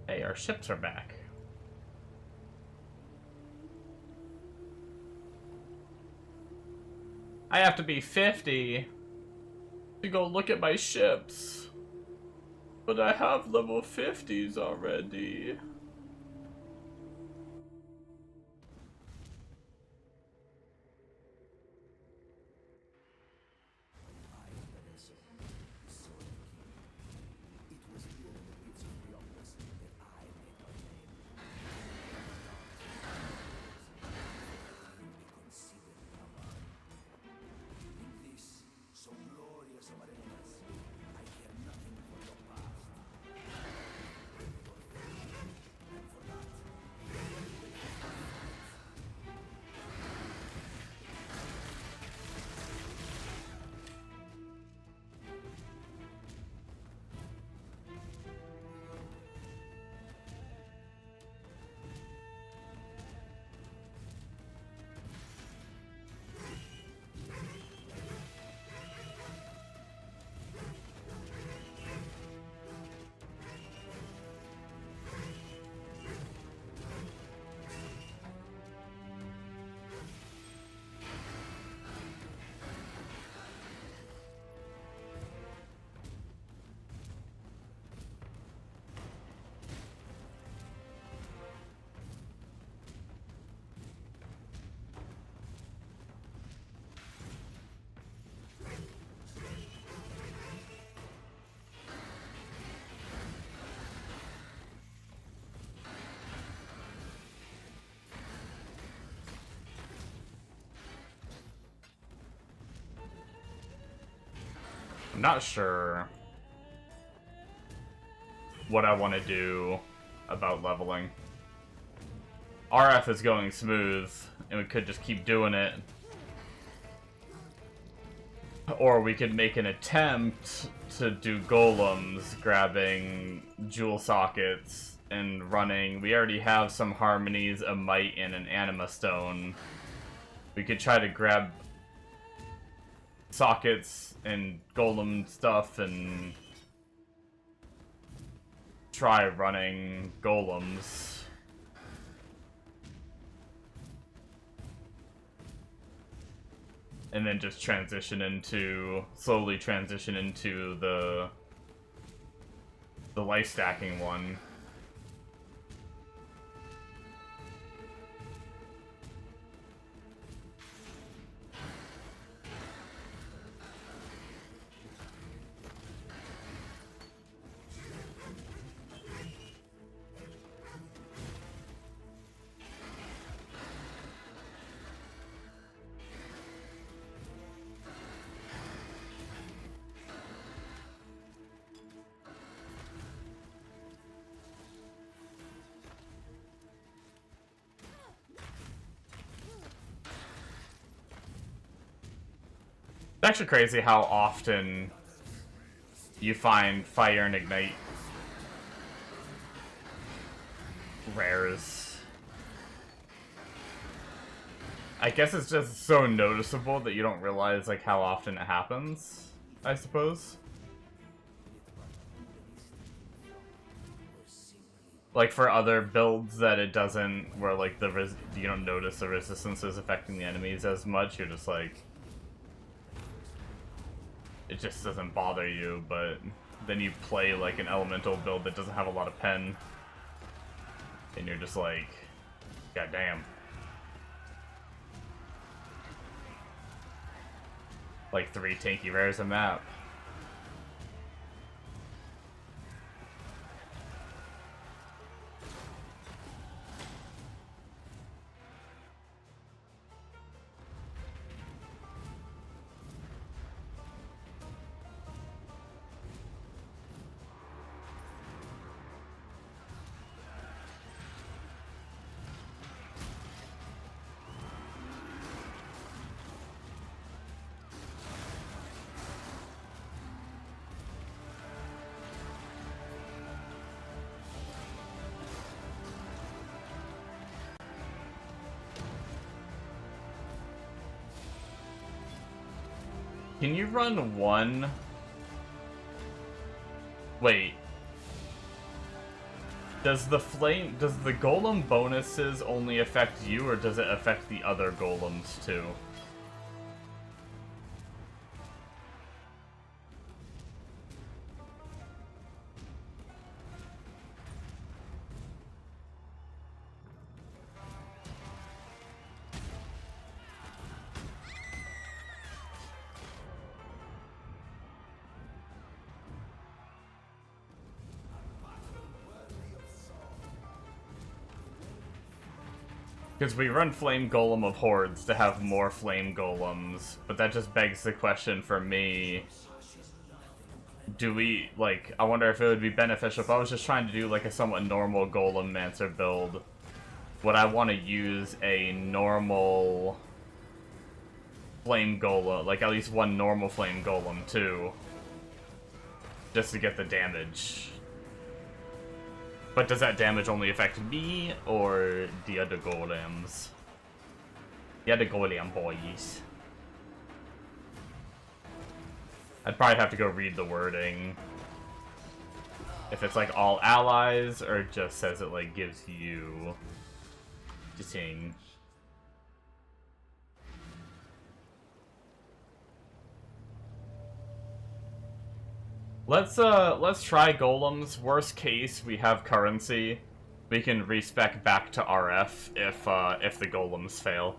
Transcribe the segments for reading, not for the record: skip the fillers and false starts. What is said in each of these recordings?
Hey, our ships are back. I have to be 50 to go look at my ships. But I have level 50s already. I'm not sure what I want to do about leveling. RF is going smooth, and we could just keep doing it. Or we could make an attempt to do golems, grabbing jewel sockets and running. We already have some harmonies, a might, and an anima stone. We could try to grab sockets and golem stuff and try running golems. And then just slowly transition into the life stacking one. It's actually crazy how often you find fire and ignite rares. I guess it's just so noticeable that you don't realize like how often it happens, I suppose. Like for other builds that it doesn't, where like you don't notice the resistance is affecting the enemies as much, you're just like, it just doesn't bother you, but then you play like an elemental build that doesn't have a lot of pen, and you're just like, god damn. Like 3 tanky rares a map. Can you run one? Wait. Does the golem bonuses only affect you, or does it affect the other golems too? Because we run Flame Golem of Hordes to have more Flame Golems, but that just begs the question for me, do we, like, I wonder if it would be beneficial if I was just trying to do, like, a somewhat normal Golemancer build. Would I want to use a normal Flame Golem, like, at least one normal Flame Golem, too, just to get the damage? But does that damage only affect me, or the other golems? The other golem boys. I'd probably have to go read the wording. If it's like all allies, or it just says it like gives you... Just saying. Let's try golems. Worst case, we have currency. We can respec back to RF if the golems fail.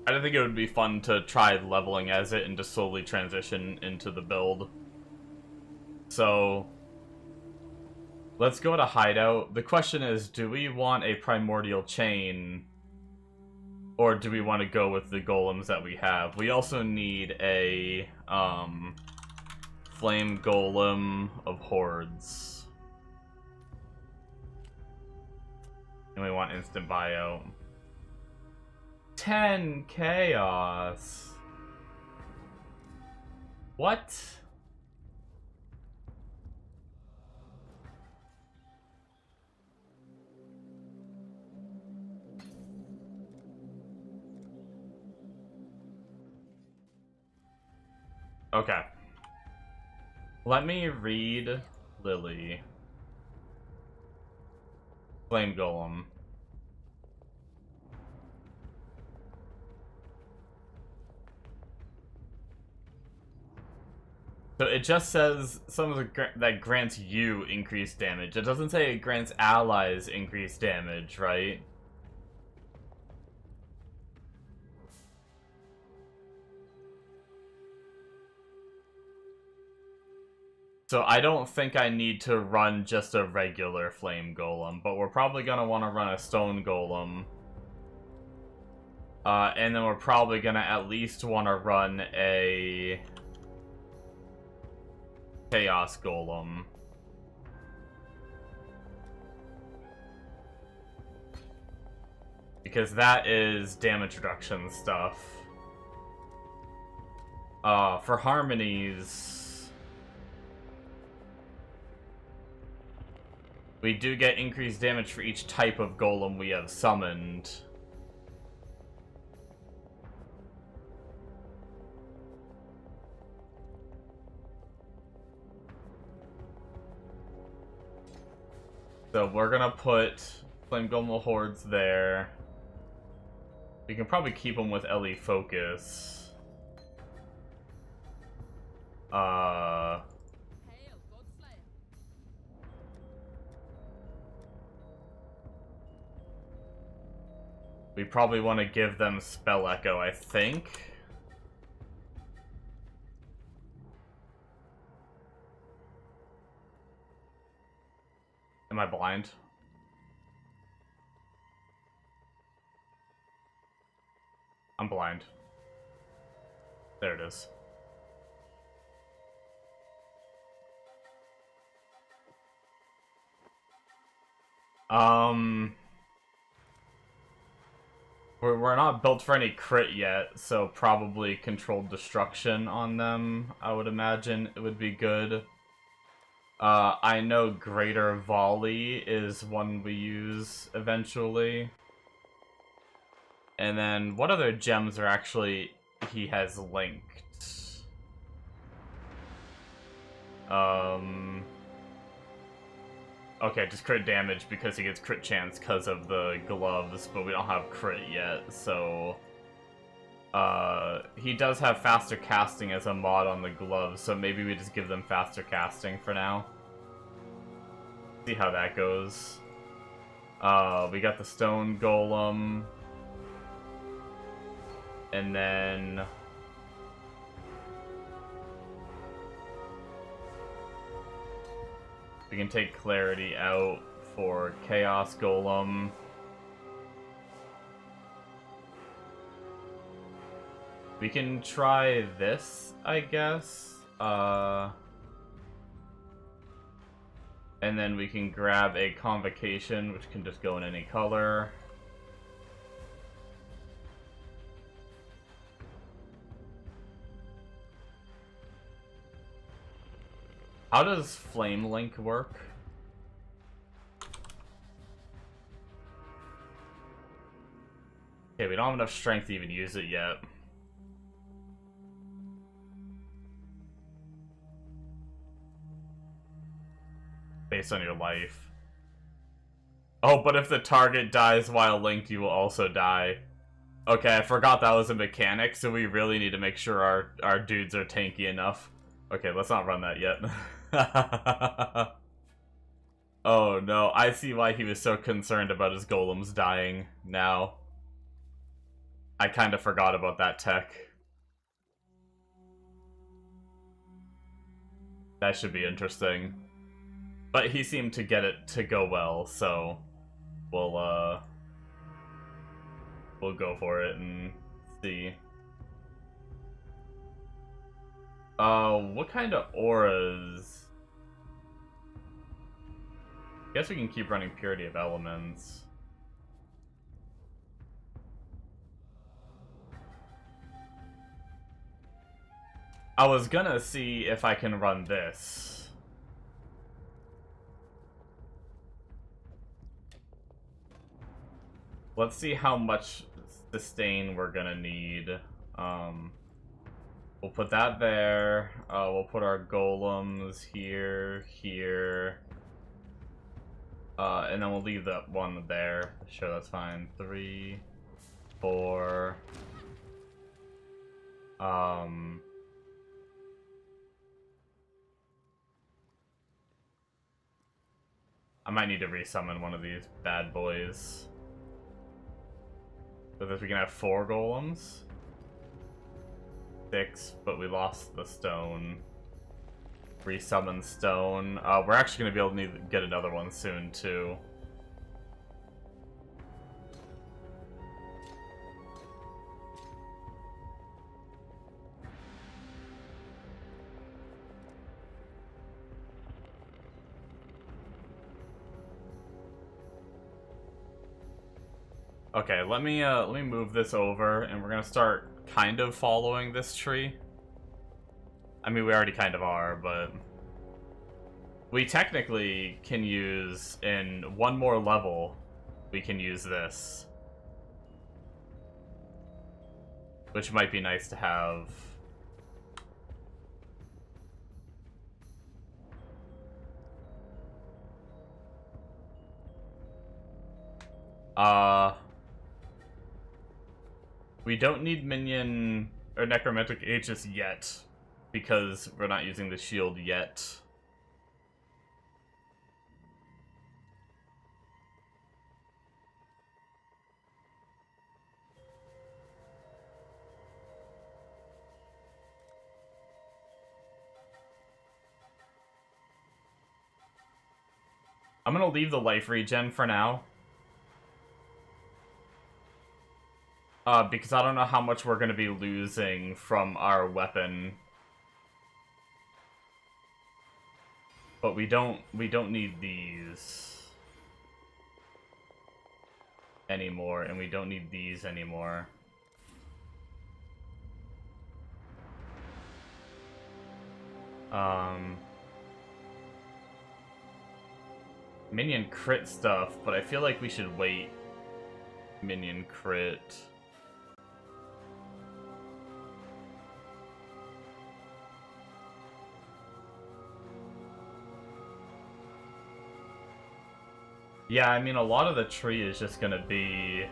I don't think it would be fun to try leveling as it and to slowly transition into the build. So let's go to hideout. The question is, do we want a primordial chain, or do we want to go with the golems that we have? We also need a flame golem of hordes. And we want instant bio. 10 chaos. What? Okay. Let me read Lily. Flame Golem. So it just says that grants you increased damage. It doesn't say it grants allies increased damage, right? So I don't think I need to run just a regular flame golem, but we're probably gonna want to run a stone golem. And then we're probably gonna at least want to run a chaos golem. Because that is damage reduction stuff. For harmonies, we do get increased damage for each type of golem we have summoned. So we're gonna put Flame Golem of Hordes there. We can probably keep them with LE Focus. We probably want to give them Spell Echo, I think. Am I blind? I'm blind. There it is. We're not built for any crit yet, so probably controlled destruction on them, I would imagine it would be good. I know Greater Volley is one we use eventually. And then, what other gems are actually he has linked? Okay, just crit damage because he gets crit chance because of the gloves, but we don't have crit yet, so... he does have faster casting as a mod on the gloves, so maybe we just give them faster casting for now. See how that goes. We got the stone golem. And then... we can take clarity out for chaos golem. We can try this, I guess. And then we can grab a convocation, which can just go in any color. How does Flame Link work? Okay, we don't have enough strength to even use it yet. Based on your life. Oh, but if the target dies while linked, you will also die. Okay, I forgot that was a mechanic, so we really need to make sure our dudes are tanky enough. Okay, let's not run that yet. Oh no, I see why he was so concerned about his golems dying now. I kind of forgot about that tech. That should be interesting. But he seemed to get it to go well, so we'll go for it and see. What kind of auras? I guess we can keep running Purity of Elements. I was gonna see if I can run this. Let's see how much sustain we're gonna need. We'll put that there. We'll put our golems here, here. And then we'll leave that one there. Sure, that's fine. 3, 4. I might need to resummon one of these bad boys. So that we can have 4 golems. 6, but we lost the stone. Resummon stone. We're actually going to be able to need to get another one soon, too. Okay, let me move this over, and we're gonna start kind of following this tree. I mean, we already kind of are, but we technically can use, in one more level, we can use this. Which might be nice to have. We don't need minion or necromantic Aegis yet, because we're not using the shield yet. I'm gonna leave the life regen for now. Because I don't know how much we're gonna be losing from our weapon. But we don't need these anymore, and we don't need these anymore. Minion crit stuff, but I feel like we should wait. Minion crit. Yeah, I mean, a lot of the tree is just gonna be...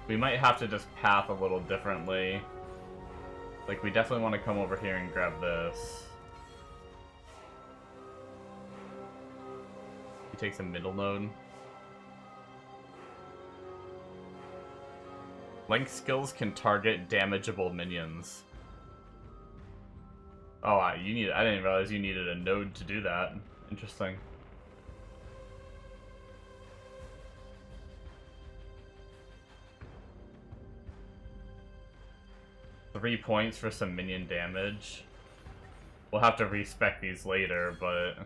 We might have to just path a little differently. Like, we definitely want to come over here and grab this. He takes a middle node. Link skills can target damageable minions. Oh, I didn't realize you needed a node to do that. Interesting. Three points for some minion damage. We'll have to respec these later, but...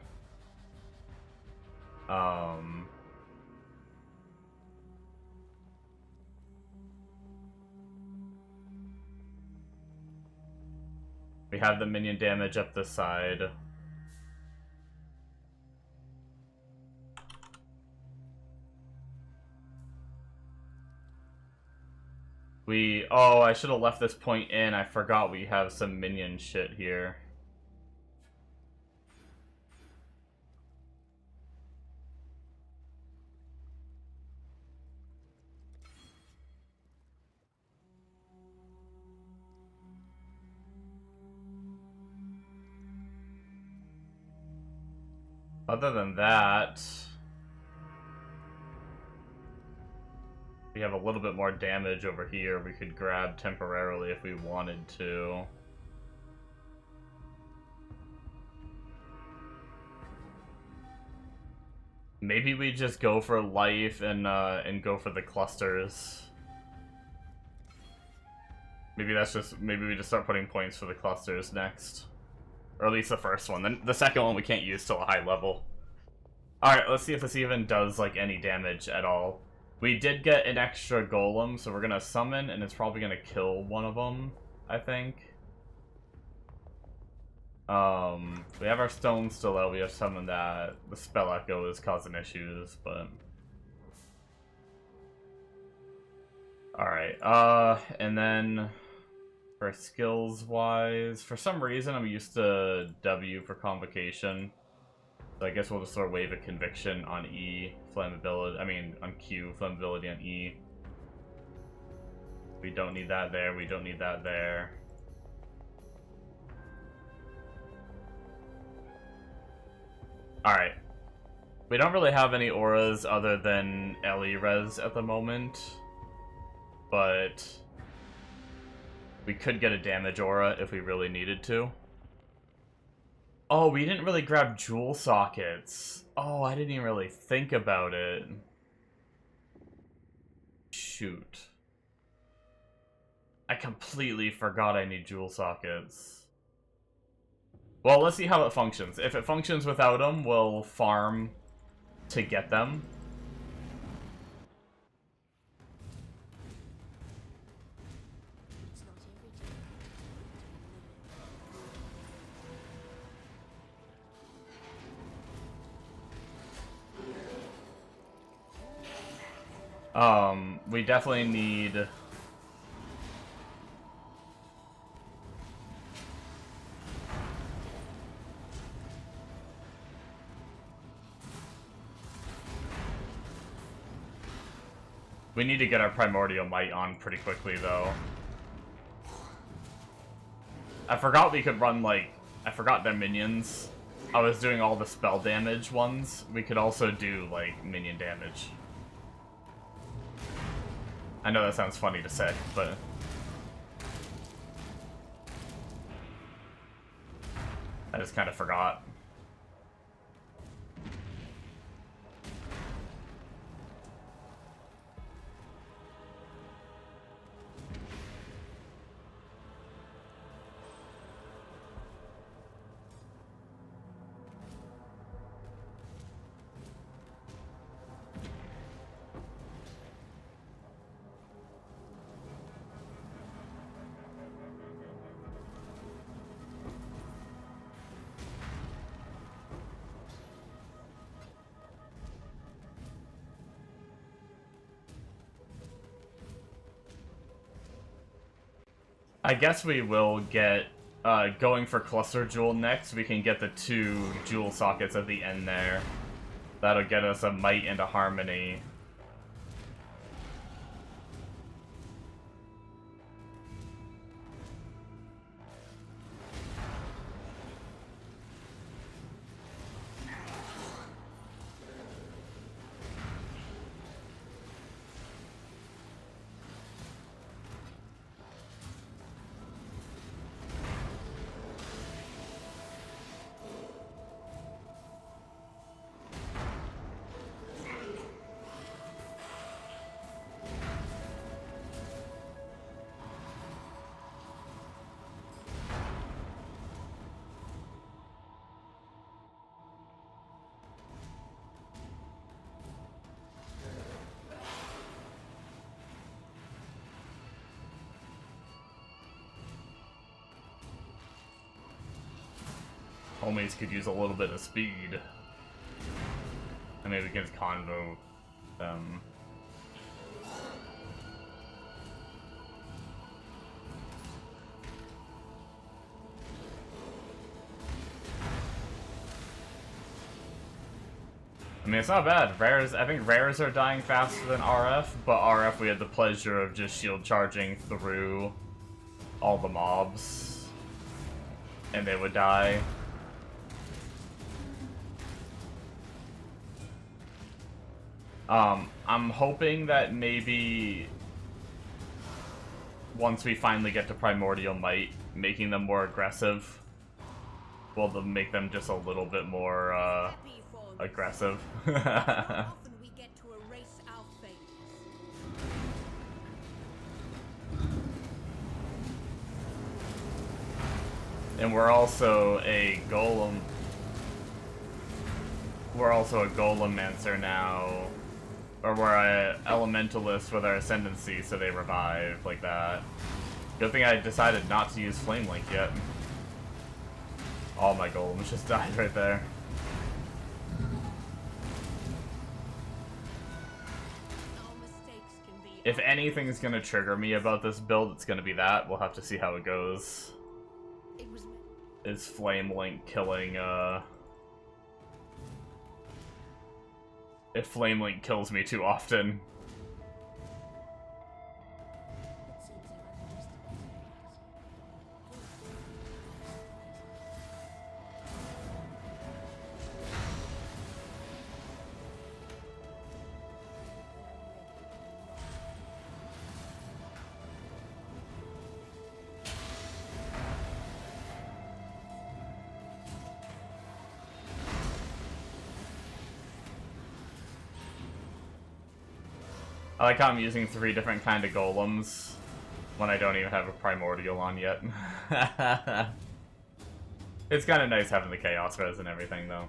We have the minion damage up the side. Oh, I should have left this point in. I forgot we have some minion shit here. Other than that, we have a little bit more damage over here we could grab temporarily if we wanted to. Maybe we just go for life and go for the clusters. Maybe we just start putting points for the clusters next. Or at least the first one. Then the second one we can't use till a high level. Alright, let's see if this even does, like, any damage at all. We did get an extra golem, so we're gonna summon, and it's probably gonna kill one of them, I think. We have our stone still out, we have summoned that. The spell echo is causing issues, but... Alright, and then... For skills-wise, for some reason I'm used to W for Convocation. So I guess we'll just throw Wave of Conviction on E, Flammability, on Q, Flammability on E. We don't need that there, we don't need that there. Alright. We don't really have any auras other than LE Res at the moment. But... we could get a damage aura if we really needed to. Oh, we didn't really grab jewel sockets. Oh, I didn't even really think about it. Shoot. I completely forgot I need jewel sockets. Well, let's see how it functions. If it functions without them, we'll farm to get them. We definitely need... We need to get our Primordial Might on pretty quickly, though. I forgot we could run, like... I forgot their minions. I was doing all the spell damage ones. We could also do, like, minion damage. I know that sounds funny to say, but... I just kind of forgot. I guess we will get, going for Cluster Jewel next. We can get the 2 jewel sockets at the end there. That'll get us a might and a harmony. Homies could use a little bit of speed. And maybe we can convo them. I mean, it's not bad. Rares, I think rares are dying faster than RF, but RF we had the pleasure of just shield charging through all the mobs. And they would die. I'm hoping that maybe once we finally get to Primordial Might, making them more aggressive will make them just a little bit more aggressive. And we're also a golem. We're also a Golemancer now. Or we're a elementalist with our ascendancy, so they revive like that. Good thing I decided not to use Flame Link yet. All my golems just died right there. If anything's gonna trigger me about this build, it's gonna be that. We'll have to see how it goes. Is Flame Link killing, if Flame Link kills me too often. I like how I'm using 3 different kind of golems when I don't even have a primordial on yet. It's kind of nice having the chaos res and everything though.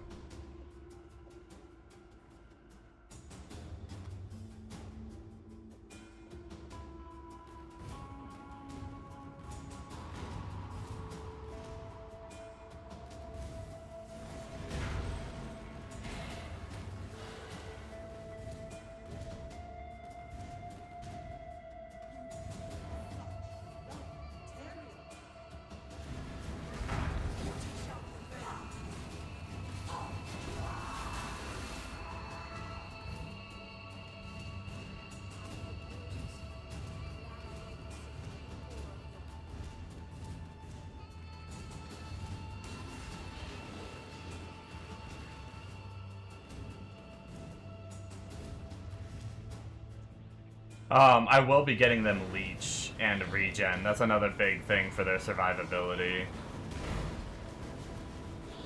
I will be getting them Leech and Regen. That's another big thing for their survivability.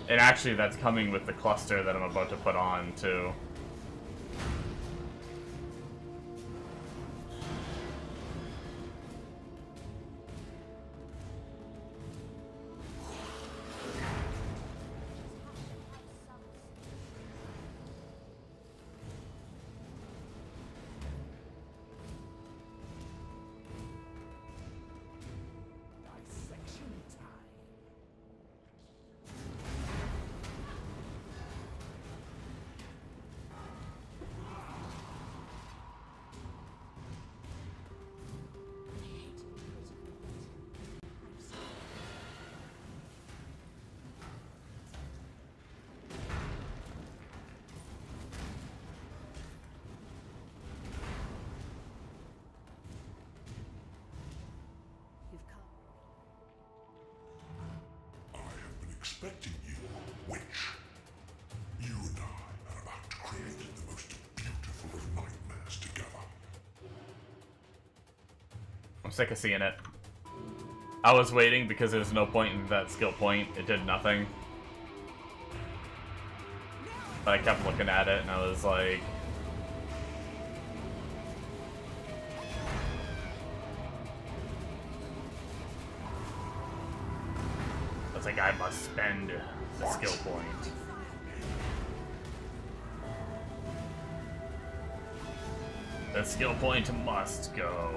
And actually, that's coming with the cluster that I'm about to put on, too. expecting you, witch. You and I are about to create the most beautiful of nightmares together. I'm sick of seeing it. I was waiting because there's no point in that skill point. It did nothing. But I kept looking at it and I was like... I was like, I must spend the skill point. The skill point must go.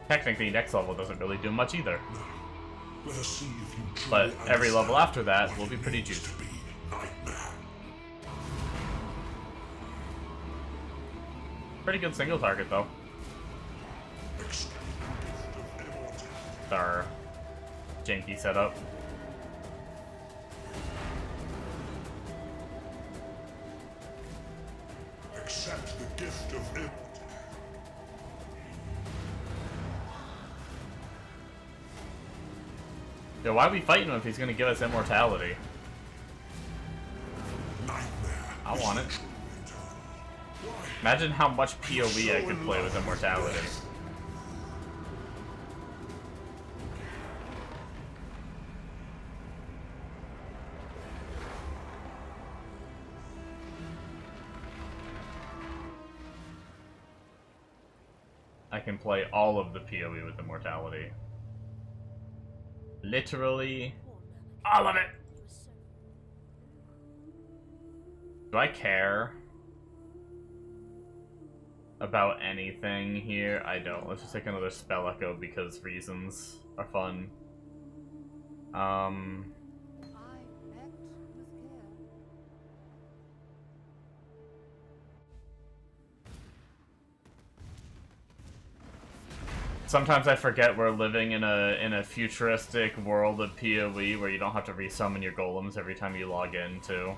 Technically, next level doesn't really do much either. Let us see if you truly But every level understand after that what will be it pretty means juicy. to be Nightmare. Pretty good single target, though. Our janky setup. Accept the gift of immortality. Yo, why are we fighting him if he's gonna give us immortality? Nightmare. I want it. is truly eternal. Why? Imagine how much PoE I could play with immortality. I can play all of the PoE with immortality. Literally all of it! Do I care about anything here? I don't. Let's just take another spell echo because reasons are fun. Sometimes I forget we're living in a futuristic world of PoE where you don't have to resummon your golems every time you log in, too.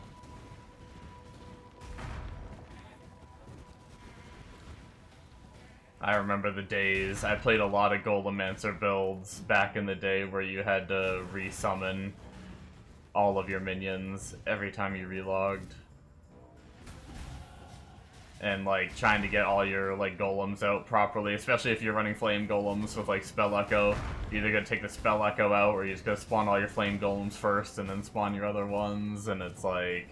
I remember the days. I played a lot of Golemancer builds back in the day where you had to resummon all of your minions every time you relogged. And, like, trying to get all your, like, golems out properly, especially if you're running flame golems with, like, spell echo. You're either gonna take the spell echo out, or you're just gonna spawn all your flame golems first, and then spawn your other ones, and it's like...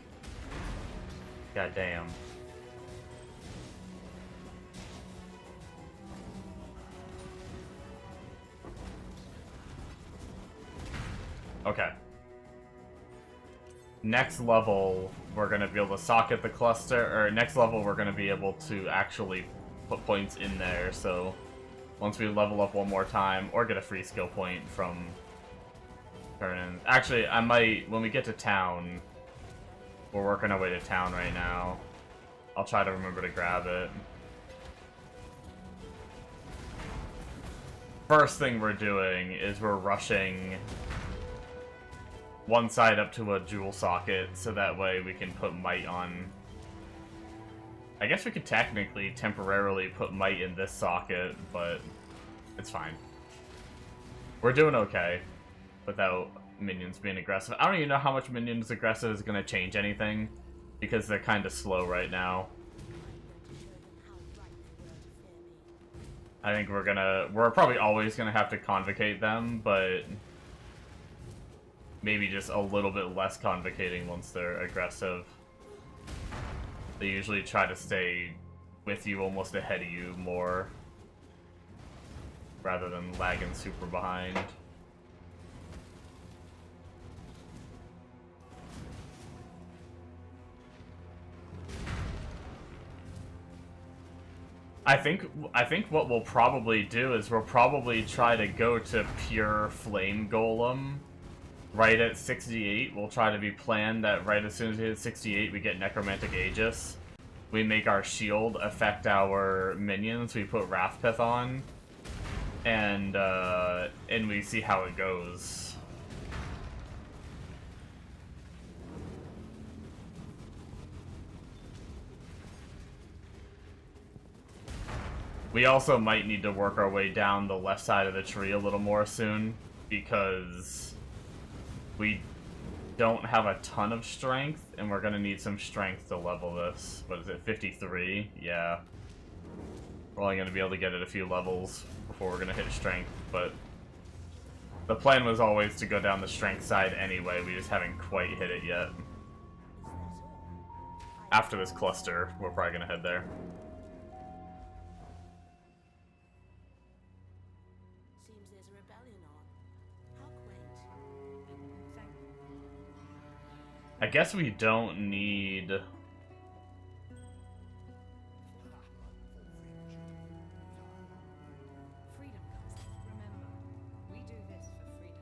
God damn. Okay. Next level, we're going to be able to socket the cluster, or next level we're going to be able to actually put points in there, so once we level up one more time, or get a free skill point from turn-ins. Actually, I might, when we get to town, we're working our way to town right now, I'll try to remember to grab it. First thing we're doing is we're rushing one side up to a jewel socket, so that way we can put might on... I guess we could technically temporarily put might in this socket, but it's fine. We're doing okay without minions being aggressive. I don't even know how much minions aggressive is going to change anything, because they're kind of slow right now. I think we're probably always gonna have to convocate them, but maybe just a little bit less convocating once they're aggressive. They usually try to stay with you, almost ahead of you more, rather than lagging super behind. I think what we'll probably do is we'll probably try to go to pure flame golem right at 68. We'll try to be planned that right as soon as we hit 68 we get necromantic aegis. We make our shield affect our minions, we put Wrathpith on, and we see how it goes. We also might need to work our way down the left side of the tree a little more soon, because we don't have a ton of strength, and we're gonna need some strength to level this. What is it, 53? Yeah. We're only gonna be able to get it a few levels before we're gonna hit strength, but the plan was always to go down the strength side anyway, we just haven't quite hit it yet. After this cluster, we're probably gonna head there. Seems there's a rebellion on. How quaint. I guess we don't need... Freedom comes. Remember, we do this for freedom.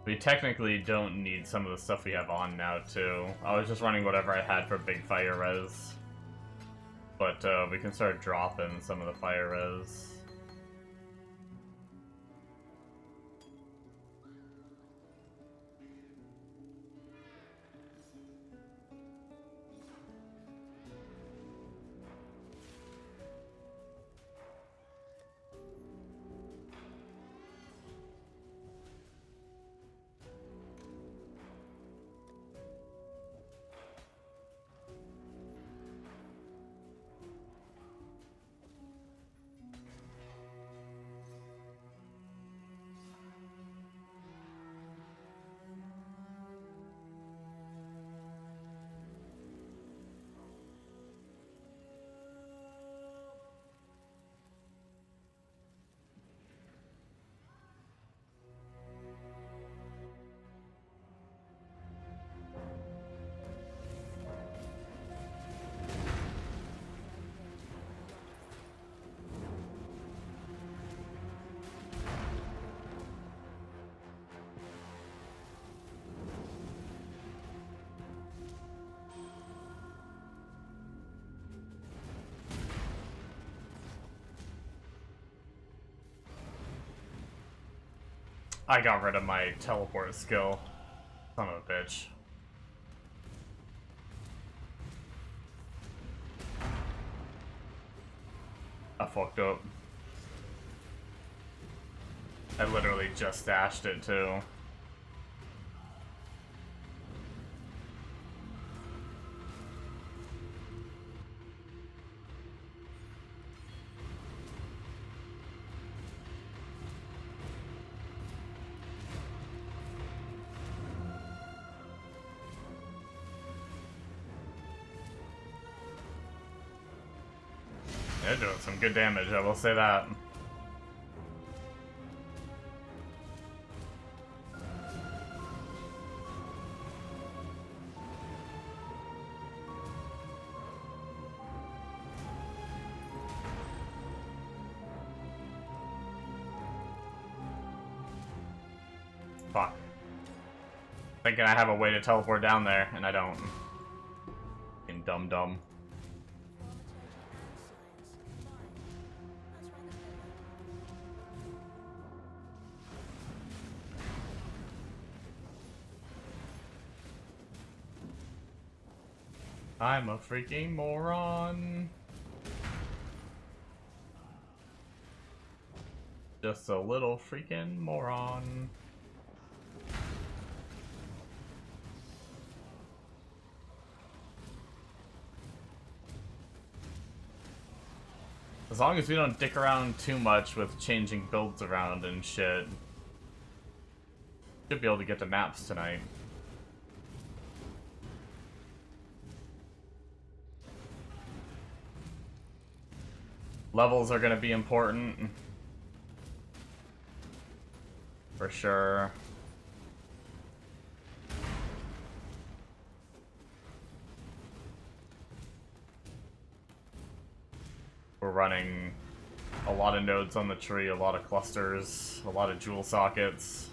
We technically don't need some of the stuff we have on now, too. I was just running whatever I had for big fire res. But we can start dropping some of the fire res. I got rid of my teleport skill. Son of a bitch. I fucked up. I literally just dashed it too. They're doing some good damage, I will say that. Fuck. Thinking I have a way to teleport down there, and I don't. Fucking dumb. I'm a freaking moron. Just a little freaking moron. As long as we don't dick around too much with changing builds around and shit, should be able to get to maps tonight. Levels are going to be important. For sure. We're running a lot of nodes on the tree, a lot of clusters, a lot of jewel sockets.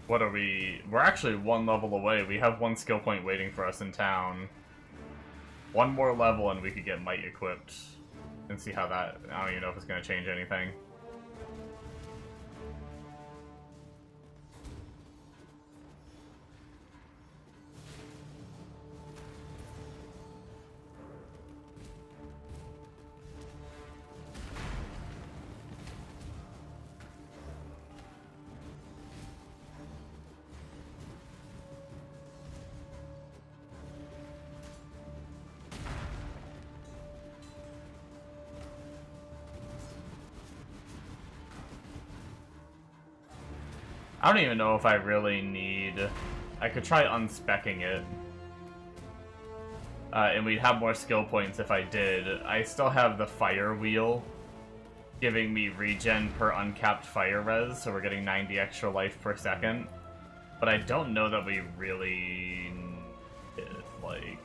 What are we? We're actually one level away. We have one skill point waiting for us in town. One more level and we could get Might equipped. And see how that... I don't even know if it's going to change anything. I don't even know if I really need... I could try unspecking it. And we'd have more skill points if I did. I still have the fire wheel giving me regen per uncapped fire res, so we're getting 90 extra life per second. But I don't know that we really need it, like...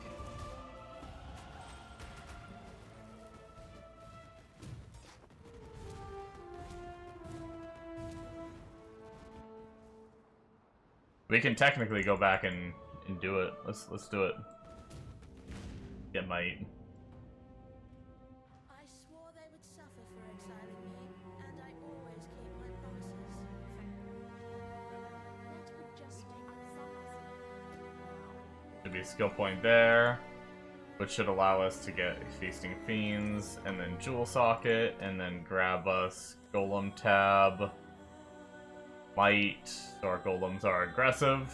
We can technically go back and do it. Let's do it. Get Might. I swore they would suffer for exiling me, and I always keep my promises. That would just take us. Should be a skill point there, which should allow us to get Feasting Fiends, and then Jewel Socket, and then grab us Golem Tab. Might, so our golems are aggressive.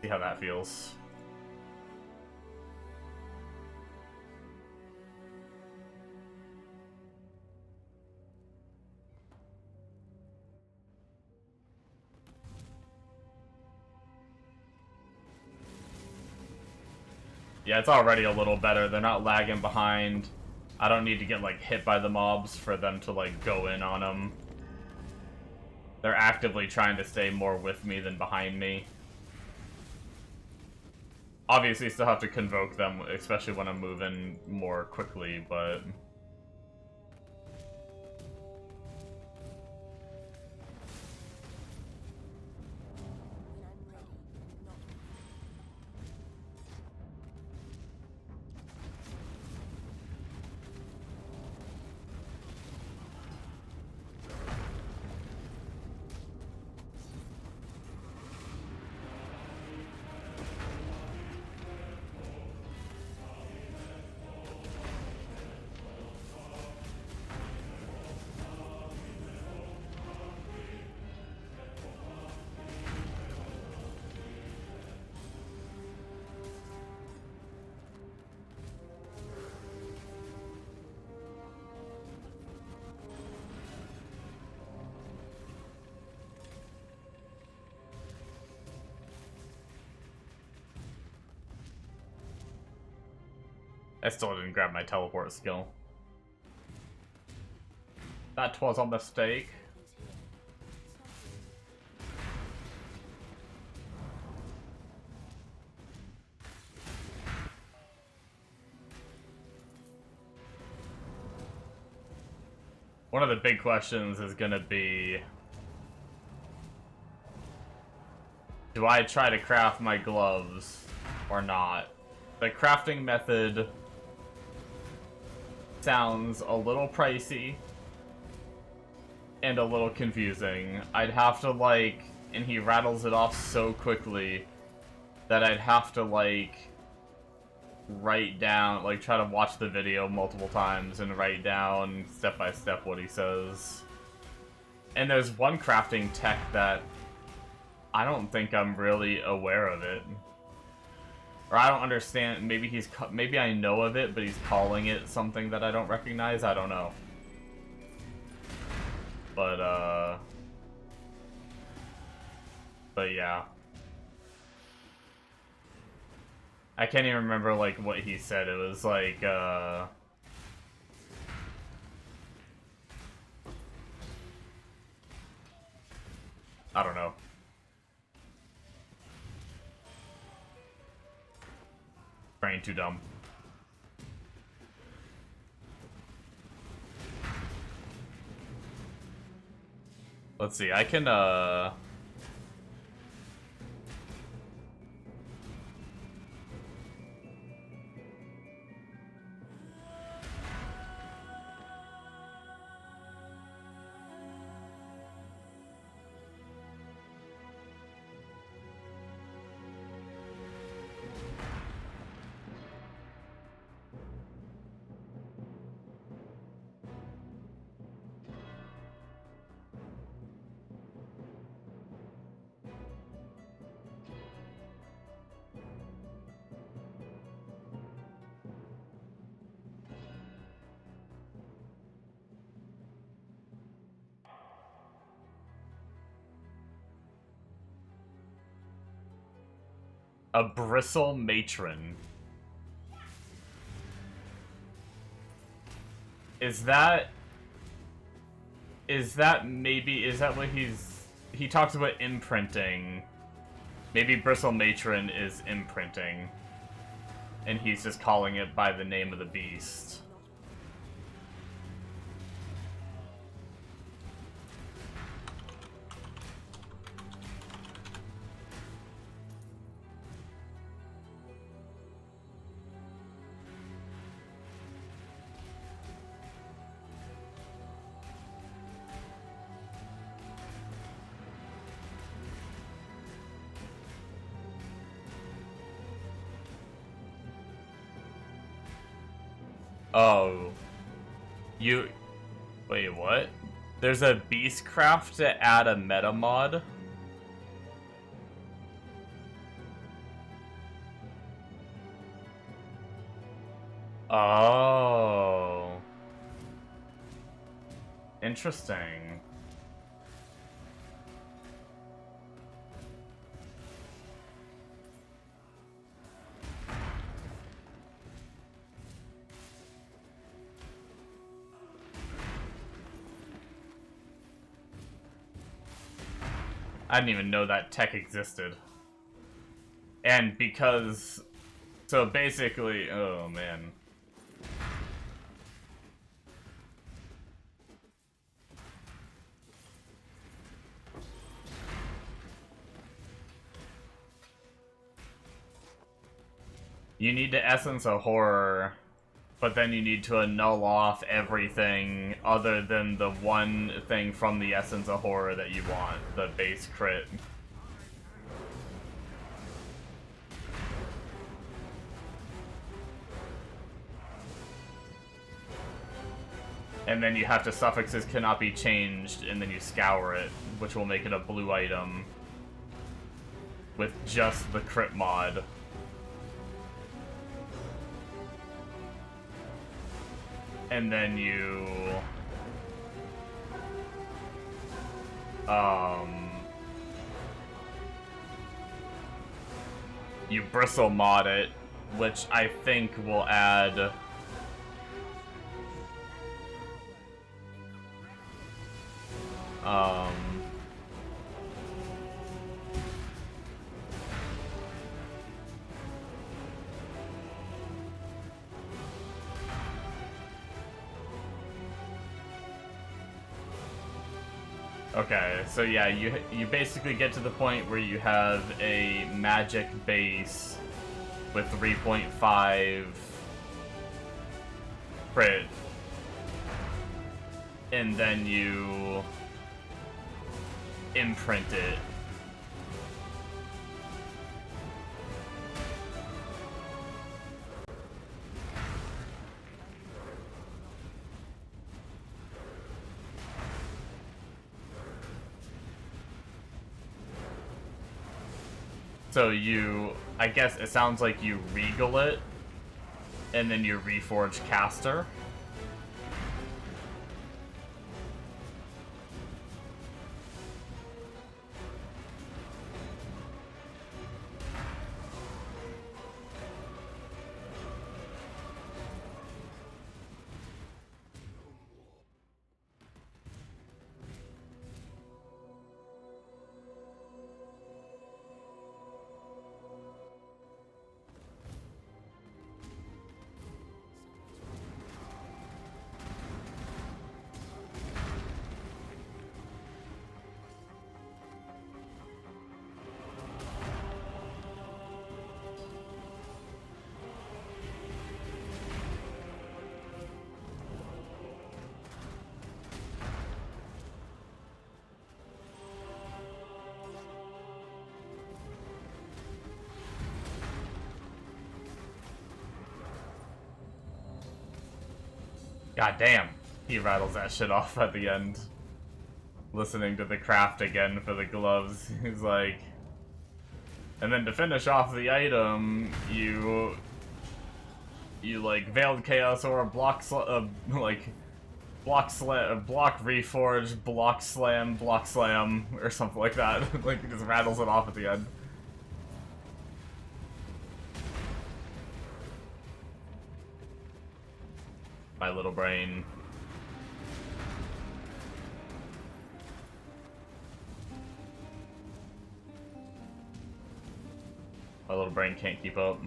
See how that feels. Yeah, it's already a little better. They're not lagging behind. I don't need to get, like, hit by the mobs for them to, like, go in on them. They're actively trying to stay more with me than behind me. Obviously, still have to convoke them, especially when I'm moving more quickly, but... I still didn't grab my teleport skill. That was a mistake. One of the big questions is gonna be, do I try to craft my gloves or not? The crafting method sounds a little pricey and a little confusing. I'd have to, like, and he rattles it off so quickly that I'd have to, like, write down, like, try to watch the video multiple times and write down step by step what he says. And there's one crafting tech that I don't think I'm really aware of it. Or I don't understand, maybe I know of it, but he's calling it something that I don't recognize, I don't know. But yeah. I can't even remember, like, what he said. It was like, I don't know. Brain too dumb. Let's see, I can, a bristle matron. Is that maybe, is that what he talks about imprinting? Maybe bristle matron is imprinting, and he's just calling it by the name of the beast. Oh. Wait, what? There's a Beastcraft to add a meta mod? Oh. Interesting. I didn't even know that tech existed. And because... So basically... Oh, man. You need to essence a horror, but then you need to annul off everything other than the one thing from the essence of horror that you want, the base crit. And then you have to suffixes cannot be changed, and then you scour it, which will make it a blue item with just the crit mod. And then you bristle mod it, which I think will add okay, so yeah, you basically get to the point where you have a magic base with 3.5 crit, and then you imprint it. So I guess it sounds like you regal it, and then you reforge caster. God damn. He rattles that shit off at the end. Listening to the craft again for the gloves. He's like... And then to finish off the item, you like Veiled Chaos or block reforge, block slam, or something like that. Like he just rattles it off at the end. My little brain. My little brain can't keep up.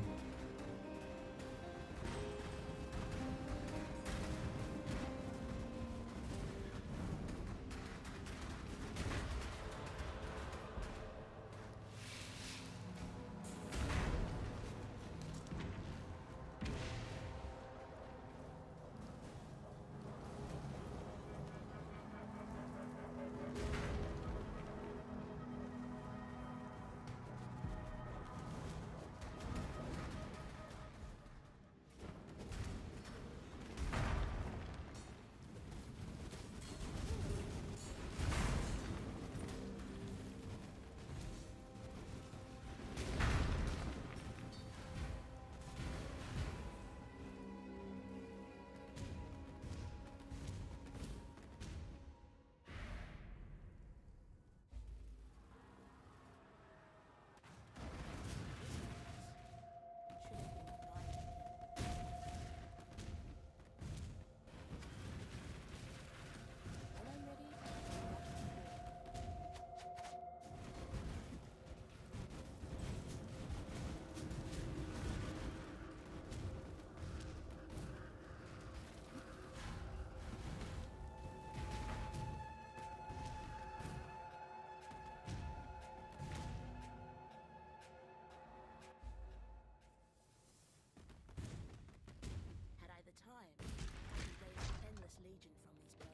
Had I the time, I could raise an endless legion from these bones.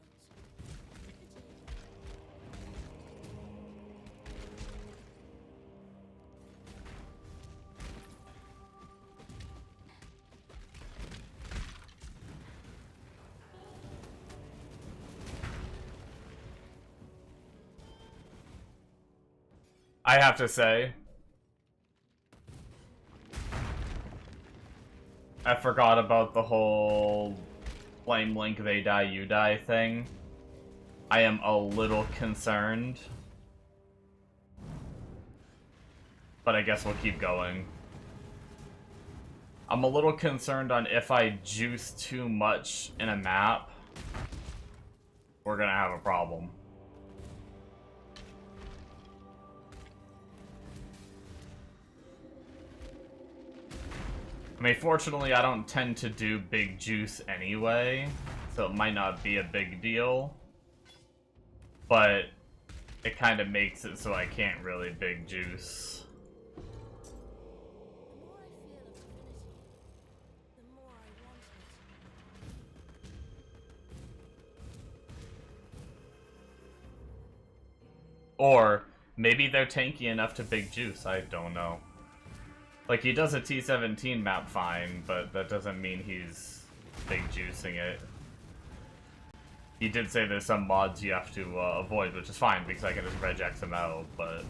Riveted. I have to say, I forgot about the whole Flame Link, they die, you die thing. I am a little concerned. But I guess we'll keep going. I'm a little concerned on if I juice too much in a map, we're gonna have a problem. I mean, fortunately, I don't tend to do big juice anyway, so it might not be a big deal. But it kind of makes it so I can't really big juice. The more I feel of divinity, the more I want it. Or maybe they're tanky enough to big juice, I don't know. Like, he does a T17 map fine, but that doesn't mean he's big juicing it. He did say there's some mods you have to avoid, which is fine, because I can just reg X them out, but...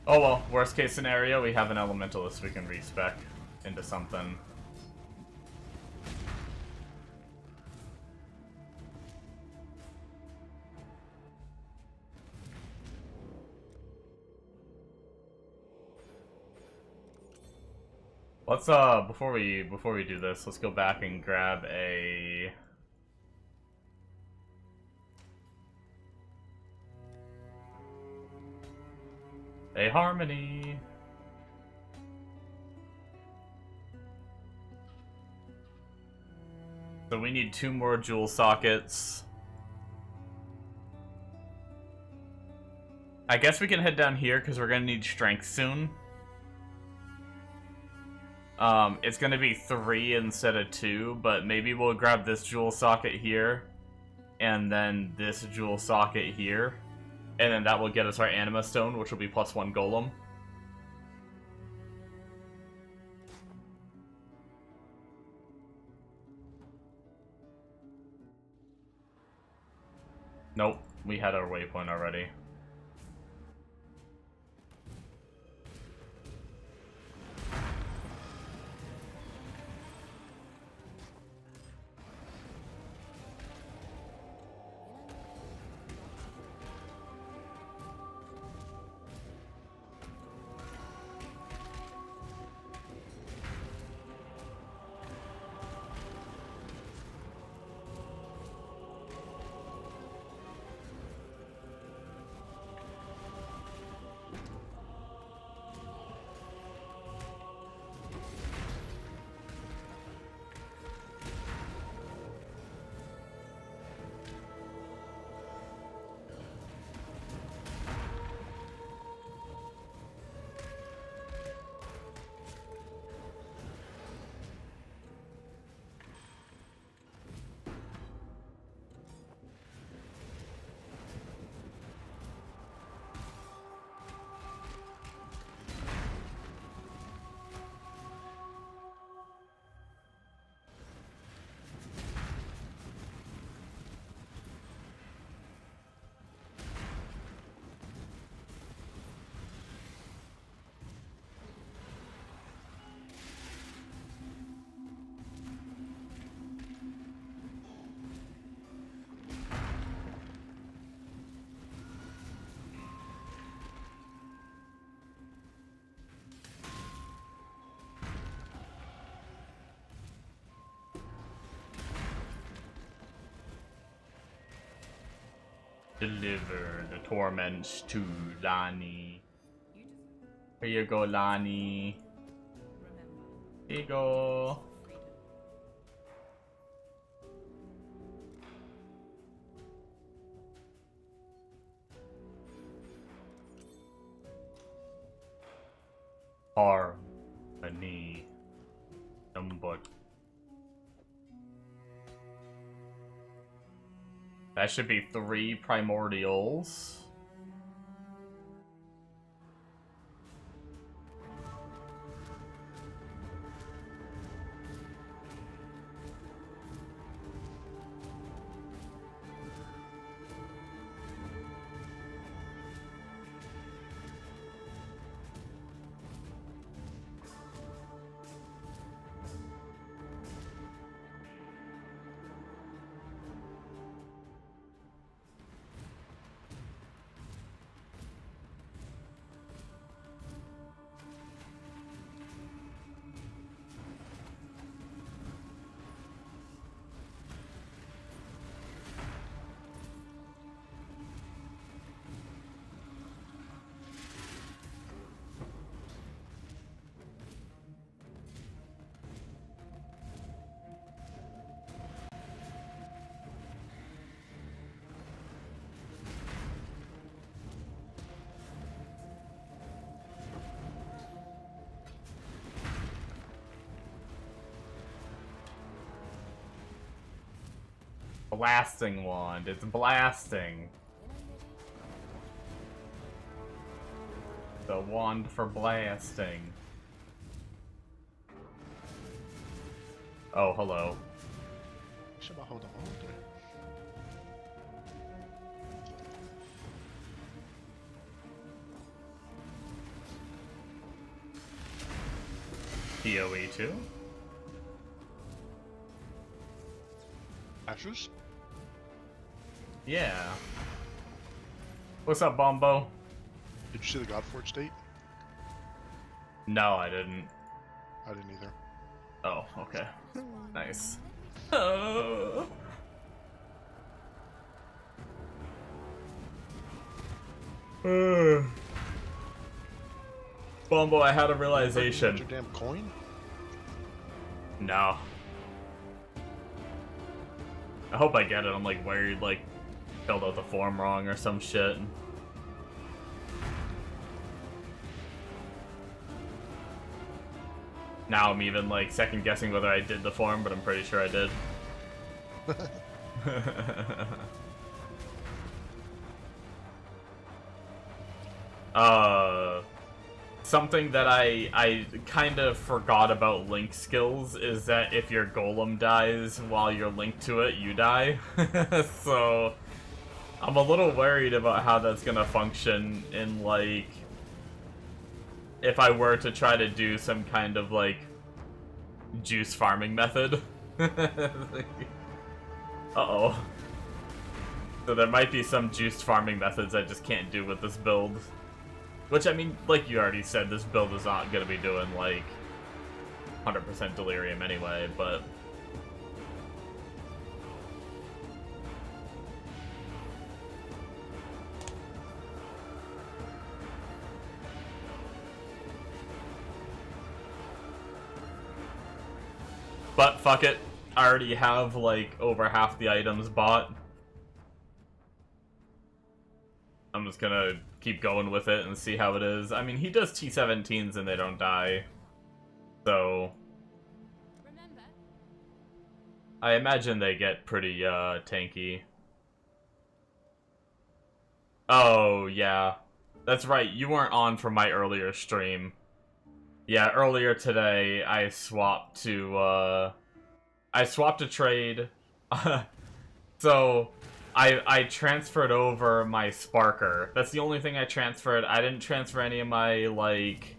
Oh well, worst case scenario, we have an elementalist we can respec into something. Let's before we do this, let's go back and grab a harmony. So we need 2 more jewel sockets. I guess we can head down here because we're gonna need strength soon. It's gonna be 3 instead of 2, but maybe we'll grab this jewel socket here, and then this jewel socket here, and then that will get us our anima stone, which will be +1 golem. Nope, we had our waypoint already. Deliver the torments to Lani. Here you go, Lani. Here you go. Harmony. Number. That should be 3 primordials. Blasting wand. It's blasting. The wand for blasting. Oh, hello. Should I hold on to it? PoE2? Ashes? Yeah. What's up, Bombo? Did you see the Godforge state? No, I didn't. I didn't either. Oh, okay. Nice. Oh. Bombo, I had a Get realization. your damn coin? No. I hope I get it. I'm like worried, like, filled out the form wrong or some shit. Now I'm even, like, second guessing whether I did the form, but I'm pretty sure I did. Something that I kind of forgot about Link skills is that if your golem dies while you're linked to it, you die. So I'm a little worried about how that's gonna function in, like, if I were to try to do some kind of, like, juice farming method. Uh-oh. So there might be some juice farming methods I just can't do with this build. Which, I mean, like you already said, this build is not going to be doing, like, 100% delirium anyway, but... But, fuck it. I already have, like, over half the items bought. I'm just gonna keep going with it and see how it is. I mean, he does T-17s and they don't die. So... Remember, I imagine they get pretty, tanky. Oh, yeah. That's right, you weren't on for my earlier stream. Yeah, earlier today, I swapped to, I swapped a trade. So... I transferred over my Sparker. That's the only thing I transferred. I didn't transfer any of my, like,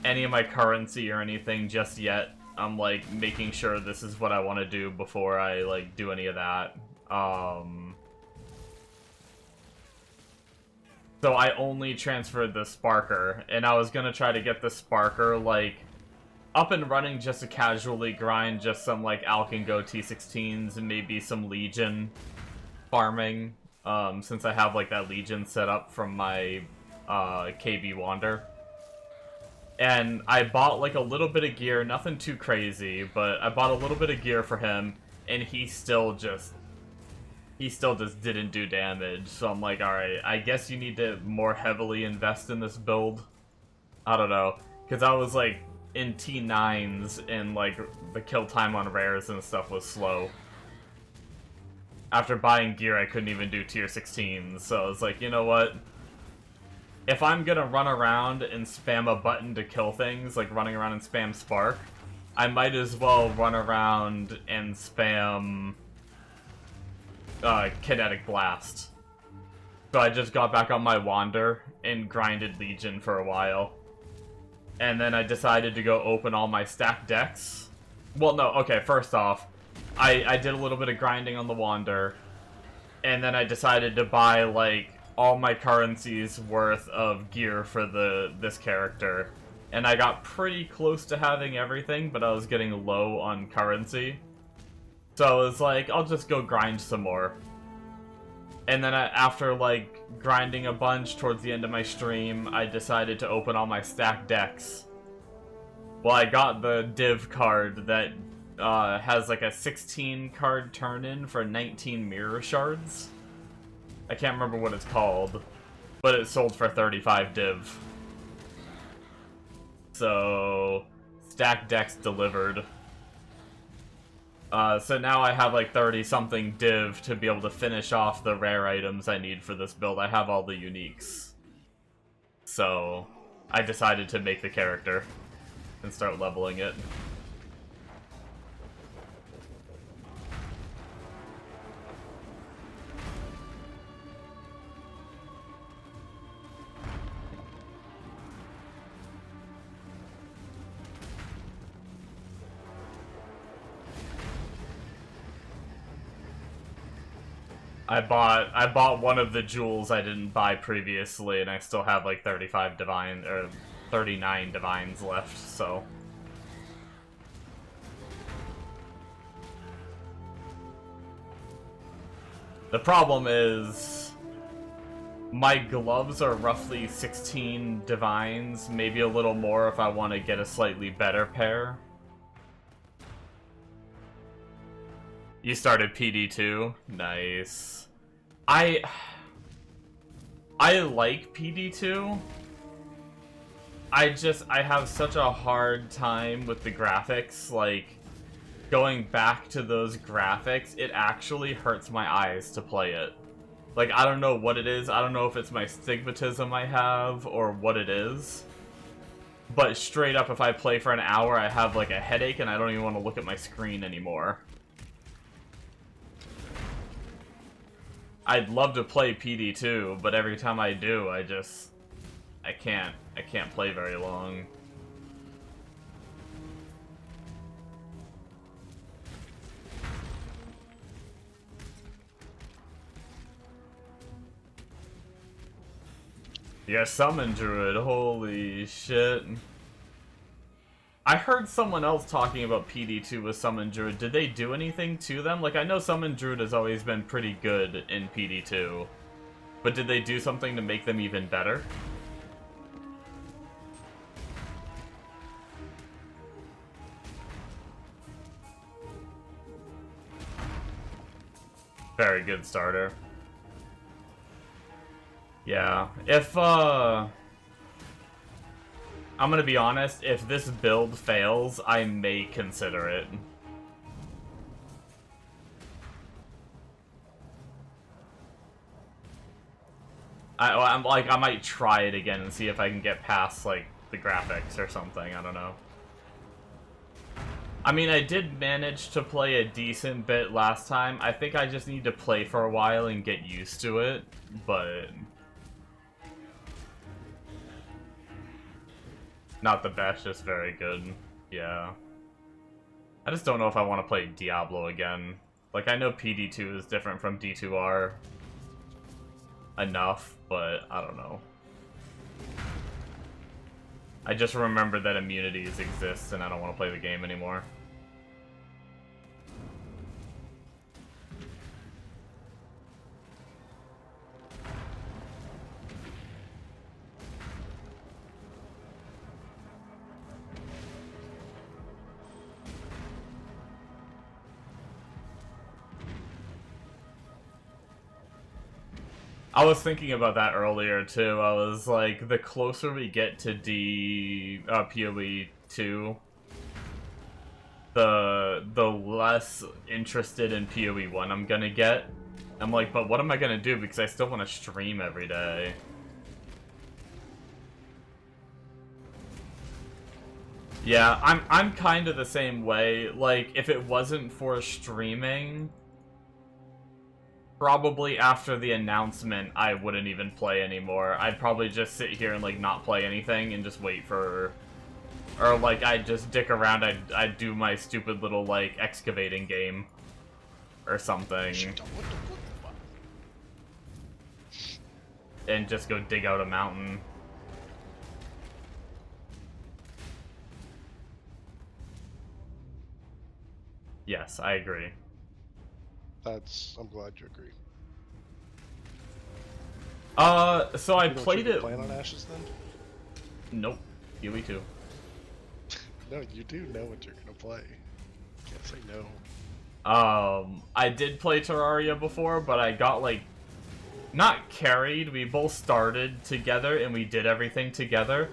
any of my currency or anything just yet. I'm, like, making sure this is what I want to do before I, like, do any of that. So I only transferred the Sparker, and I was gonna try to get the Sparker, like, up and running just to casually grind just some, like, Alkengo T16s and maybe some Legion farming, since I have, like, that Legion set up from my KB Wander. And I bought, like, a little bit of gear, nothing too crazy, but I bought a little bit of gear for him, and he still just didn't do damage. So I'm like, alright, I guess you need to more heavily invest in this build. I don't know, because I was, like, in T9s, and, like, the kill time on rares and stuff was slow. After buying gear, I couldn't even do tier 16s, so I was like, you know what? If I'm gonna run around and spam a button to kill things, like running around and spam Spark, I might as well run around and spam Kinetic Blast. So I just got back on my Wander and grinded Legion for a while. And then I decided to go open all my stacked decks. Well, no, okay, first off, I did a little bit of grinding on the Wander, and then I decided to buy, like, all my currency's worth of gear for this character. And I got pretty close to having everything, but I was getting low on currency. So I was like, I'll just go grind some more. And then after, like, grinding a bunch towards the end of my stream, I decided to open all my stacked decks. Well, I got the div card that has like a 16 card turn-in for 19 mirror shards. I can't remember what it's called, but it sold for 35 div. So, stack decks delivered. So now I have like 30-something div to be able to finish off the rare items I need for this build. I have all the uniques. So, I decided to make the character and start leveling it. I bought one of the jewels I didn't buy previously, and I still have like 35 divine or 39 divines left, so. The problem is My gloves are roughly 16 divines, maybe a little more if I want to get a slightly better pair. You started PD2? Nice. I like PD2. I have such a hard time with the graphics, like, going back to those graphics, it actually hurts my eyes to play it. Like, I don't know what it is, I don't know if it's my stigmatism I have, or what it is. But straight up, if I play for an hour, I have, like, a headache, and I don't even want to look at my screen anymore. I'd love to play PD2, but every time I do, I can't play very long. Yeah, Summon Druid, holy shit. I heard someone else talking about PD2 with Summon Druid. Did they do anything to them? Like, I know Summon Druid has always been pretty good in PD2. But did they do something to make them even better? Very good starter. Yeah, if, I'm gonna be honest, if this build fails, I may consider it. I'm like, I might try it again and see if I can get past, like, the graphics or something, I don't know. I mean, I did manage to play a decent bit last time. I think I just need to play for a while and get used to it, but... not the best, just very good. Yeah. I just don't know if I want to play Diablo again. Like, I know PD2 is different from D2R enough, but I don't know. I just remember that immunities exist and I don't want to play the game anymore. I was thinking about that earlier too. I was like, the closer we get to PoE2, the less interested in PoE1 I'm gonna get. I'm like, but what am I gonna do? Because I still want to stream every day. Yeah, I'm kind of the same way. Like, if it wasn't for streaming, probably after the announcement, I wouldn't even play anymore. I'd probably just sit here and, like, not play anything and just wait for... or, like, I'd just dick around, I'd do my stupid little, like, excavating game. Or something. And just go dig out a mountain. Yes, I agree. I'm glad you agree. So I played it... playing on Ashes then? Nope. PoE2. No, you do know what you're gonna play. You can't say no. I did play Terraria before, but I got, like, not carried. We both started together and we did everything together,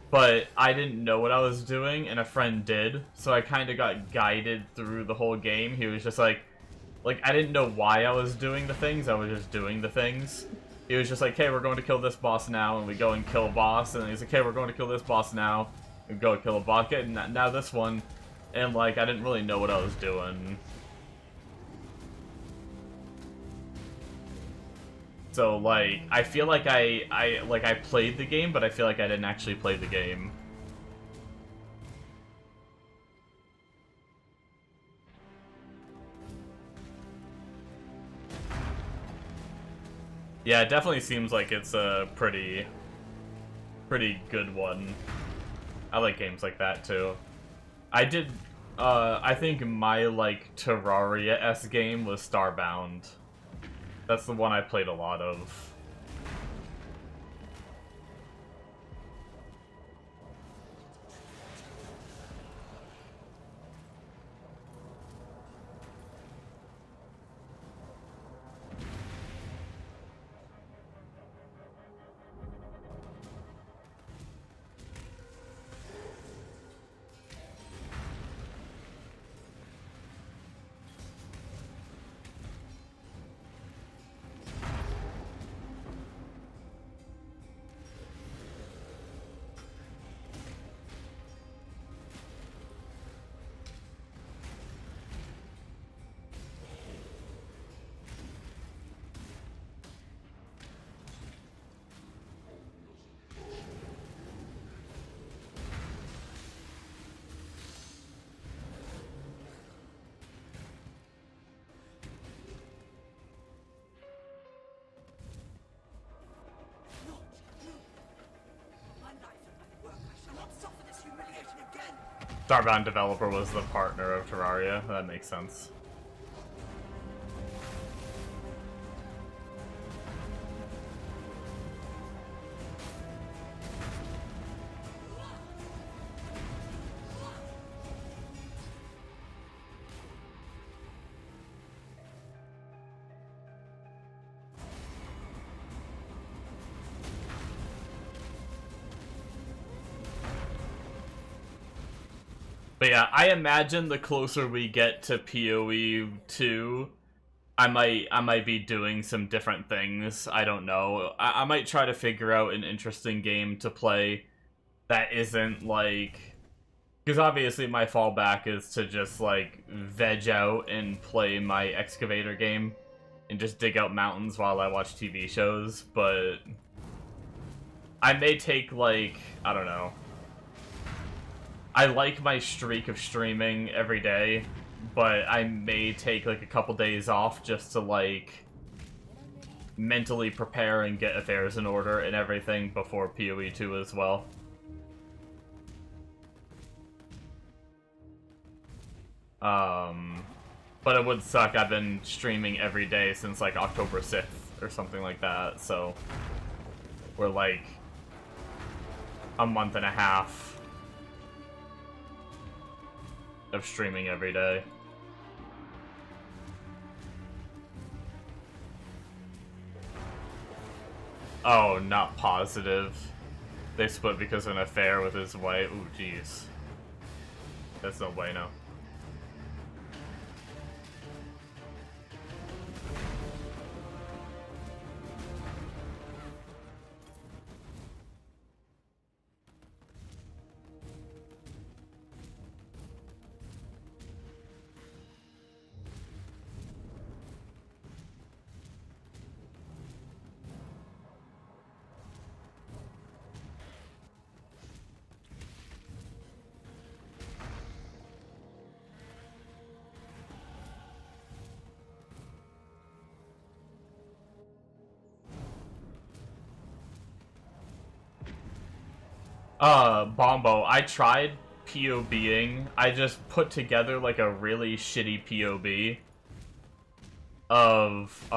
but I didn't know what I was doing and a friend did, so I kind of got guided through the whole game. He was just like, I didn't know why I was doing the things, I was just doing the things. He was just like, hey, we're going to kill this boss now, and we go and kill a boss, and he's like, hey, we're going to kill this boss now, and go kill a boss, and now this one, and, like, I didn't really know what I was doing. So, like, I feel like I played the game, but I feel like I didn't actually play the game. Yeah, it definitely seems like it's a pretty good one. I like games like that, too. I did, I think my, like, Terraria-esque game was Starbound. That's the one I played a lot of. Starbound Developer was the partner of Terraria. That makes sense. But yeah, I imagine the closer we get to PoE2, I might be doing some different things. I don't know. I might try to figure out an interesting game to play that isn't like, because obviously my fallback is to just like veg out and play my excavator game and just dig out mountains while I watch TV shows, but I may take like, I don't know. I like my streak of streaming every day, but I may take like a couple days off just to like mentally prepare and get affairs in order and everything before PoE2 as well. But it would suck. I've been streaming every day since like October 6th or something like that, so we're like a month and a half of streaming every day. Oh, not positive. They split because of an affair with his wife. Ooh, jeez. That's no bueno. Bombo, I tried POBing. I just put together like a really shitty POB of,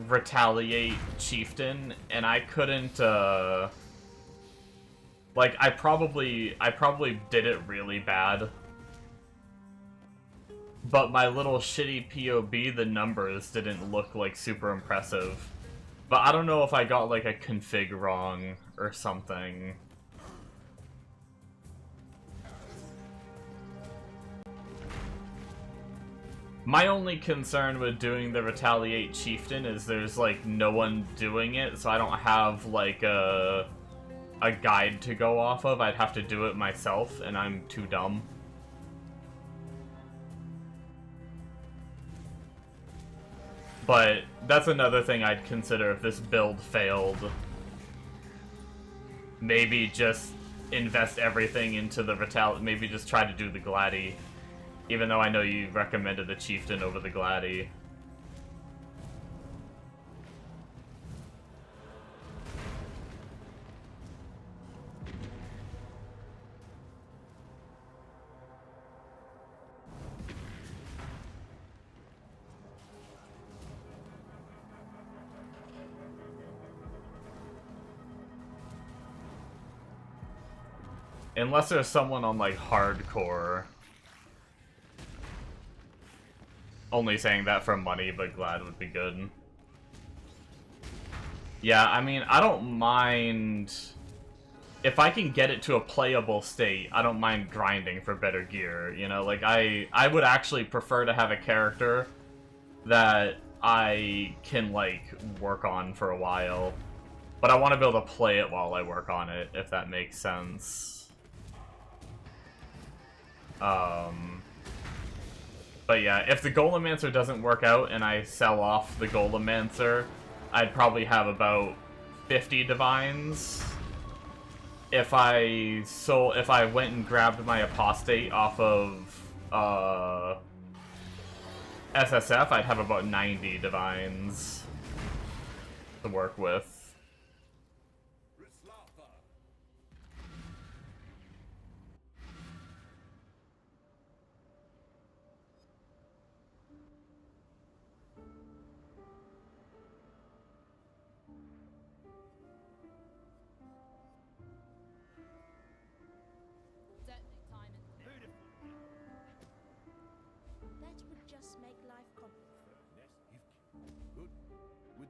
Retaliate Chieftain, and I couldn't, like, I probably did it really bad. But my little shitty POB, the numbers didn't look like super impressive. But I don't know if I got like a config wrong or something. My only concern with doing the Retaliate Chieftain is there's like no one doing it, so I don't have like a guide to go off of. I'd have to do it myself, and I'm too dumb. But that's another thing I'd consider if this build failed. Maybe just invest everything into the maybe just try to do the Gladi. Even though I know you recommended the Chieftain over the Gladi. Unless there's someone on, like, hardcore. Only saying that for money, but glad would be good. Yeah, I mean, I don't mind... If I can get it to a playable state, I don't mind grinding for better gear, you know? Like, I would actually prefer to have a character that I can, like, work on for a while. But I want to be able to play it while I work on it, if that makes sense. But yeah, if the Golemancer doesn't work out and I sell off the Golemancer, I'd probably have about 50 divines. If I went and grabbed my Apostate off of SSF, I'd have about 90 divines to work with.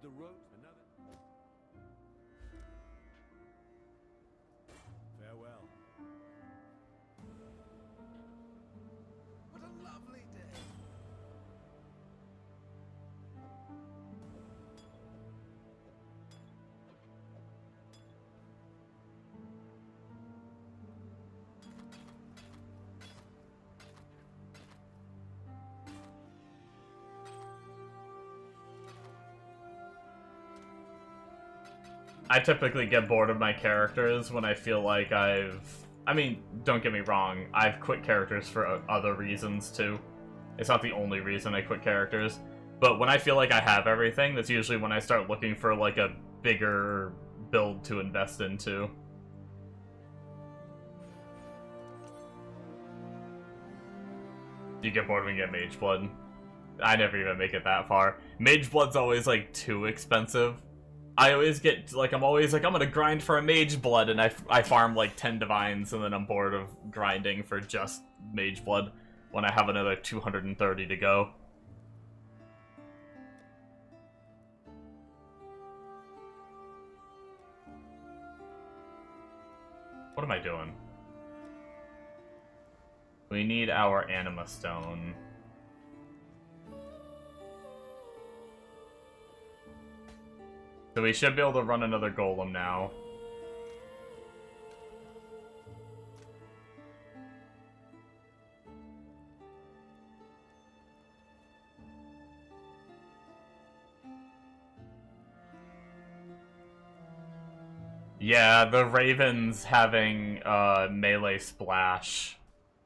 the road. Another. Farewell. What a lovely day. I typically get bored of my characters when I feel like I mean, don't get me wrong, I've quit characters for other reasons too. It's not the only reason I quit characters. But when I feel like I have everything, that's usually when I start looking for like a bigger build to invest into. You get bored when you get Mage Blood. I never even make it that far. Mage Blood's always like too expensive. I always get, like, I'm always like, I'm gonna grind for a Mage Blood, and I farm like 10 Divines, and then I'm bored of grinding for just Mage Blood when I have another 230 to go. What am I doing? We need our Anima Stone. So we should be able to run another Golem now. Yeah, the Ravens having melee splash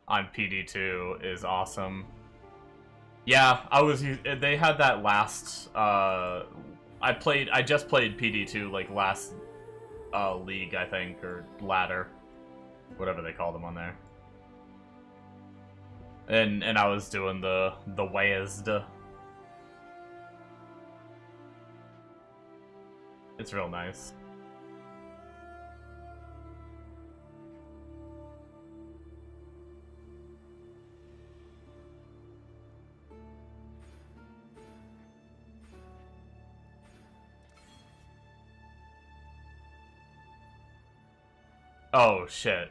on PD2 is awesome. Yeah, they had that last I just played PD2 like last league, I think, or ladder, whatever they call them on there. And I was doing the Wazd. It's real nice. Oh, shit.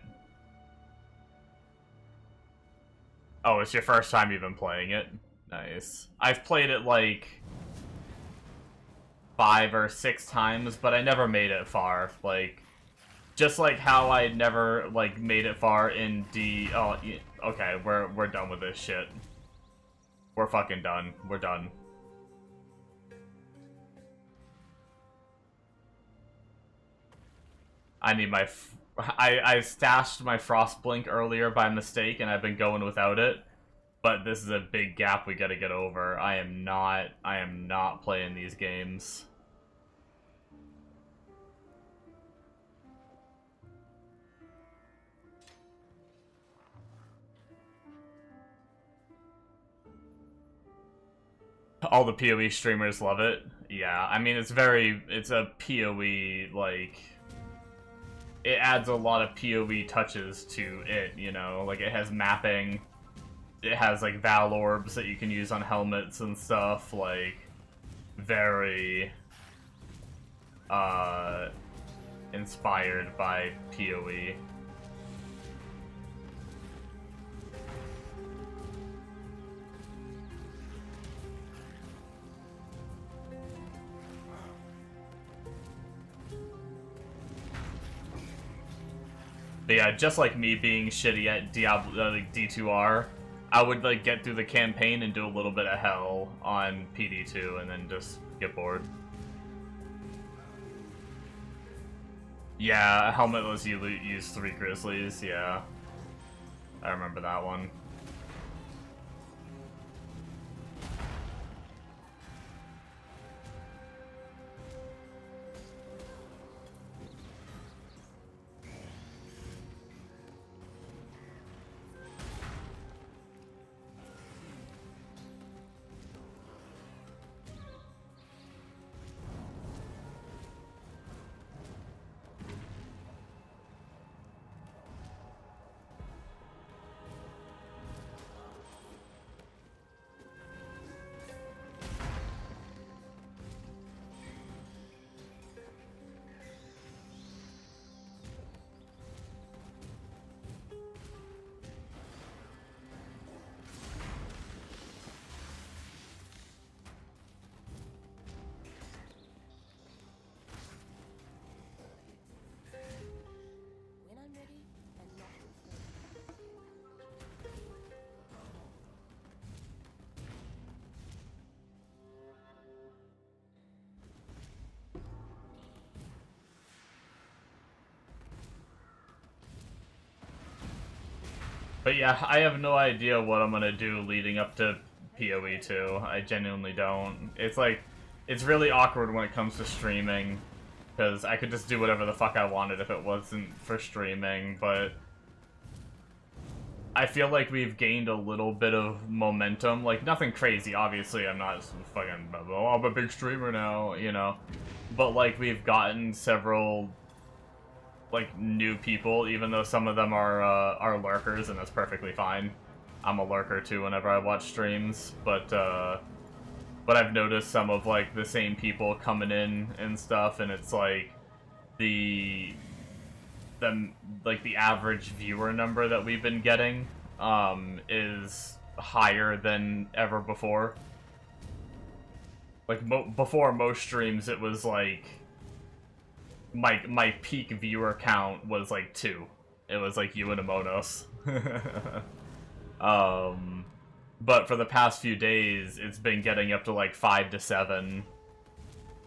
Oh, it's your first time even playing it? Nice. I've played it, like, 5 or 6 times, but I never made it far. Like, just like how I never, like, made it far in D... Oh, okay, we're done with this shit. We're fucking done. We're done. I need my... I stashed my Frostblink earlier by mistake, and I've been going without it. But this is a big gap we gotta get over. I am not playing these games. All the PoE streamers love it. Yeah, I mean, it's a PoE, like... It adds a lot of PoE touches to it, you know? Like, it has mapping. It has, like, Val Orbs that you can use on helmets and stuff. Like, very... inspired by PoE. But yeah, just like me being shitty at Diablo, like D2R, I would like get through the campaign and do a little bit of hell on PD2 and then just get bored. Yeah, helmetless you use 3 Grizzlies, yeah. I remember that one. But yeah, I have no idea what I'm gonna do leading up to PoE2. I genuinely don't. It's like, it's really awkward when it comes to streaming, because I could just do whatever the fuck I wanted if it wasn't for streaming, but I feel like we've gained a little bit of momentum. Like, nothing crazy, obviously. I'm not fucking, oh, I'm a big streamer now, you know? But, like, we've gotten several, like, new people, even though some of them are lurkers, and that's perfectly fine. I'm a lurker, too, whenever I watch streams, but I've noticed some of, like, the same people coming in and stuff, and it's, like, the average viewer number that we've been getting is higher than ever before. Like, before most streams, it was like my peak viewer count was like 2. It was like you and Amonos. But for the past few days, it's been getting up to like 5 to 7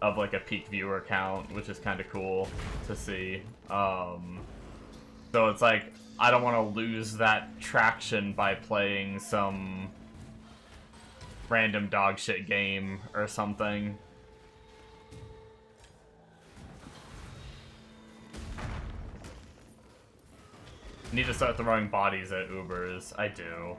of like a peak viewer count, which is kind of cool to see. So it's like, I don't want to lose that traction by playing some random dog shit game or something. Need to start throwing bodies at Ubers. I do.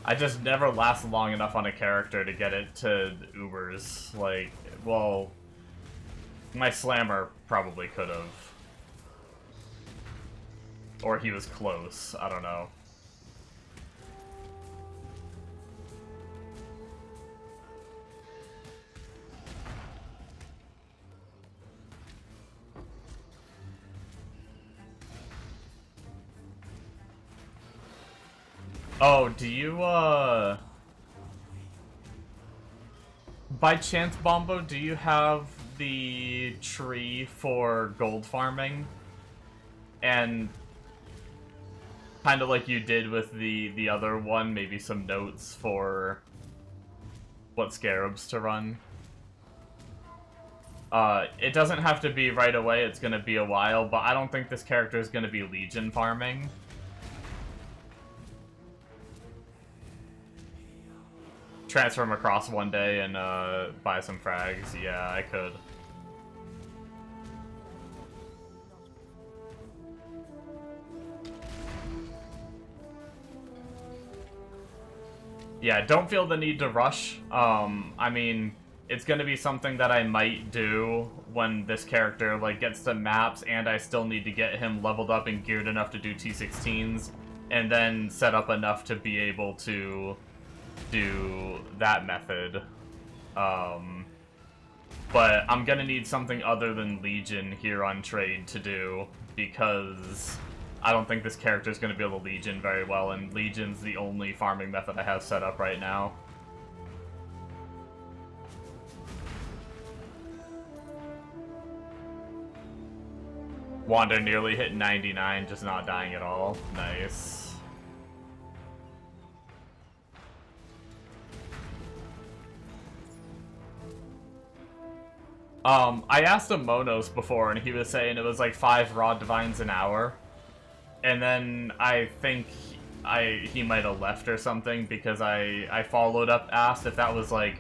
I just never last long enough on a character to get it to Ubers. Like, well, my Slammer probably could have. Or he was close, I don't know. Oh, do you, by chance, Bombo, do you have the tree for gold farming? And kind of like you did with the other one, maybe some notes for what scarabs to run? It doesn't have to be right away, it's gonna be a while, but I don't think this character is gonna be Legion farming. Transfer him across one day and buy some frags. Yeah, I could. Yeah, don't feel the need to rush. I mean, it's gonna be something that I might do when this character like gets to maps and I still need to get him leveled up and geared enough to do T16s and then set up enough to be able to do that method. But I'm gonna need something other than Legion here on trade to do, because I don't think this character is gonna be able to Legion very well, and Legion's the only farming method I have set up right now. Wander nearly hit 99, just not dying at all. Nice. I asked him Monos before, and he was saying it was like 5 raw divines an hour. And then I think he might have left or something, because I followed up, asked if that was like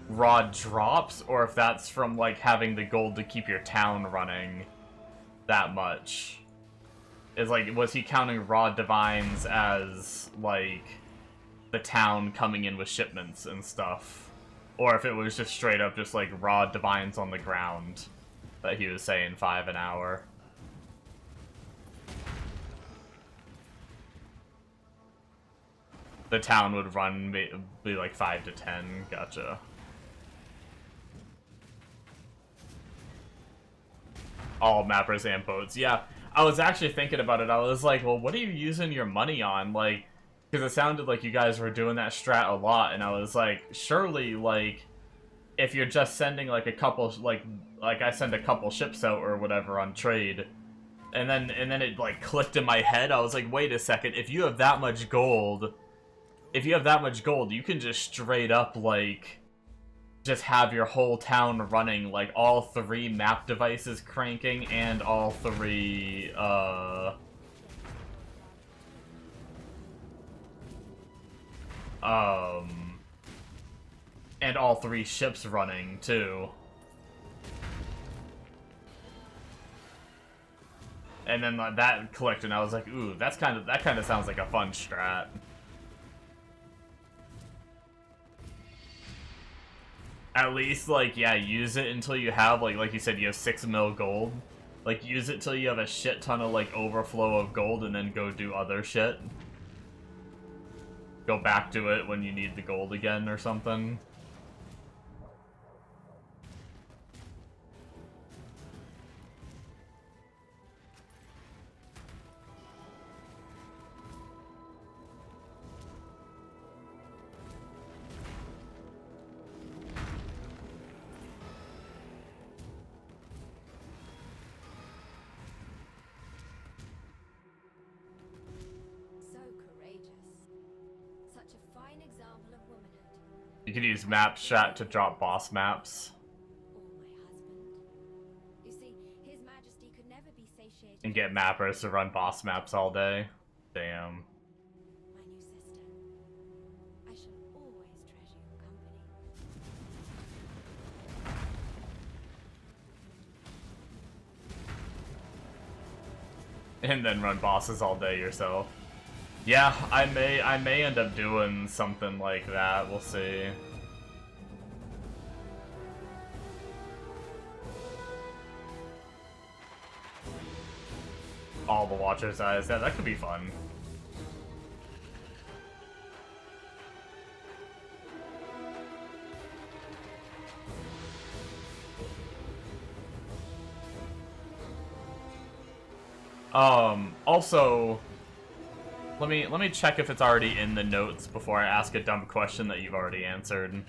raw drops, or if that's from like having the gold to keep your town running that much. Is like, was he counting raw divines as like the town coming in with shipments and stuff? Or if it was just straight up just like raw divines on the ground that he was saying 5 an hour. The town would run be like 5 to 10. Gotcha. All mappers and boats. Yeah, I was actually thinking about it. I was like, well, what are you using your money on? Like, because it sounded like you guys were doing that strat a lot, and I was like, surely, like, if you're just sending, like, a couple, like I send a couple ships out or whatever on trade, and then it, like, clicked in my head. I was like, wait a second, if you have that much gold, if you have that much gold, you can just straight up, like, just have your whole town running, like, all 3 map devices cranking, and all 3, and all 3 ships running, too. And then that clicked, and I was like, ooh, that kind of sounds like a fun strat. At least, like, yeah, use it until you have, like you said, you have 6 mil gold. Like, use it till you have a shit ton of, like, overflow of gold, and then go do other shit. Go back to it when you need the gold again or something. So courageous. Such a fine example of womanhood. You can use map strat to drop boss maps. Or my husband. You see, His Majesty could never be satiated. And get mappers to run boss maps all day. Damn. My new sister. I shall always treasure your company. And then run bosses all day yourself. Yeah, I may end up doing something like that. We'll see. All the Watcher's Eyes. Yeah, that could be fun. Also, let me check if it's already in the notes before I ask a dumb question that you've already answered.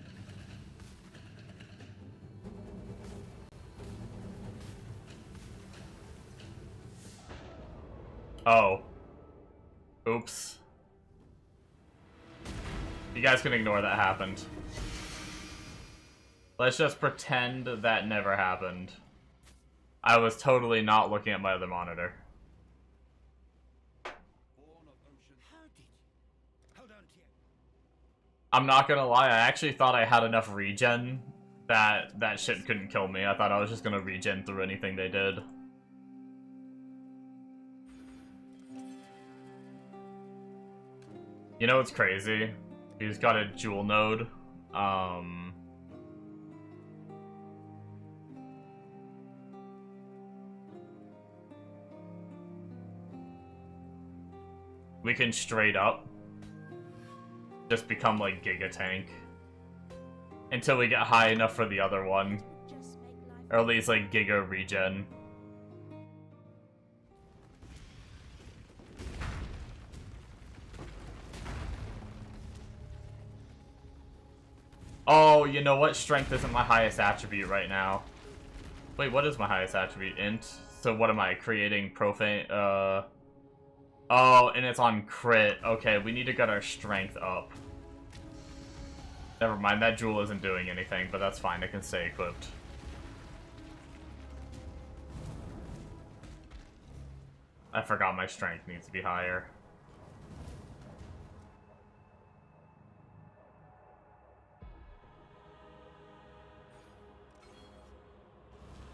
Oh. Oops. You guys can ignore that happened. Let's just pretend that never happened. I was totally not looking at my other monitor. I'm not gonna lie, I actually thought I had enough regen that that shit couldn't kill me. I thought I was just gonna regen through anything they did. You know what's crazy? He's got a jewel node. We can straight up just become like Giga Tank until we get high enough for the other one, Just make life or at least like Giga Regen. Oh, you know what? Strength isn't my highest attribute right now. Wait, what is my highest attribute? Int? So what am I creating? Profane? Oh, and it's on crit. Okay, we need to get our strength up. Never mind, that jewel isn't doing anything, but that's fine. It can stay equipped. I forgot my strength needs to be higher.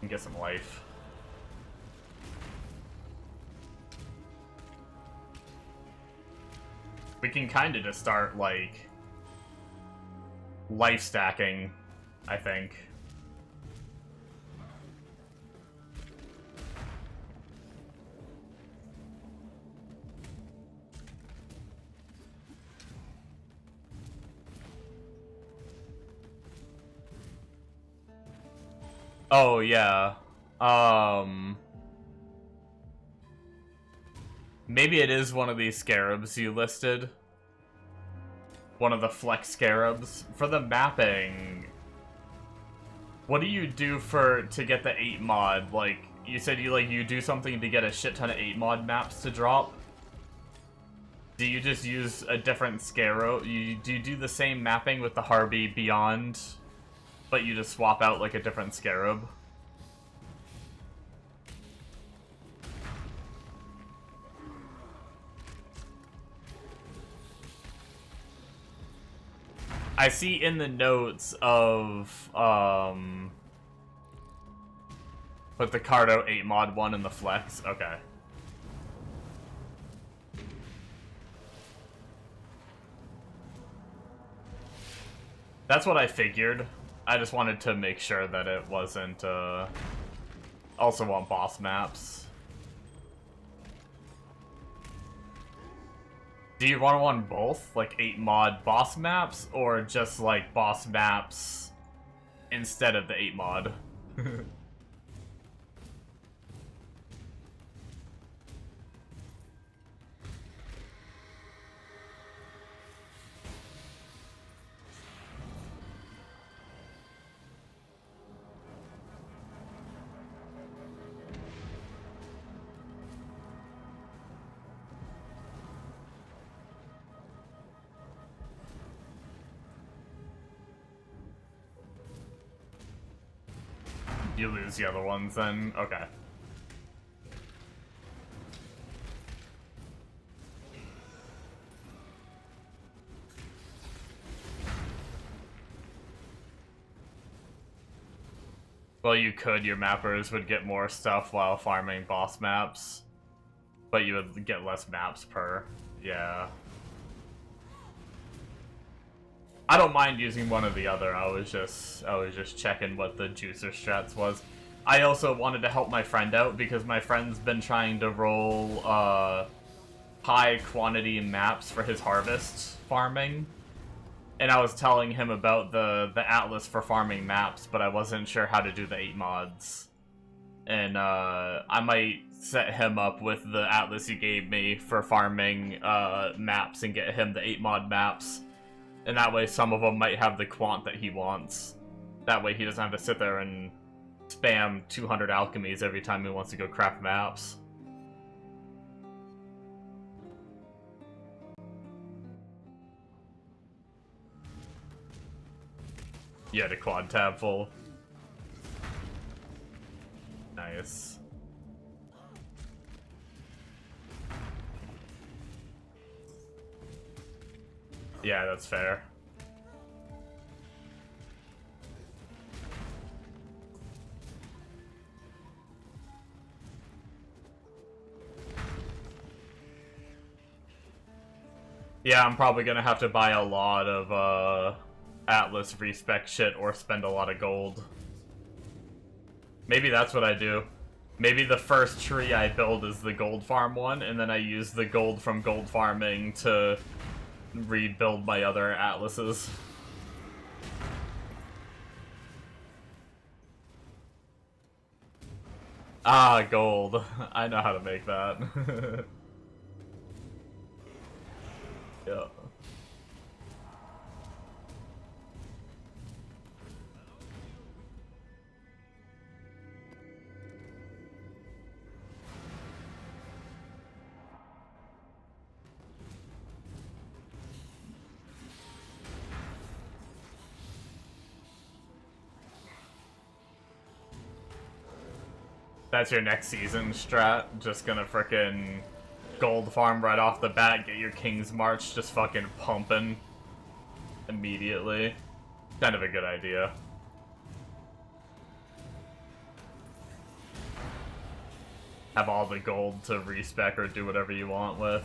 And get some life. We can kind of just start, like, life stacking, I think. Oh, yeah. Maybe it is one of these scarabs you listed. One of the flex scarabs. For the mapping, what do you do to get the 8 mod? Like, you said you do something to get a shit ton of 8 mod maps to drop? Do you just use a different scarab? Do you do the same mapping with the Harby Beyond, but you just swap out like a different scarab? I see in the notes of put the Cardo 8 mod 1 in the flex. Okay. That's what I figured. I just wanted to make sure that it wasn't also on boss maps. Do you want both? Like 8 mod boss maps, or just like boss maps instead of the 8 mod? You lose the other ones then? Okay. Well, you could. Your mappers would get more stuff while farming boss maps, but you would get less maps per. Yeah. I don't mind using one or the other. I was just checking what the juicer strats was. I also wanted to help my friend out because my friend's been trying to roll high quantity maps for his harvest farming. And I was telling him about the atlas for farming maps, but I wasn't sure how to do the 8 mods. And I might set him up with the atlas you gave me for farming maps and get him the 8 mod maps. And that way some of them might have the quant that he wants. That way he doesn't have to sit there and spam 200 alchemies every time he wants to go craft maps. Yeah, the quad tab full. Nice. Yeah, that's fair. Yeah, I'm probably gonna have to buy a lot of Atlas respec shit or spend a lot of gold. Maybe that's what I do. Maybe the first tree I build is the gold farm one, and then I use the gold from gold farming to rebuild my other atlases. Ah, gold. I know how to make that. Yeah. That's your next season strat? Just gonna frickin' gold farm right off the bat, get your King's March just fucking pumping immediately. Kind of a good idea. Have all the gold to respec or do whatever you want with.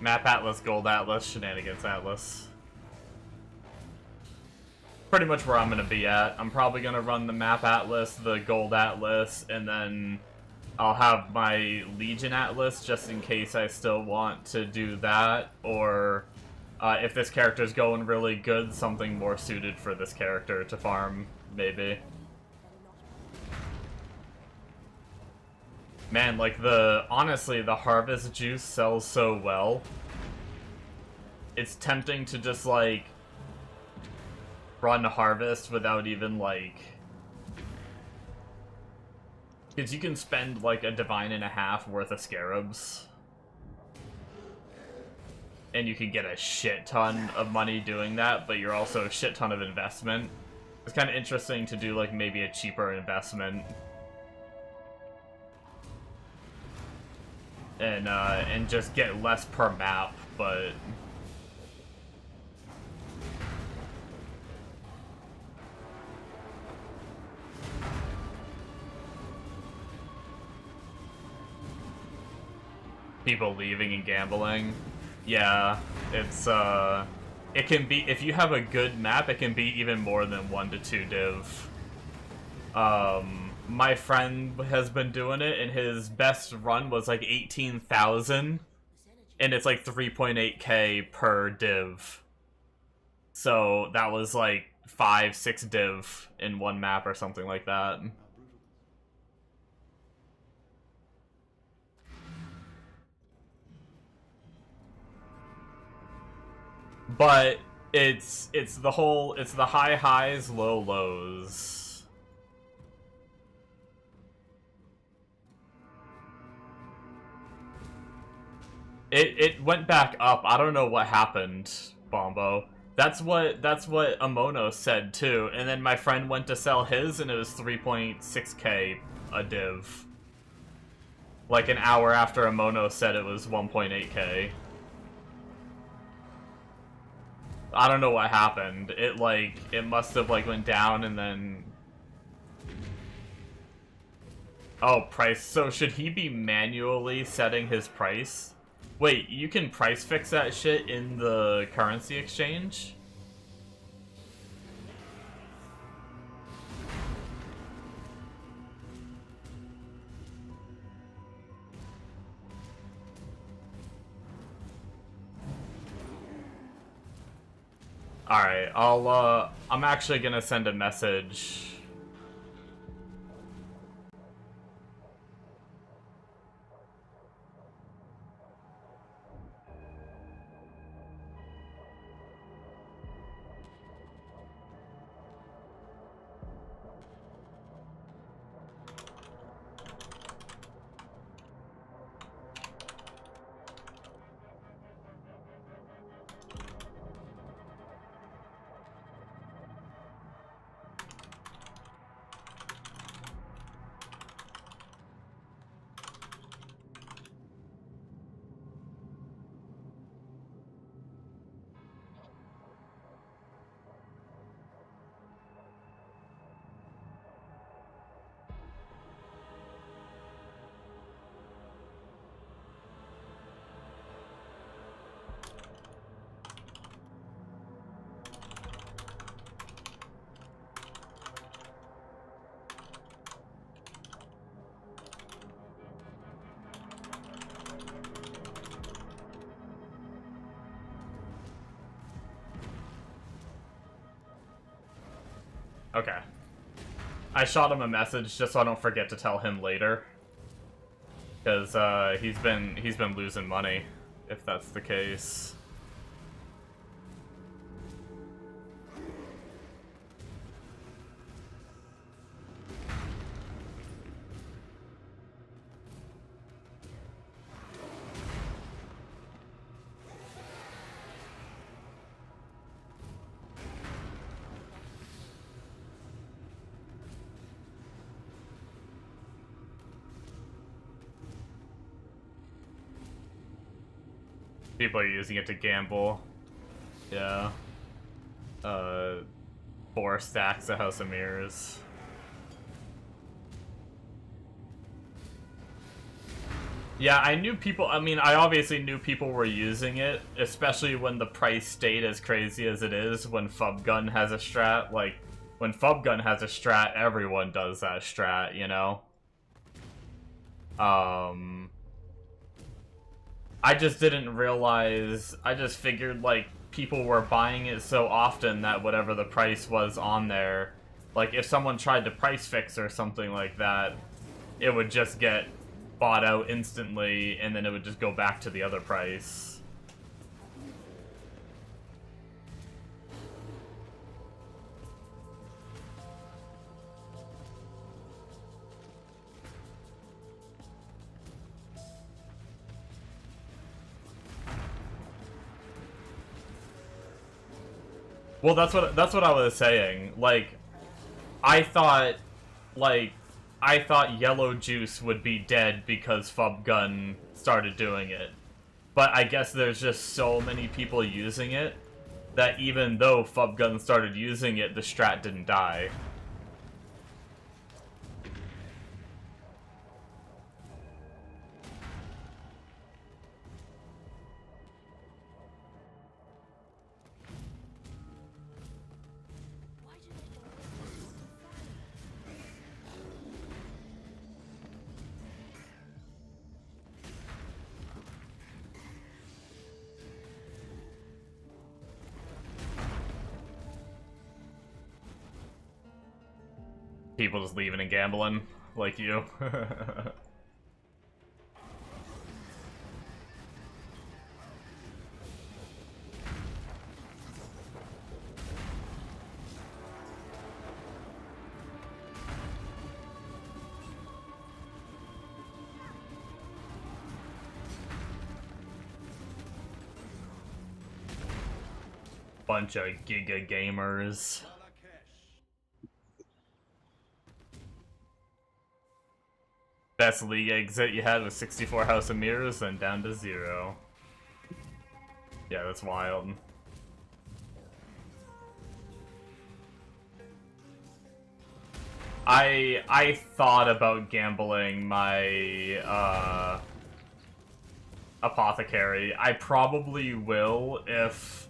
Map Atlas, Gold Atlas, Shenanigans Atlas. Pretty much where I'm gonna be at. I'm probably gonna run the Map Atlas, the Gold Atlas, and then I'll have my Legion Atlas just in case I still want to do that, or If this character's going really good, something more suited for this character to farm, maybe. Man, like honestly, the harvest juice sells so well. It's tempting to just, like, run harvest without even, like... Because you can spend, like, a divine and a half worth of scarabs. And you can get a shit ton of money doing that, but you're also a shit ton of investment. It's kind of interesting to do, like, maybe a cheaper investment. And just get less per map, but... People leaving and gambling. Yeah, it's, it can be, if you have a good map, it can be even more than 1 to 2 div. My friend has been doing it, and his best run was like 18,000, and it's like 3.8k per div. So that was like 5-6 div in one map or something like that. But it's the high highs, low lows. It went back up. I don't know what happened, Bombo. That's what Amono said too. And then my friend went to sell his, and it was 3.6k a div. Like an hour after Amono said it was 1.8k. I don't know what happened. It must have, like, went down and then... Oh, price. So should he be manually setting his price? Wait, you can price fix that shit in the currency exchange? Alright, I'm actually gonna send a message. Okay. I shot him a message just so I don't forget to tell him later. Because he's been losing money, if that's the case. People are using it to gamble. Yeah. 4 stacks of House of Mirrors. Yeah, I knew people, I mean, I obviously knew people were using it, especially when the price stayed as crazy as it is when Fubgun has a strat. Like, when Fubgun has a strat, everyone does that strat, you know? I just didn't realize, I just figured, like, people were buying it so often that whatever the price was on there, like if someone tried to price fix or something like that, it would just get bought out instantly, and then it would just go back to the other price. Well, that's what I was saying. Like, I thought Yellow Juice would be dead because Fubgun started doing it. But I guess there's just so many people using it that even though Fubgun started using it, the strat didn't die. Why do they always People just leaving and gambling, like you. Bunch of giga gamers. Best league exit you had was 64 House of Mirrors, then down to 0. Yeah, that's wild. I thought about gambling my apothecary. I probably will if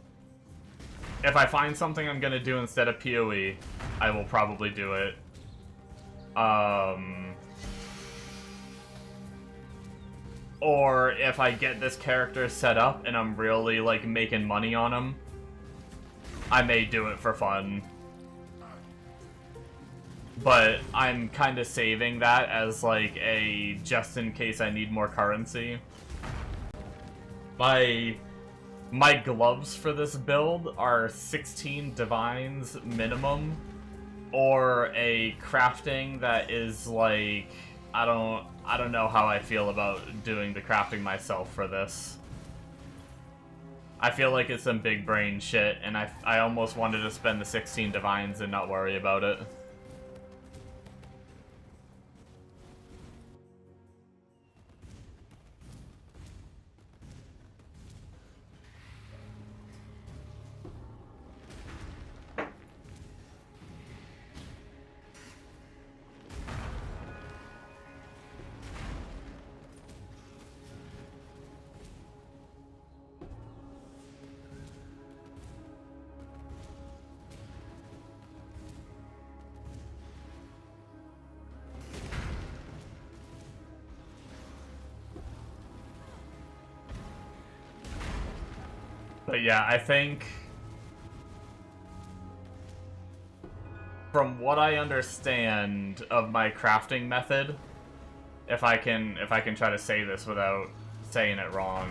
I find something I'm gonna do instead of PoE. I will probably do it. Or if I get this character set up and I'm really, like, making money on him, I may do it for fun. But I'm kind of saving that as, like, a just in case I need more currency. My gloves for this build are 16 divines minimum, or a crafting that is, like... I don't know how I feel about doing the crafting myself for this. I feel like it's some big brain shit, and I almost wanted to spend the 16 divines and not worry about it. But yeah, I think from what I understand of my crafting method, if I can try to say this without saying it wrong,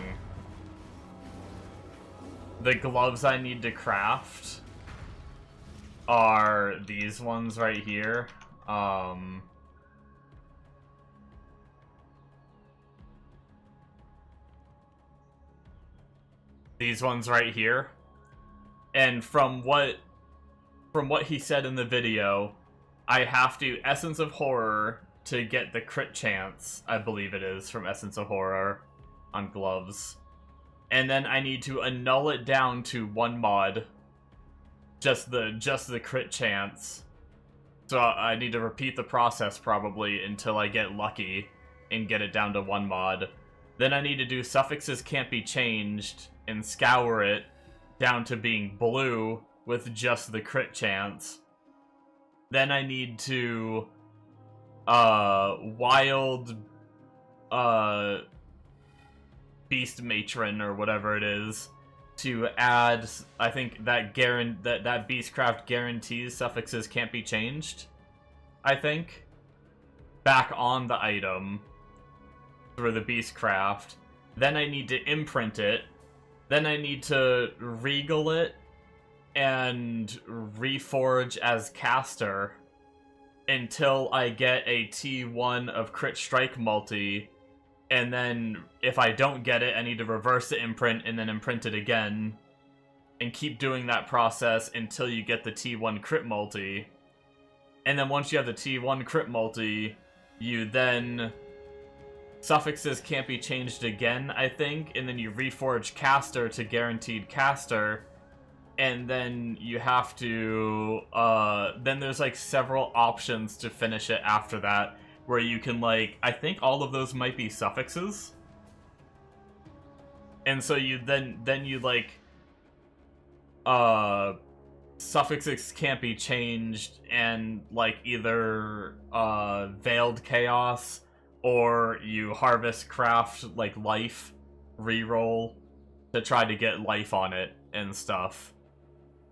the gloves I need to craft are these ones right here. These ones right here. And from what he said in the video, I have to Essence of Horror to get the crit chance, I believe it is, from Essence of Horror on gloves. And then I need to annul it down to 1 mod. Just the crit chance. So I need to repeat the process probably until I get lucky and get it down to 1 mod. Then I need to do suffixes can't be changed and scour it down to being blue with just the crit chance. Then I need to wild beast matron or whatever it is to add, I think that that Beastcraft guarantees suffixes can't be changed, I think, back on the item through the Beastcraft. Then I need to imprint it. Then I need to regal it and reforge as caster until I get a T1 of crit strike multi. And then if I don't get it, I need to reverse the imprint and then imprint it again. And keep doing that process until you get the T1 crit multi. And then once you have the T1 crit multi, you then... Suffixes can't be changed again, I think. And then you reforge caster to guaranteed caster. And then you have to... then there's like several options to finish it after that. Where you can, like, I think all of those might be suffixes. And so you then you, like, suffixes can't be changed, and, like, either, Veiled Chaos, or you harvest craft, like, life, reroll, to try to get life on it and stuff.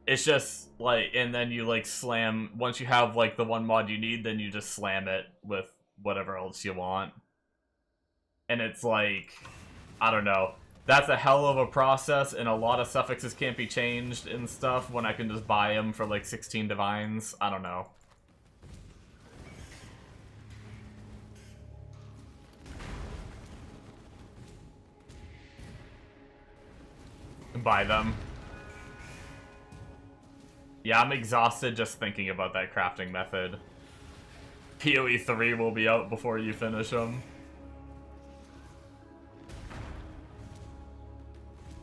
It's just, like, and then you, like, slam, once you have, like, the one mod you need, then you just slam it with whatever else you want. And it's like, I don't know. That's a hell of a process, and a lot of suffixes can't be changed and stuff when I can just buy them for like 16 divines. I don't know. Buy them. Yeah, I'm exhausted just thinking about that crafting method. PoE3 will be out before you finish them.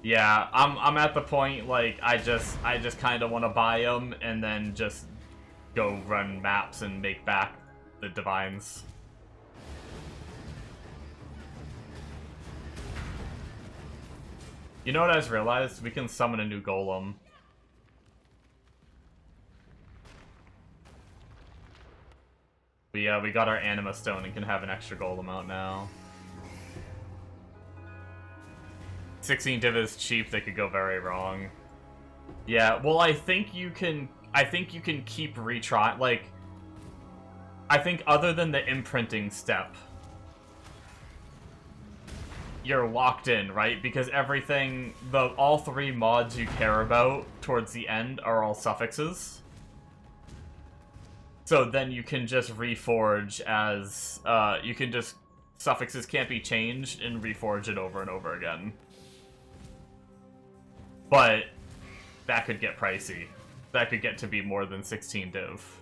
Yeah, I'm at the point, like, I just kind of want to buy them and then just go run maps and make back the divines. You know what I just realized? We can summon a new golem. We got our Anima Stone and can have an extra golem out now. 16 div is cheap, they could go very wrong. Yeah, well I think you can keep retrying, like, I think other than the imprinting step, you're locked in, right? Because everything, all three mods you care about towards the end are all suffixes. So then you can just reforge as, you can just, suffixes can't be changed and reforge it over and over again. But that could get pricey. That could get to be more than 16 div.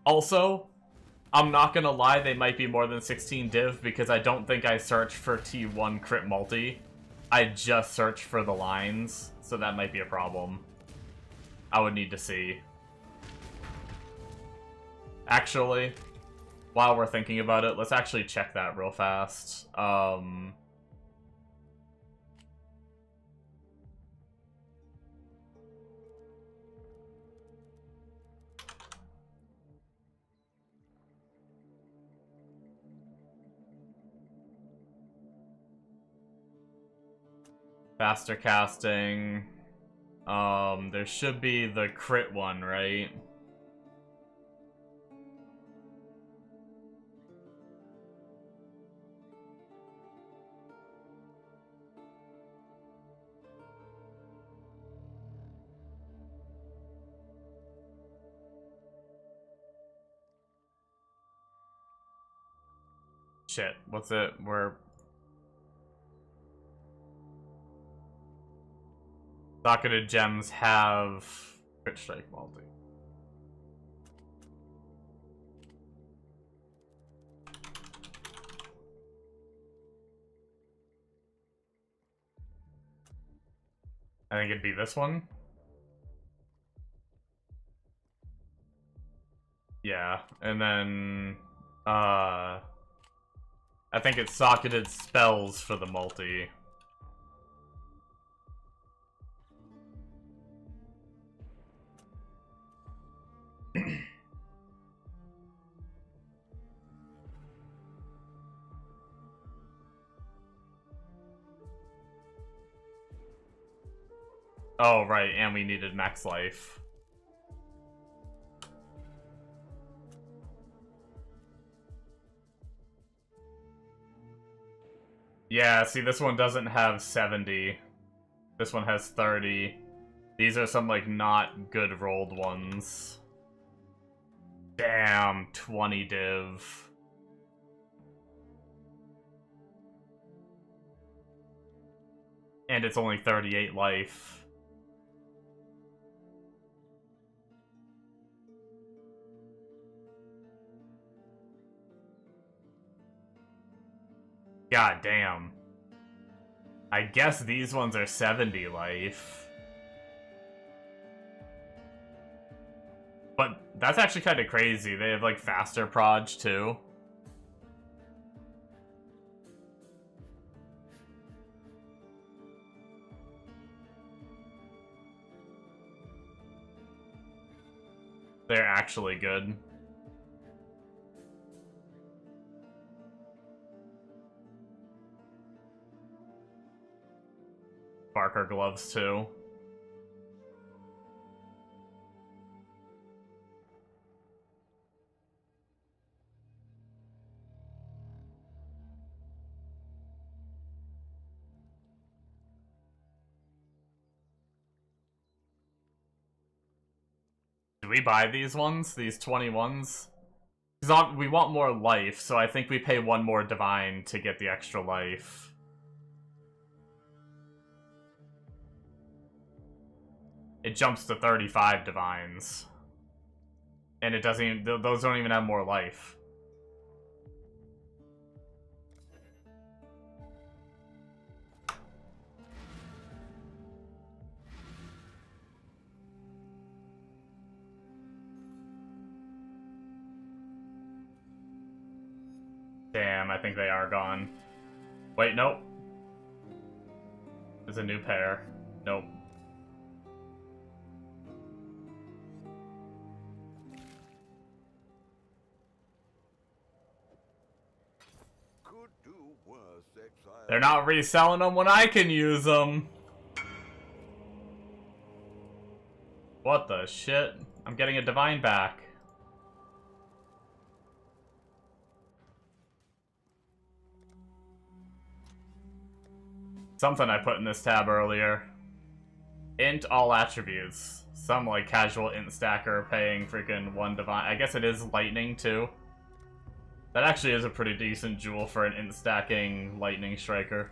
Also, I'm not gonna lie, they might be more than 16 div because I don't think I searched for T1 crit multi. I just searched for the lines, so that might be a problem. I would need to see. Actually, while we're thinking about it, let's actually check that real fast. Faster casting. There should be the crit one, right? Shit, what's it? Socketed gems have crit strike multi. I think it'd be this one. Yeah, and then I think it's socketed spells for the multi. Oh, right, and we needed max life. Yeah, see, this one doesn't have 70. This one has 30. These are some, like, not good rolled ones. Damn, 20 div. And it's only 38 life. God damn. I guess these ones are 70 life. But that's actually kind of crazy. They have, like, faster proj, too. They're actually good. Barker gloves, too. Do we buy these ones? These 21s? Because we want more life, so I think we pay one more divine to get the extra life. It jumps to 35 divines. And it doesn't even, those don't even have more life. Damn, I think they are gone. Wait, nope. There's a new pair. Nope. Could do worse, exile. They're not reselling them when I can use them. What the shit? I'm getting a divine back. Something I put in this tab earlier. Int all attributes. Some, like, casual int stacker paying freaking one divine. I guess it is lightning, too. That actually is a pretty decent jewel for an int stacking lightning striker.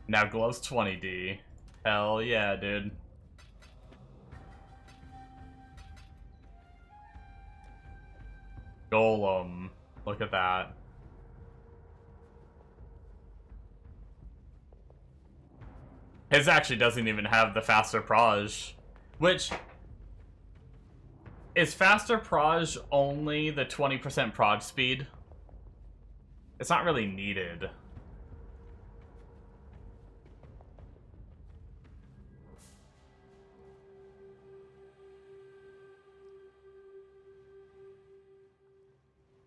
Now gloves 20D. Hell yeah, dude. Golem. Look at that. His actually doesn't even have the faster proj. Which... Is faster proj only the 20% proj speed? It's not really needed.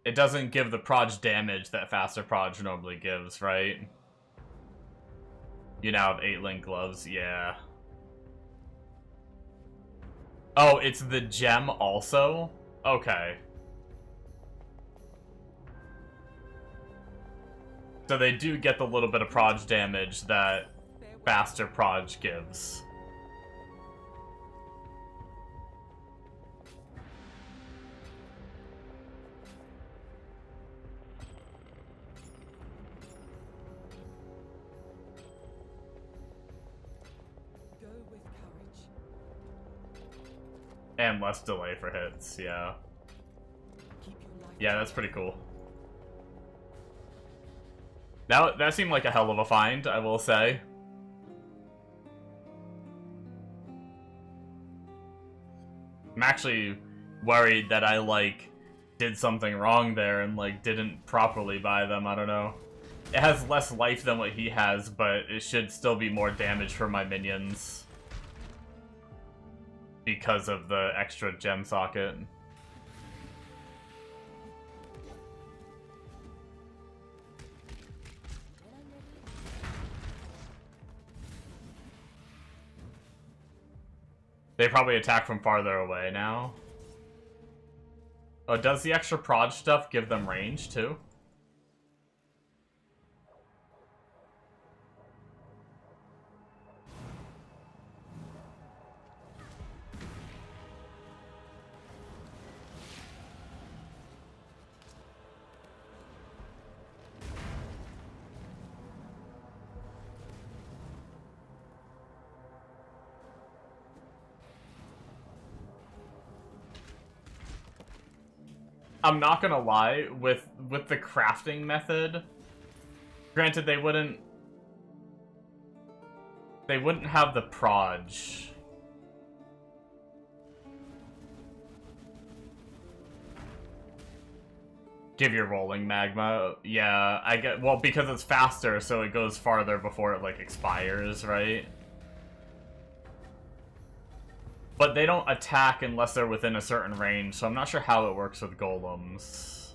It doesn't give the proj damage that faster proj normally gives, right? You now have 8 link gloves, yeah. Oh, it's the gem also? Okay. So they do get the little bit of proj damage that faster proj gives. Go with courage. And less delay for hits, yeah. Keep your light. Yeah, that's pretty cool. That seemed like a hell of a find, I will say. I'm actually worried that I, like, did something wrong there and, like, didn't properly buy them, I don't know. It has less life than what he has, but it should still be more damage for my minions. Because of the extra gem socket. When I They probably attack from farther away now. Oh, does the extra prod stuff give them range, too? I'm not gonna lie, with the crafting method, granted they wouldn't have the proj. Give your rolling magma. Yeah, I get, well, because it's faster, so it goes farther before it, like, expires, right? But they don't attack unless they're within a certain range, so I'm not sure how it works with golems.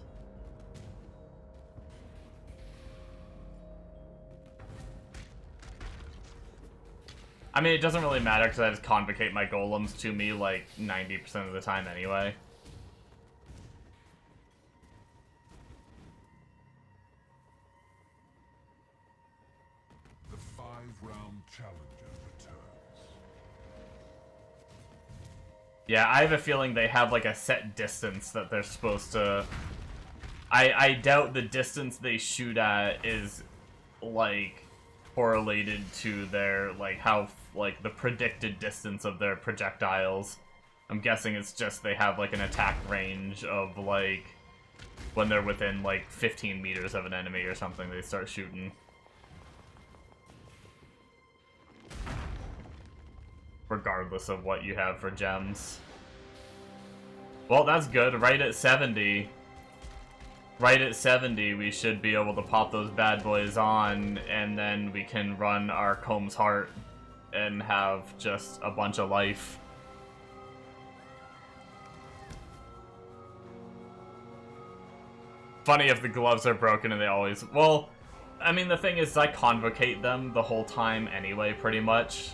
I mean, it doesn't really matter because I just convocate my golems to me like 90% of the time anyway. The 5-round challenger returns. Yeah, I have a feeling they have like a set distance that they're supposed to... I doubt the distance they shoot at is like correlated to their like how like the predicted distance of their projectiles. I'm guessing it's just they have like an attack range of like when they're within like 15 meters of an enemy or something, they start shooting. Regardless of what you have for gems. Well, that's good. Right at 70. Right at 70, we should be able to pop those bad boys on, and then we can run our Comb's Heart and have just a bunch of life. Funny if the gloves are broken and they always... Well, I mean, the thing is, I convocate them the whole time anyway, pretty much.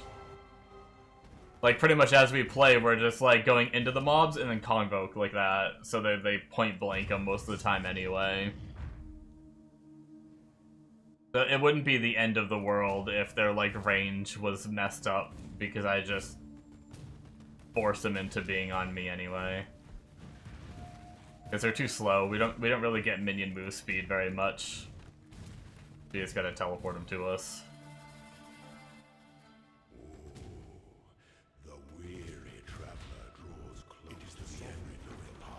Like, pretty much as we play, we're just, like, going into the mobs and then convoke like that. So they point blank them most of the time anyway. So it wouldn't be the end of the world if their, like, range was messed up. Because I just force them into being on me anyway. Because they're too slow. We don't really get minion move speed very much. We just gotta teleport them to us.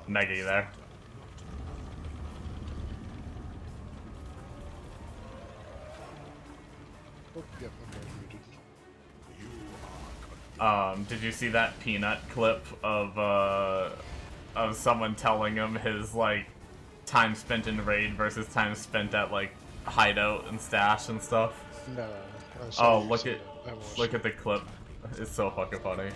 Mega, you there? Oh, yep, I'm muted. Did you see that Peanut clip of someone telling him his, like, time spent in raid versus time spent at, like, hideout and stash and stuff? No. Oh, look at the clip. It's so fucking funny.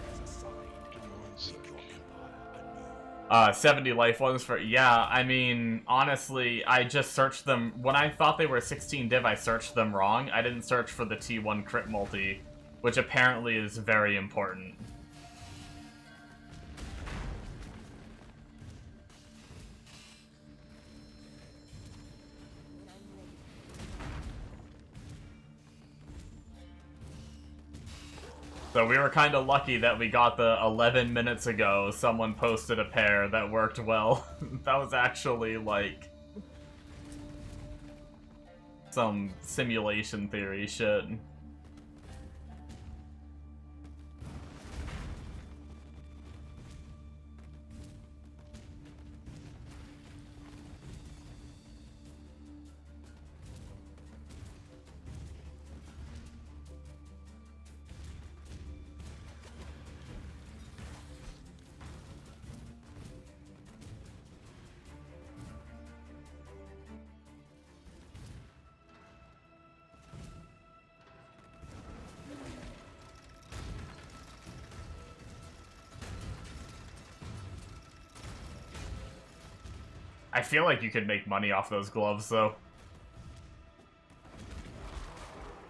70 life ones for... Yeah, I mean, honestly, I just searched them... When I thought they were 16 div, I searched them wrong. I didn't search for the T1 crit multi, which apparently is very important. So we were kind of lucky that we got the 11 minutes ago. Someone posted a pair that worked well. That was actually like some simulation theory shit. I feel like you could make money off those gloves, though.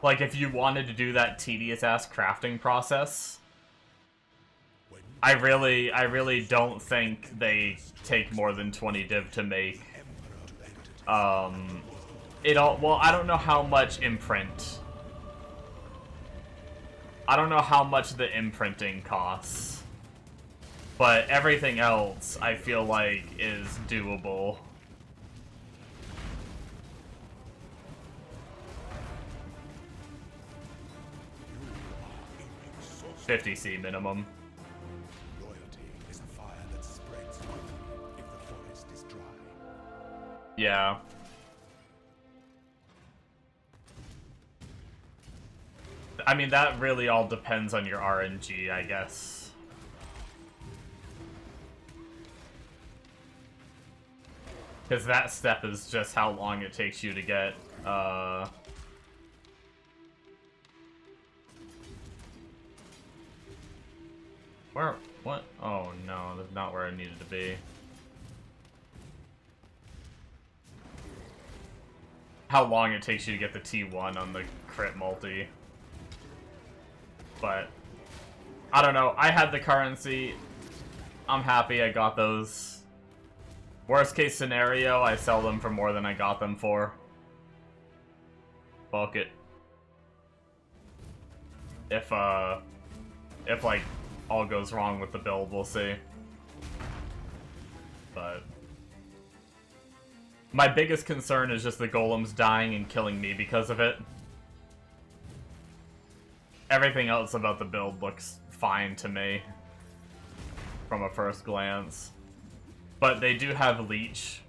Like, if you wanted to do that tedious-ass crafting process. When I really don't think they take more than 20 div to make. Well, I don't know how much imprint. I don't know how much the imprinting costs. But everything else, I feel like, is doable. $50C minimum. Loyalty is a fire that spreads quickly if the forest is dry. Yeah. I mean, that really all depends on your RNG, I guess. Because that step is just how long it takes you to get, Where? What? Oh no, that's not where I needed to be. How long it takes you to get the T1 on the crit multi. But, I don't know, I had the currency. I'm happy I got those. Worst case scenario, I sell them for more than I got them for. Fuck it. If like, all goes wrong with the build, we'll see. But my biggest concern is just the golems dying and killing me because of it. Everything else about the build looks fine to me from a first glance. But they do have leech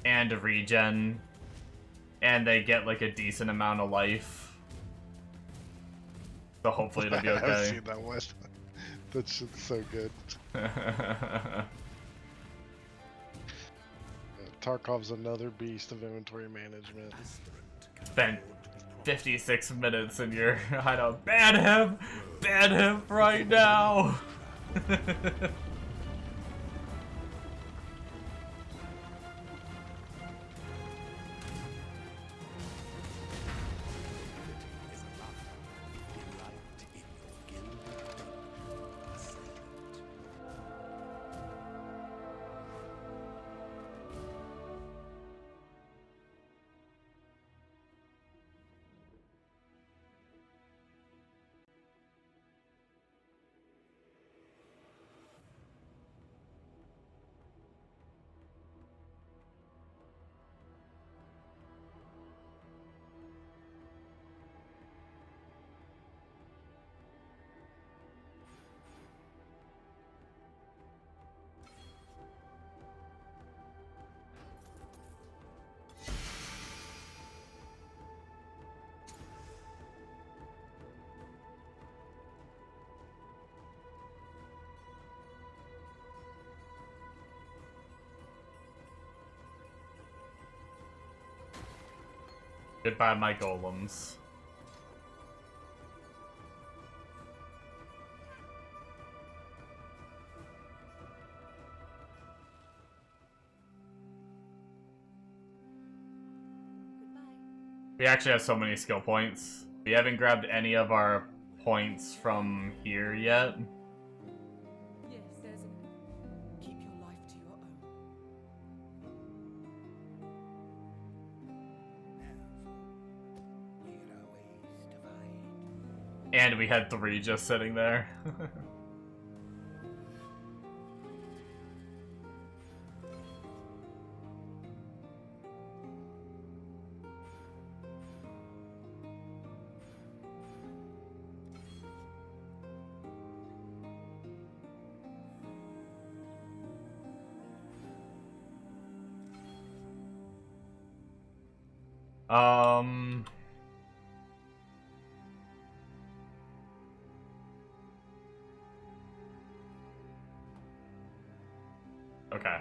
and regen, and they get like a decent amount of life. So hopefully it'll be okay. I've seen that one. That shit's so good. Tarkov's another beast of inventory management. Spent 56 minutes in your hideout. Ban him! Ban him right now! Goodbye, my golems. We actually have so many skill points. We haven't grabbed any of our points from here yet. Yes, there's an... Keep your life to your own. And we had 3 just sitting there. Okay.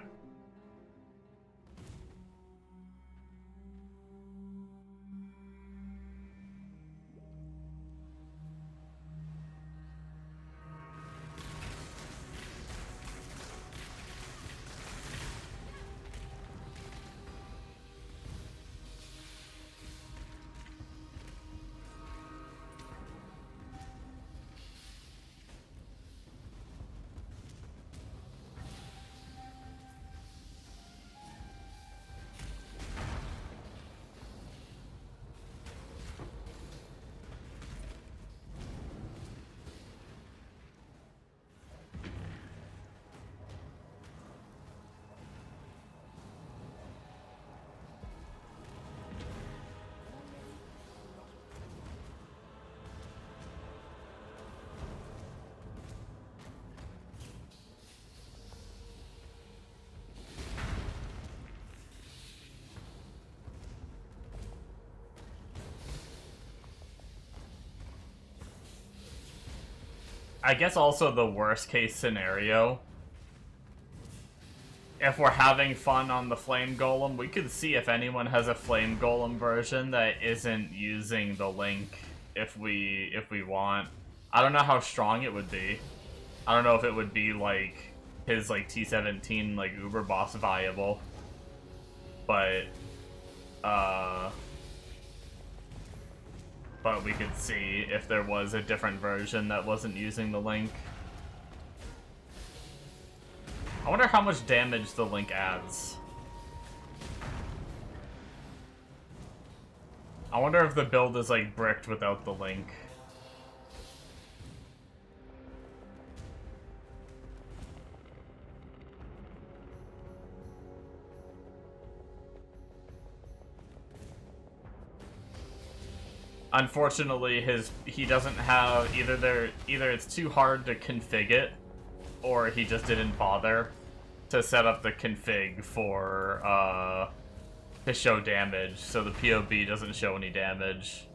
I guess also the worst case scenario, if we're having fun on the Flame Golem, we could see if anyone has a Flame Golem version that isn't using the link if we want. I don't know how strong it would be. I don't know if it would be like his like T17 like Uber boss viable. But we could see if there was a different version that wasn't using the link. I wonder how much damage the link adds. I wonder if the build is like bricked without the link. Unfortunately, he doesn't have either it's too hard to config it, or he just didn't bother to set up the config for to show damage, so the POB doesn't show any damage.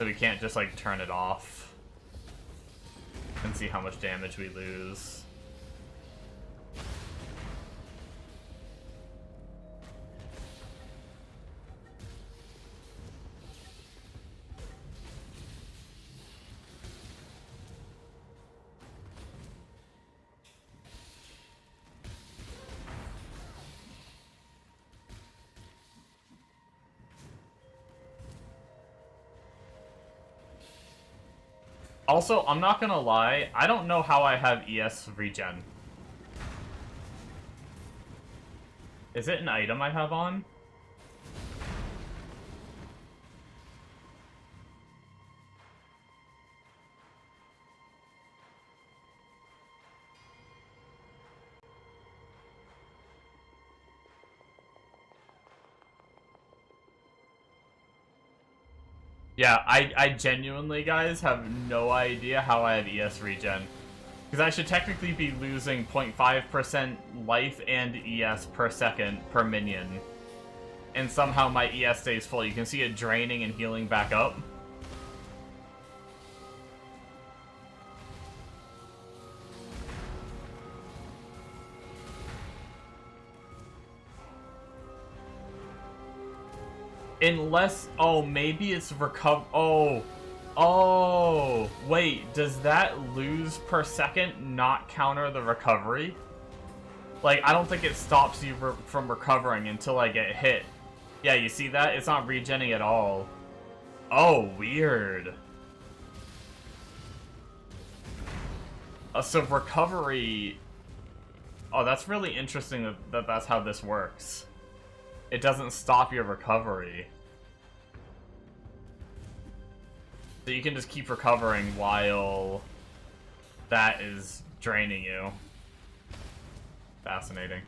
So we can't just like turn it off and see how much damage we lose. Also, I'm not gonna lie, I don't know how I have ES regen. Is it an item I have on? Yeah, I genuinely, guys, have no idea how I have ES regen. Because I should technically be losing 0.5% life and ES per second per minion. And somehow my ES stays full. You can see it draining and healing back up. Unless, oh, maybe it's oh, wait, does that lose per second not counter the recovery? Like, I don't think it stops you from recovering until I get hit. Yeah, you see that? It's not regenning at all. Oh, weird. So recovery... Oh, that's really interesting that that's how this works. It doesn't stop your recovery. So you can just keep recovering while that is draining you. Fascinating.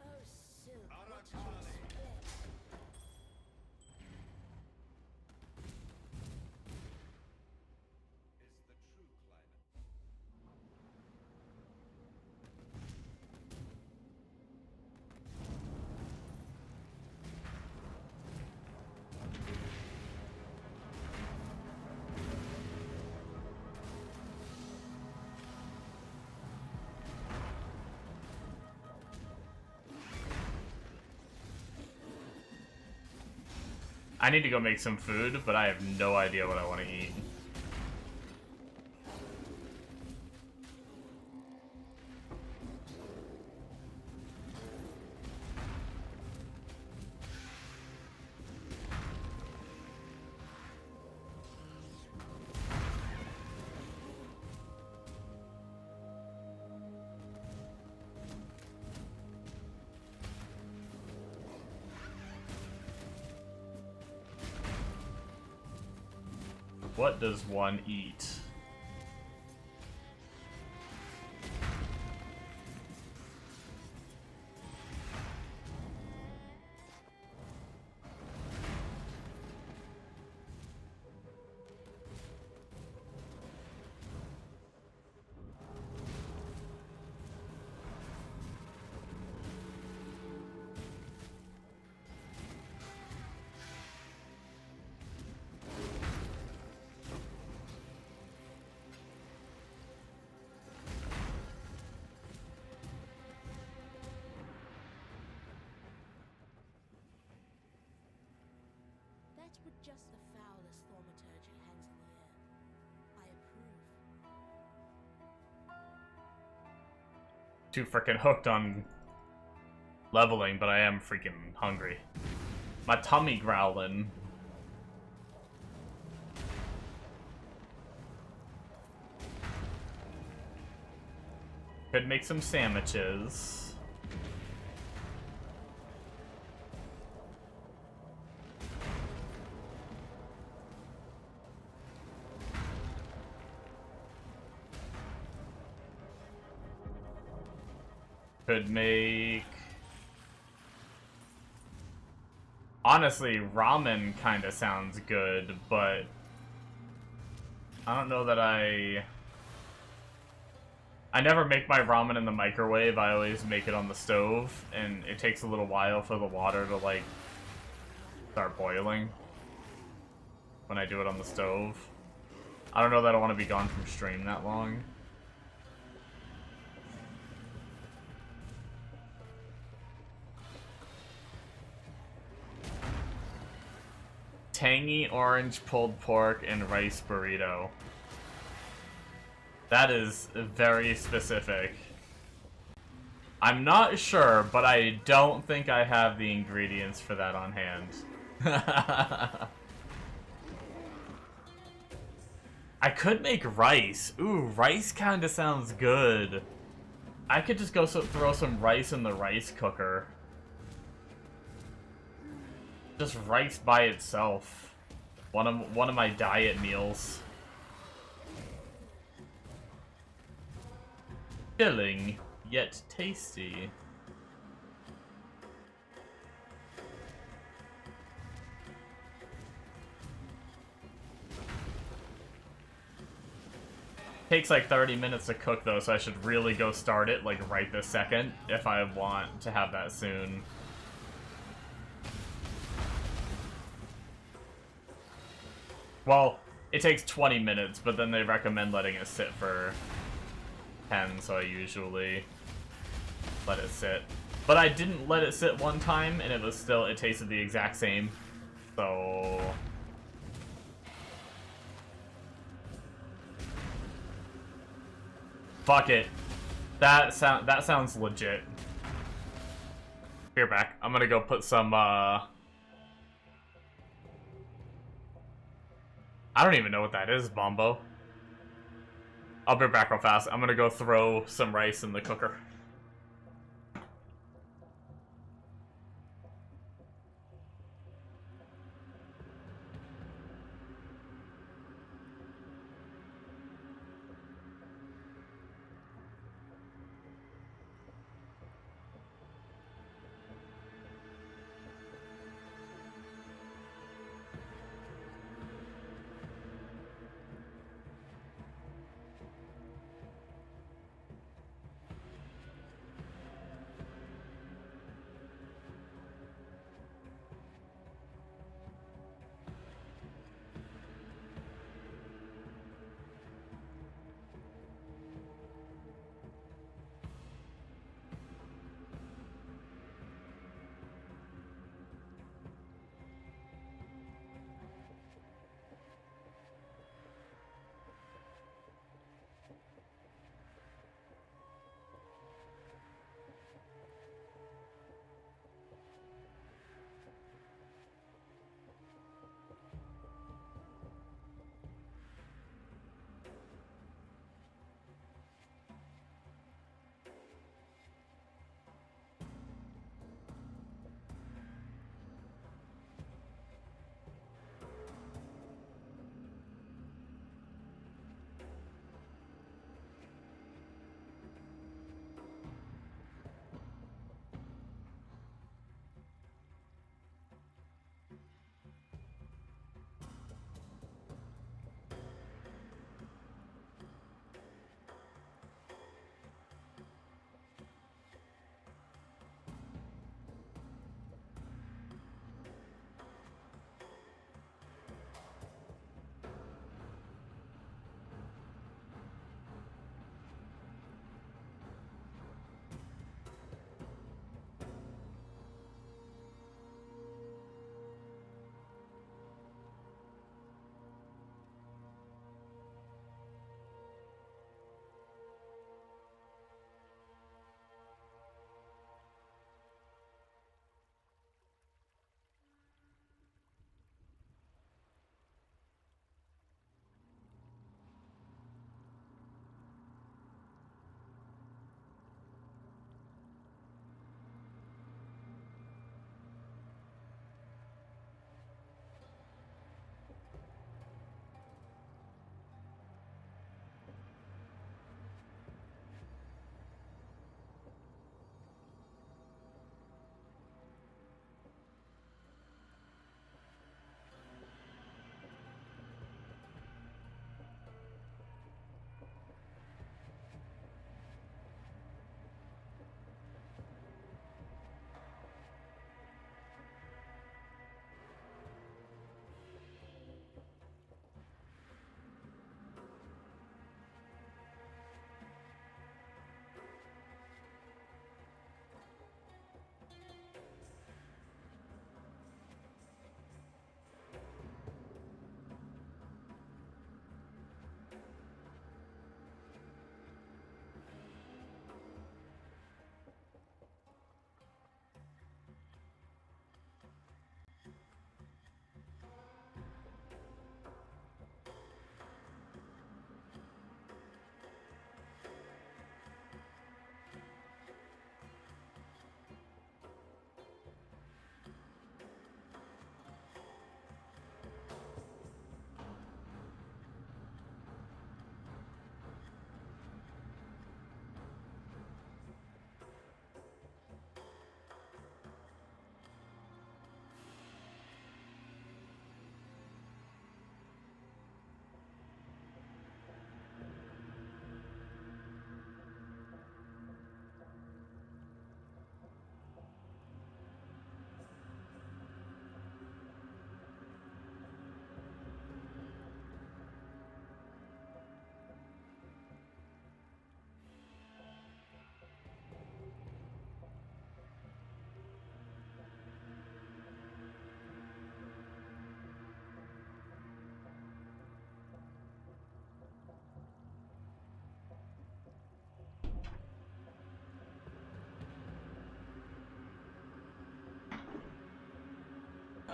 Oh, Sue, what a split. I need to go make some food, but I have no idea what I want to eat. What does one eat? That would just the foulest thaumaturgy hangs in the air. I approve. Too freaking hooked on leveling, but I am freaking hungry. My tummy growling. Could make some sandwiches. Could make... Honestly, ramen kind of sounds good, but I don't know that I never make my ramen in the microwave. I always make it on the stove, and it takes a little while for the water to, like, start boiling when I do it on the stove. I don't know that I want to be gone from stream that long. Tangy orange pulled pork and rice burrito. That is very specific. I'm not sure, but I don't think I have the ingredients for that on hand. I could make rice. Ooh, rice kind of sounds good. I could just go throw some rice in the rice cooker. Just rice by itself. One of my diet meals. Filling, yet tasty. Takes like 30 minutes to cook though, so I should really go start it like right this second if I want to have that soon. Well, it takes 20 minutes, but then they recommend letting it sit for 10, so I usually let it sit. But I didn't let it sit one time, and it tasted the exact same. So... fuck it. That sounds legit. Here, back. I'm gonna go put some, I don't even know what that is, Bombo. I'll be back real fast. I'm gonna go throw some rice in the cooker.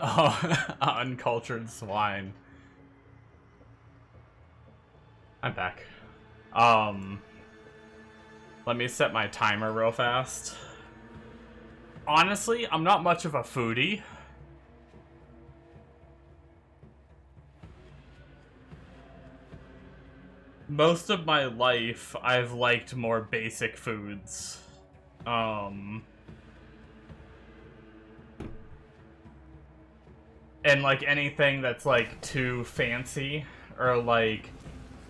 Oh, uncultured swine. I'm back. Let me set my timer real fast. Honestly, I'm not much of a foodie. Most of my life, I've liked more basic foods. And like anything that's like too fancy or like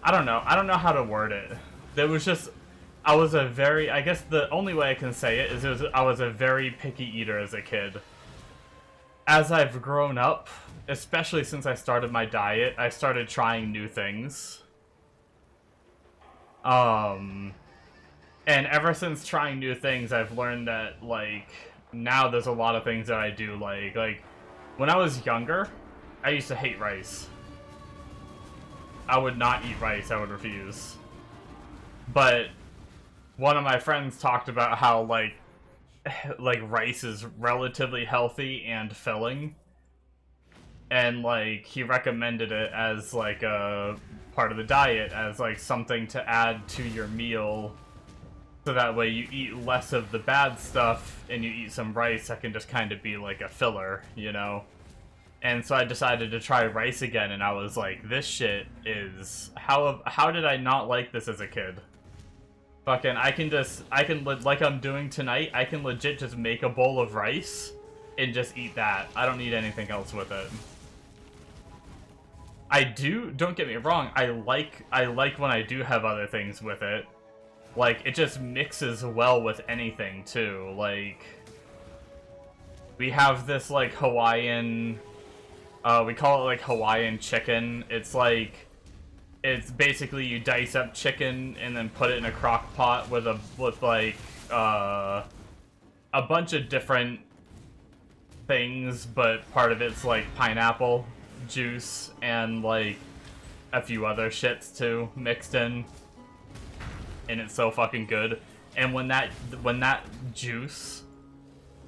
I don't know how to word it. There was just I was a very I guess the only way I can say it is I was a very picky eater as a kid. As I've grown up, especially since I started my diet, I started trying new things. And ever since trying new things, I've learned that like now there's a lot of things that I do like when I was younger, I used to hate rice. I would not eat rice, I would refuse. But one of my friends talked about how like rice is relatively healthy and filling. And like he recommended it as like a part of the diet, as like something to add to your meal. So that way you eat less of the bad stuff and you eat some rice that can just kind of be like a filler, you know? And so I decided to try rice again and I was like, this shit is... How did I not like this as a kid? Fucking, like I'm doing tonight, I can legit just make a bowl of rice and just eat that. I don't need anything else with it. Don't get me wrong, I like when I do have other things with it. Like, it just mixes well with anything, too. Like, we have this, like, Hawaiian... we call it, like, Hawaiian chicken. It's, like... It's basically you dice up chicken and then put it in a crock pot with, like, a bunch of different things, but part of it's, like, pineapple juice and, like, a few other shits, too, mixed in. And it's so fucking good. And when that juice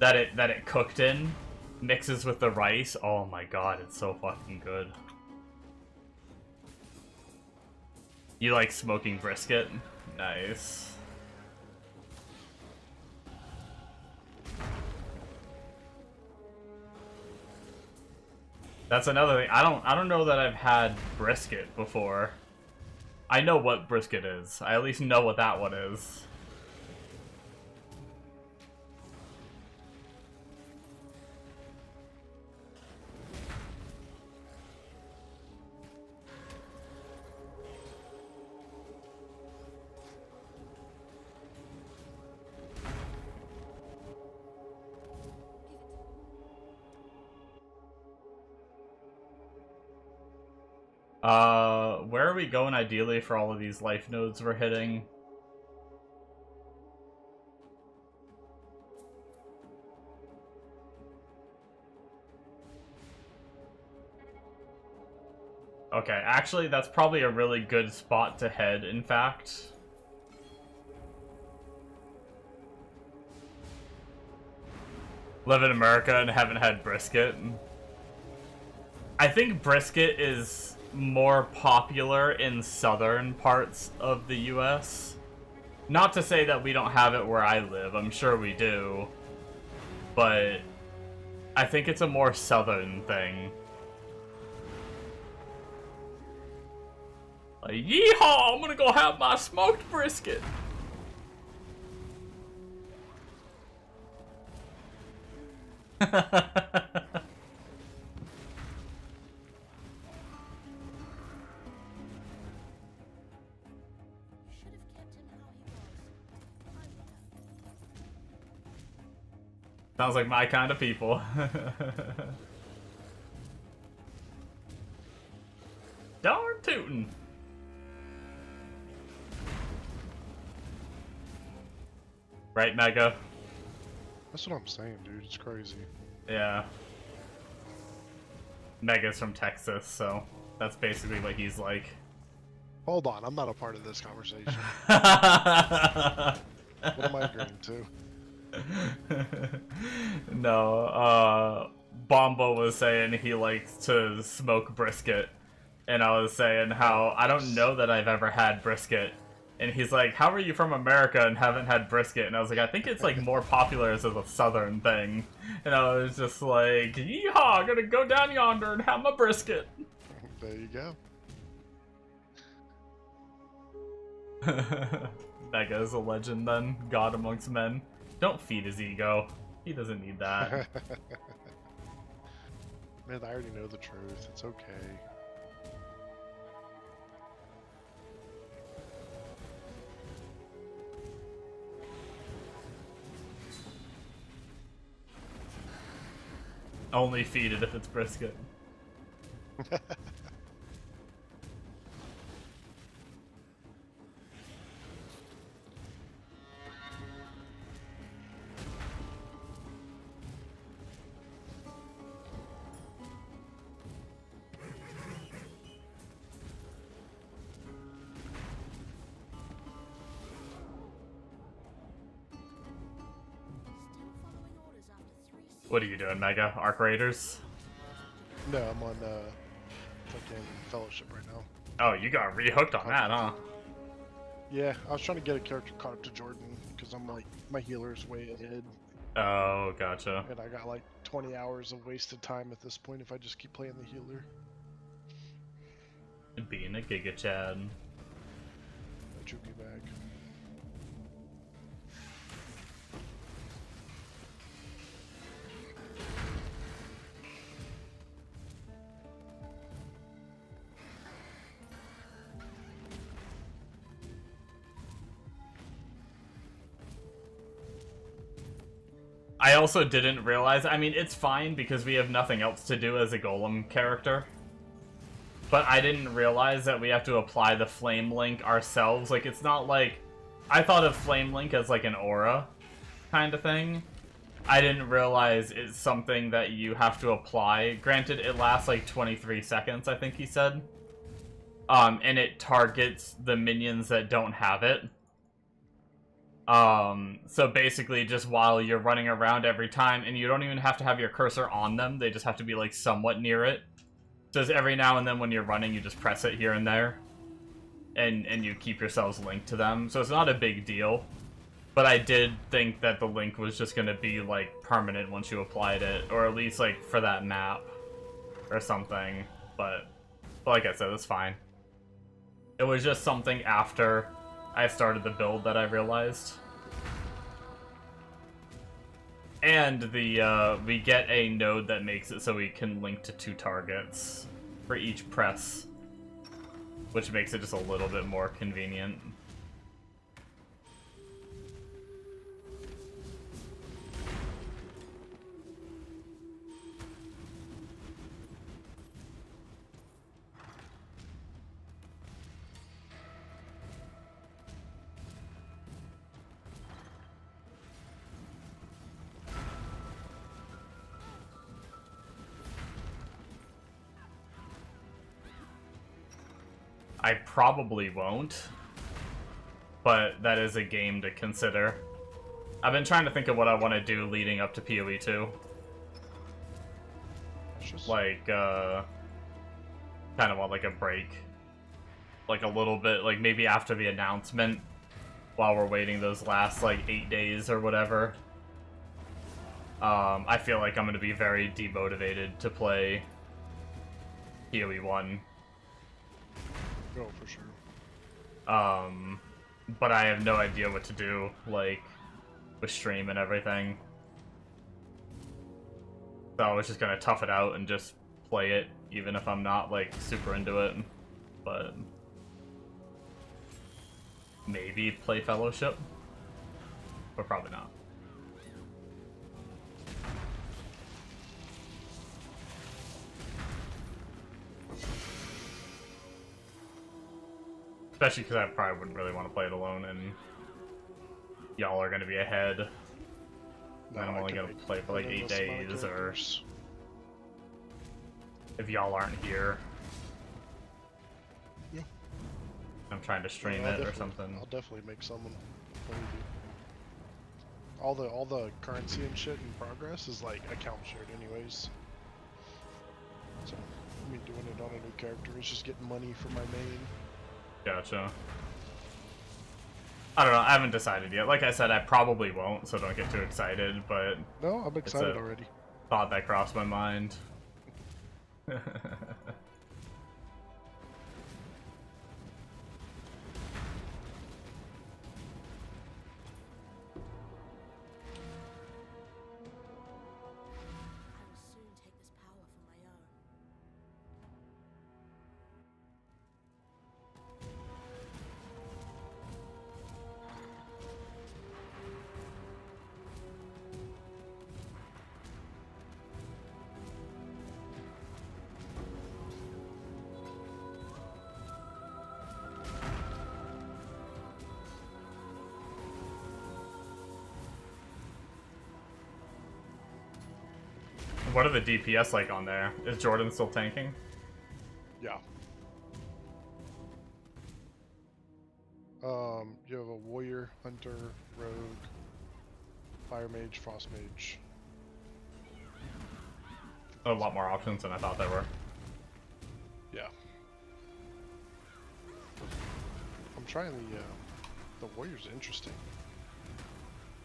that it cooked in mixes with the rice, oh my god, it's so fucking good. You like smoking brisket? Nice. That's another thing. I don't know that I've had brisket before. I know what brisket is. I at least know what that one is. Where are we going ideally for all of these life nodes we're hitting? Okay, actually, that's probably a really good spot to head, in fact. Live in America and haven't had brisket. I think brisket is more popular in southern parts of the US. Not to say that we don't have it where I live, I'm sure we do. But I think it's a more southern thing. Like, yeehaw! I'm gonna go have my smoked brisket! Sounds like my kind of people. Darn tootin'. Right, Mega? That's what I'm saying, dude. It's crazy. Yeah. Mega's from Texas, so that's basically what he's like. Hold on, I'm not a part of this conversation. What am I agreeing to? No, Bombo was saying he likes to smoke brisket, and I was saying how I don't know that I've ever had brisket. And he's like, how are you from America and haven't had brisket? And I was like, I think it's like more popular as a southern thing. And I was just like, yeehaw, I'm gonna go down yonder and have my brisket. There you go. Mega is a legend then, God amongst men. Don't feed his ego. He doesn't need that. Man, I already know the truth. It's okay. Only feed it if it's brisket. Still following orders after 3 seasons. What are you doing, Mega? Arc Raiders? No, I'm on fucking Fellowship right now. Oh, you got rehooked on that, huh? Yeah, I was trying to get a character caught up to Jordan because I'm like, my healer's way ahead. Oh, gotcha. And I got like 20 hours of wasted time at this point if I just keep playing the healer. Being a Giga Chad. I took you back. I also didn't realize, I mean, it's fine because we have nothing else to do as a Golem character. But I didn't realize that we have to apply the Flame Link ourselves. Like, it's not like... I thought of Flame Link as like an aura kind of thing. I didn't realize it's something that you have to apply. Granted, it lasts like 23 seconds, I think he said. And it targets the minions that don't have it. So basically just while you're running around every time, and you don't even have to have your cursor on them, they just have to be like somewhat near it. So just every now and then when you're running, you just press it here and there. And you keep yourselves linked to them. So it's not a big deal. But I did think that the link was just gonna be like permanent once you applied it, or at least like for that map or something. But like I said, it's fine. It was just something after I started the build that I realized. And the we get a node that makes it so we can link to 2 targets for each press, which makes it just a little bit more convenient. I probably won't, but that is a game to consider. I've been trying to think of what I want to do leading up to PoE2. Like, kind of want like a break. Like a little bit, like maybe after the announcement, while we're waiting those last like 8 days or whatever. I feel like I'm going to be very demotivated to play PoE1. Oh, for sure. But I have no idea what to do, like, with stream and everything. So I was just gonna tough it out and just play it, even if I'm not, like, super into it. But maybe play Fellowship, but probably not. Especially because I probably wouldn't really want to play it alone, and y'all are going to be ahead. No, and I'm only going to play for like 8 days, or if y'all aren't here. Yeah. I'm trying to stream Yeah, it or something. I'll definitely make someone. All the currency and shit in progress is like account shared anyways. So, me doing it on a new character is just getting money for my main. Gotcha. I don't know, I haven't decided yet. Like I said, I probably won't, so don't get too excited, but No, I'm excited already. thought that crossed my mind. I will soon take this power for my own. What are the DPS like on there? Is Jordan still tanking? Yeah. You have a warrior, hunter, rogue, fire mage, frost mage. A lot more options than I thought there were. Yeah. I'm trying the warrior's interesting.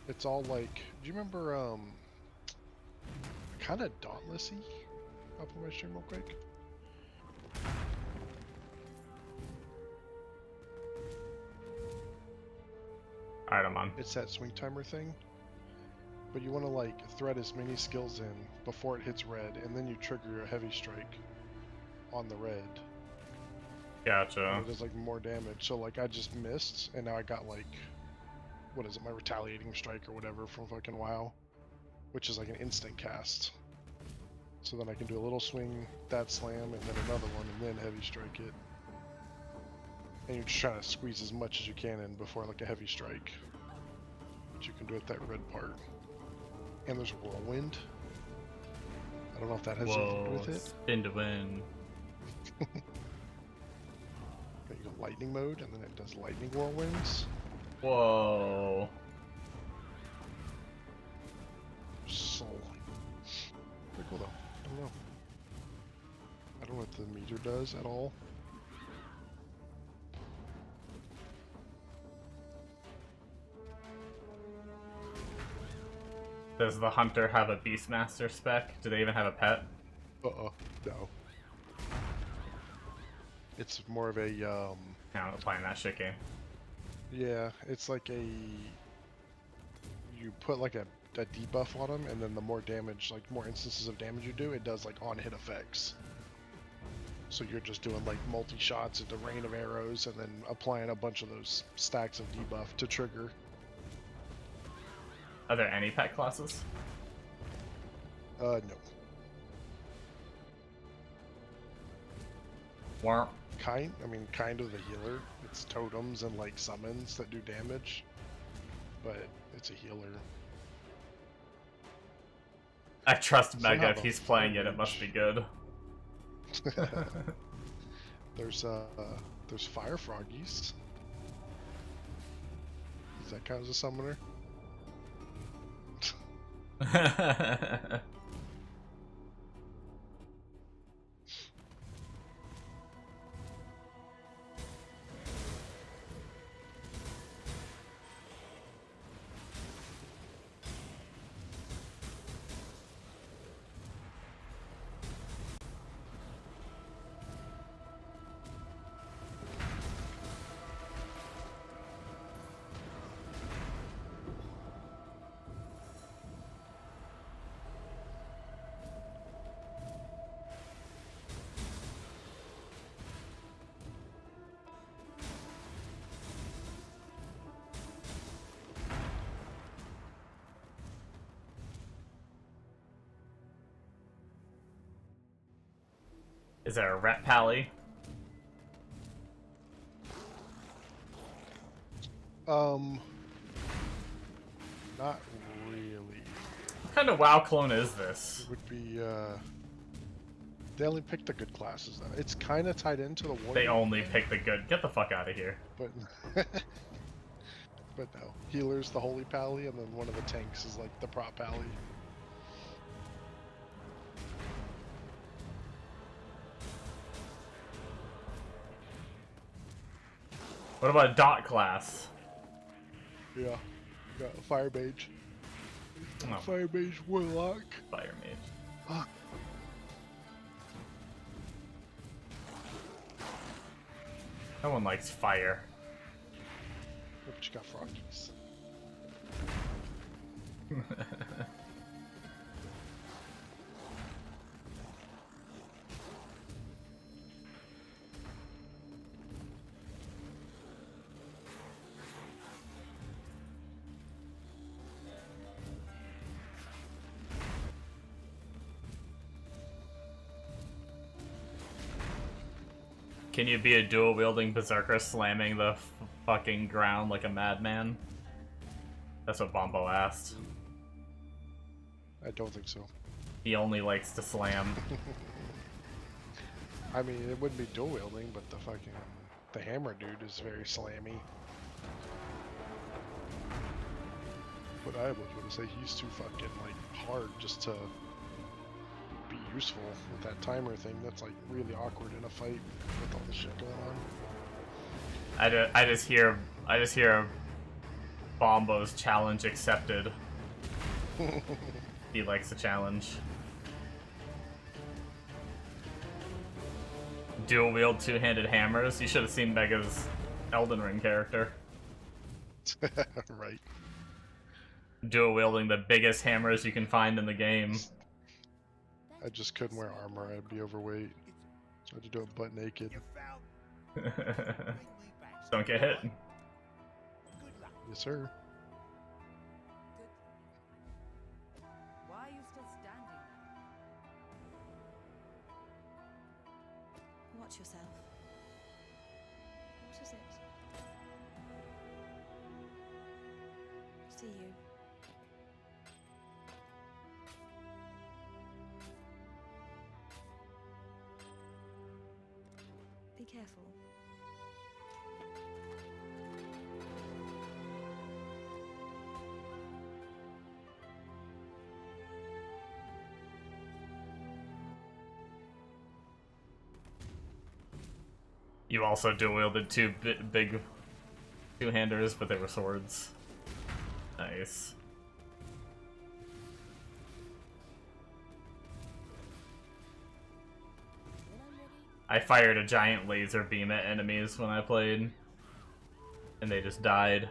It's all like, do you remember kind of dauntlessy? I'll put my stream real quick. Alright, I'm on. It's that swing timer thing. But you want to like thread as many skills in before it hits red, and then you trigger a heavy strike on the red. Gotcha. And it does like more damage. So like I just missed, and now I got like, what is it, my retaliating strike or whatever from fucking WoW, which is like an instant cast. So then I can do a little swing, that slam, and then another one, and then heavy strike it. And you're just trying to squeeze as much as you can in before like a heavy strike. But you can do it that red part. And there's whirlwind. I don't know if that has anything to do with it. Spin to win. But you go lightning mode, and then it does lightning whirlwinds. Whoa. So pretty cool though. I don't know. I don't know what the meter does at all. Does the hunter have a Beastmaster spec? Do they even have a pet? No. It's more of a Yeah, I'm not playing that shit game. yeah, it's like a, you put like a debuff on them, and then the more damage, like more instances of damage you do, it does like on hit effects. So you're just doing like multi shots into rain of arrows, and then applying a bunch of those stacks of debuff to trigger. Are there any pet classes? No. Warp. Kind of the healer. It's totems and like summons that do damage, but it's a healer. I trust So I Mega have if a he's playing it, it mage. must be good. There's fire froggies. Does that count as a summoner? Is there a Ret Pally? Not really. What kind of WoW clone is this? It would be, they only pick the good classes though. It's kind of tied into the warrior. They only pick the good. Get the fuck out of here. But, but no. Healer's the holy pally, and then one of the tanks is like the prop pally. What about a dot class? Yeah. Got a fire mage. Oh, Fire mage warlock. fire mage. Fuck. No one likes fire. But you got froggies. Can you be a dual-wielding berserker slamming the fucking ground like a madman? That's what Bombo asked. I don't think so. He only likes to slam. I mean, it wouldn't be dual wielding, but the hammer dude is very slammy. But I was gonna say he's too fucking like hard just to be useful with that timer thing. That's like really awkward in a fight with all the shit going on. I just hear Bombo's challenge accepted. He likes the challenge. Dual wield two-handed hammers. You should have seen Mega's Elden Ring character. Right. Dual wielding the biggest hammers you can find in the game. I just couldn't wear armor. I'd be overweight. So I had to do it butt naked. Don't get hit. Yes, sir. Why are you still standing? Watch yourself. What is it? See you. Be careful. You also dual wielded two big two-handers, but they were swords. Nice. When I'm ready, I fired a giant laser beam at enemies when I played, and they just died.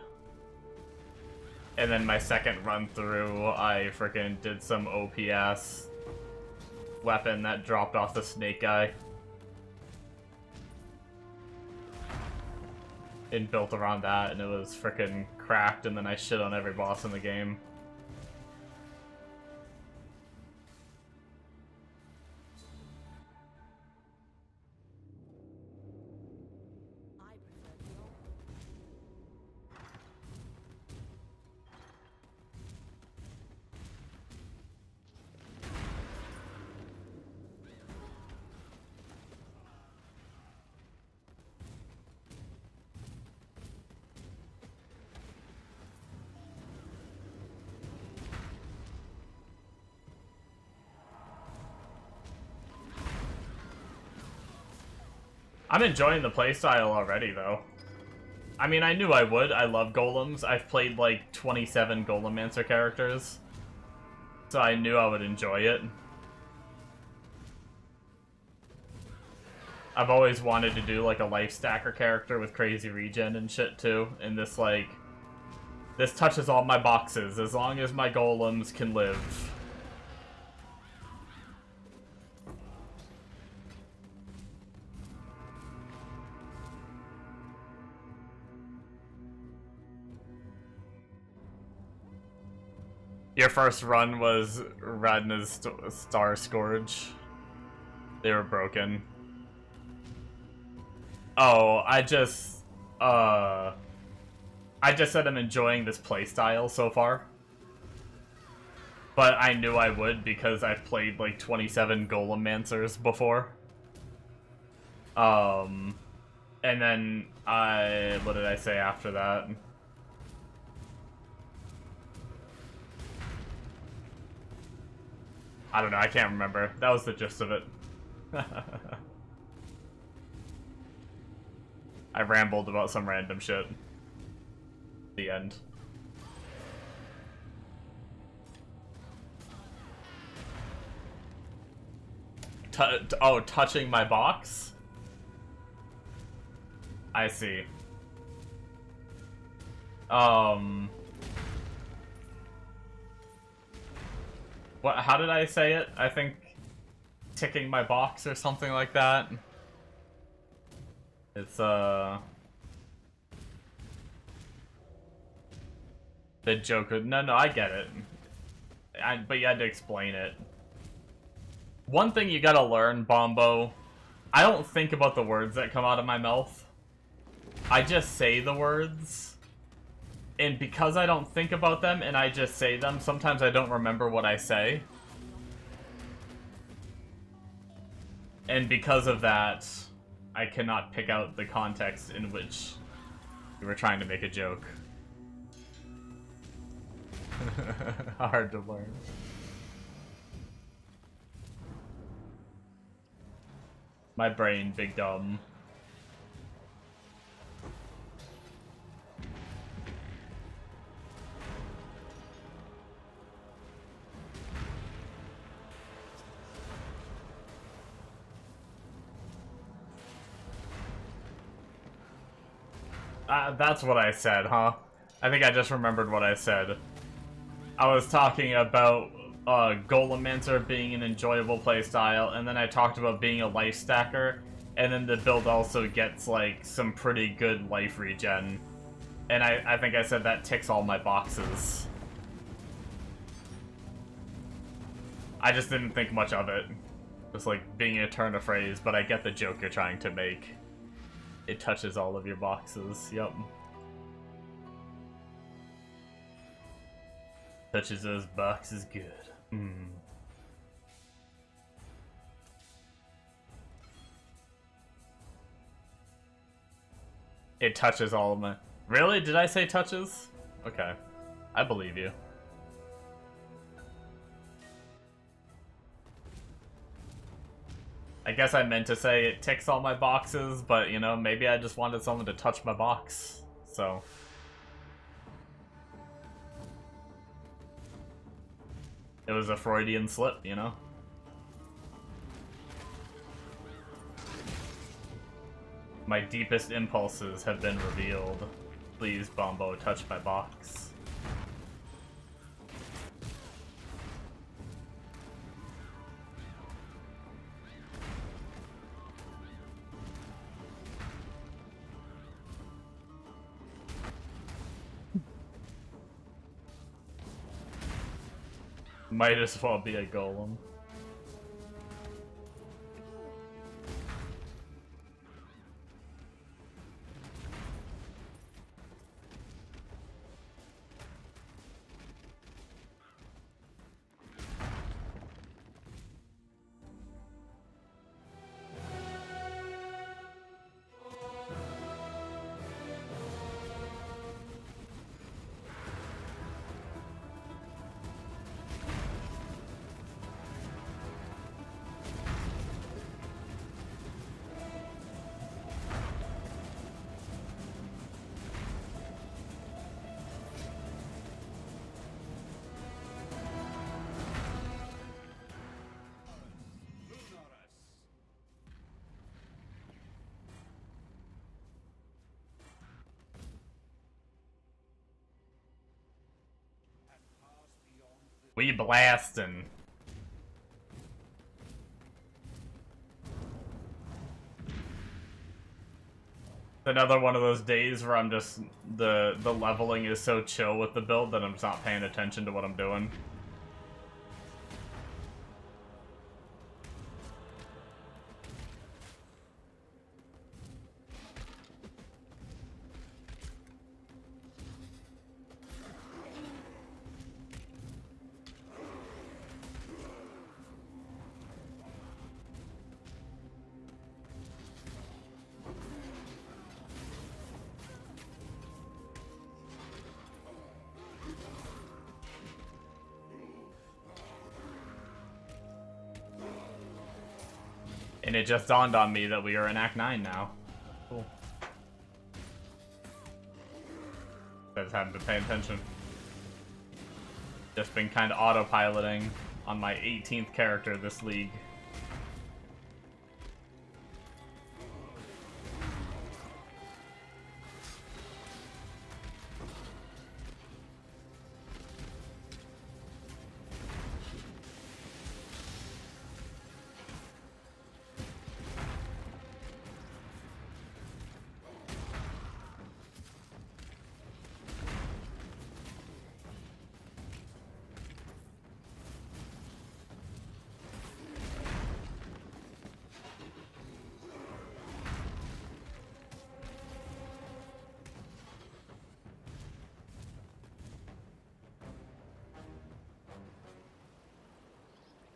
And then my second run through, I freaking did some OPS weapon that dropped off the snake guy. And built around that, and it was freaking cracked, and then I shit on every boss in the game. I prefer the old. I'm enjoying the playstyle already, though. I mean, I knew I would. I love golems. I've played like 27 Golemancer characters, so I knew I would enjoy it. I've always wanted to do like a life stacker character with crazy regen and shit too, and this touches all my boxes as long as my golems can live. Your first run was Radna's Star Scourge. They were broken. Oh, I just said I'm enjoying this playstyle so far. But I knew I would because I've played like 27 Golemancers before. And then what did I say after that? I don't know, I can't remember. That was the gist of it. I I rambled about some random shit. The end. Oh, touching my box? I see. What, how did I say it? I think ticking my box or something like that. It's, the joke. No, I get it. But you had to explain it. One thing you gotta learn, Bombo, I don't think about the words that come out of my mouth. I just say the words. And because I don't think about them and I just say them, sometimes I don't remember what I say. And because of that, I cannot pick out the context in which we were trying to make a joke. Hard to learn. My brain, big dumb. That's what I said, huh? I think I just remembered what I said. I was talking about Golemancer being an enjoyable playstyle, and then I talked about being a life stacker, and then the build also gets, like, some pretty good life regen. And I think I said that ticks all my boxes. I just didn't think much of it. Just, like, being a turn of phrase, but I get the joke you're trying to make. It touches all of your boxes, yep. Touches those boxes good. It touches all of my... Really? Did I say touches? Okay. I believe you. I guess I meant to say it ticks all my boxes, but, you know, maybe I just wanted someone to touch my box, so... It was a Freudian slip, you know? My deepest impulses have been revealed. Please, Bombo, touch my box. Might as well be a golem. We blastin'. Another one of those days where I'm just the leveling is so chill with the build that I'm just not paying attention to what I'm doing. And it just dawned on me that we are in Act 9 now. Cool. haven't been paying attention. Just been kind of autopiloting on my 18th character this league.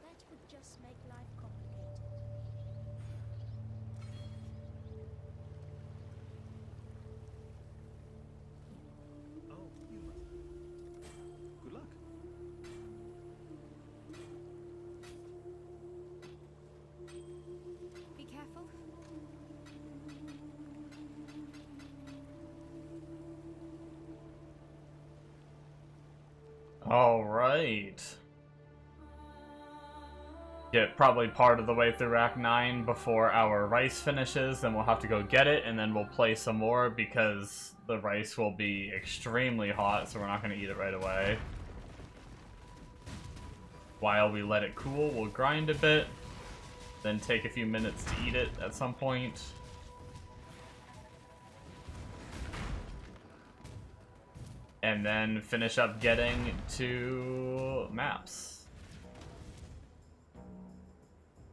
That would just make life complicated. Oh, you must. Good luck. Be careful. Alright. Get probably part of the way through Act 9 before our rice finishes, then we'll have to go get it, and then we'll play some more because the rice will be extremely hot, so we're not going to eat it right away. While we let it cool, we'll grind a bit, then take a few minutes to eat it at some point. And then finish up getting to maps.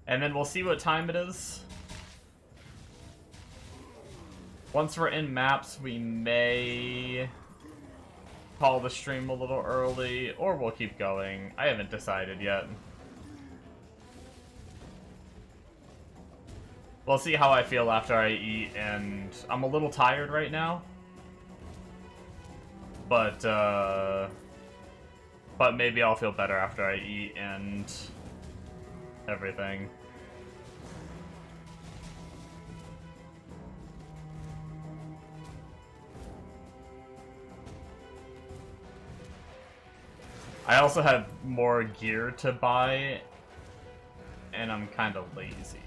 And then we'll see what time it is. Once we're in maps, we may call the stream a little early, or we'll keep going. I haven't decided yet. We'll see how I feel after I eat, and I'm a little tired right now. But maybe I'll feel better after I eat and everything. I also have more gear to buy, and I'm kind of lazy.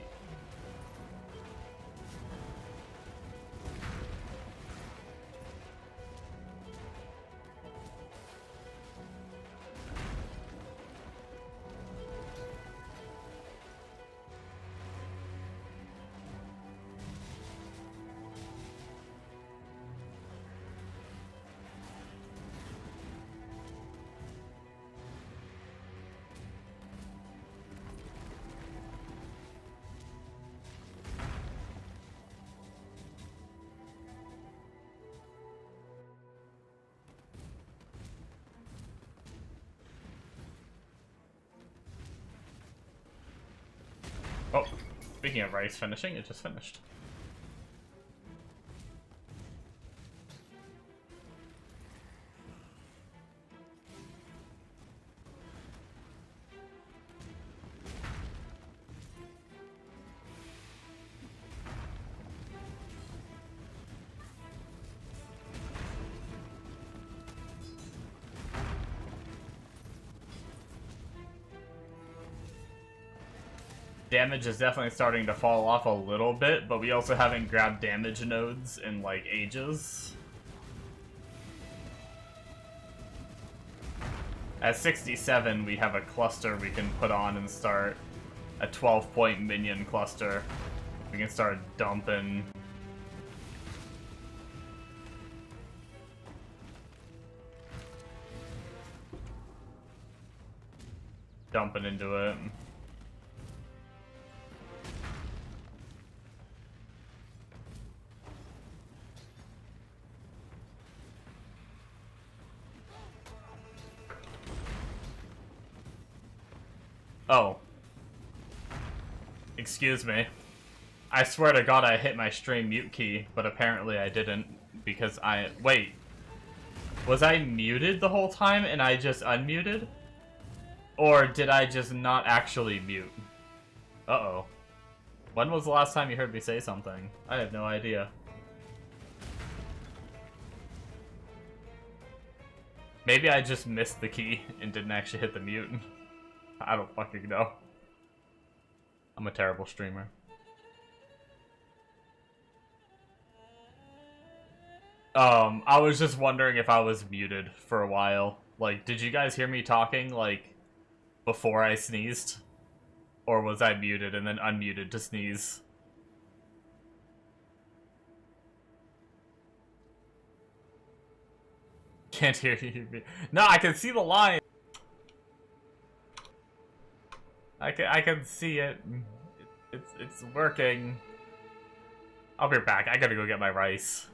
Oh, speaking of rice finishing, it just finished. Damage is definitely starting to fall off a little bit, but we also haven't grabbed damage nodes in, like, ages. At 67, we have a cluster we can put on and start a 12-point minion cluster. We can start dumping. Dumping into it. Oh. Excuse me. I swear to God I hit my stream mute key, but apparently I didn't, because wait. Was I muted the whole time and I just unmuted? Or did I just not actually mute? Uh-oh. When was the last time you heard me say something? I have no idea. Maybe I just missed the key and didn't actually hit the mute. I don't fucking know. I'm a terrible streamer. I was just wondering if I was muted for a while. Like, did you guys hear me talking, like, before I sneezed? Or was I muted and then unmuted to sneeze? Can't hear you. No, I can see the line. I can see it. It's working. I'll be back. I gotta go get my rice.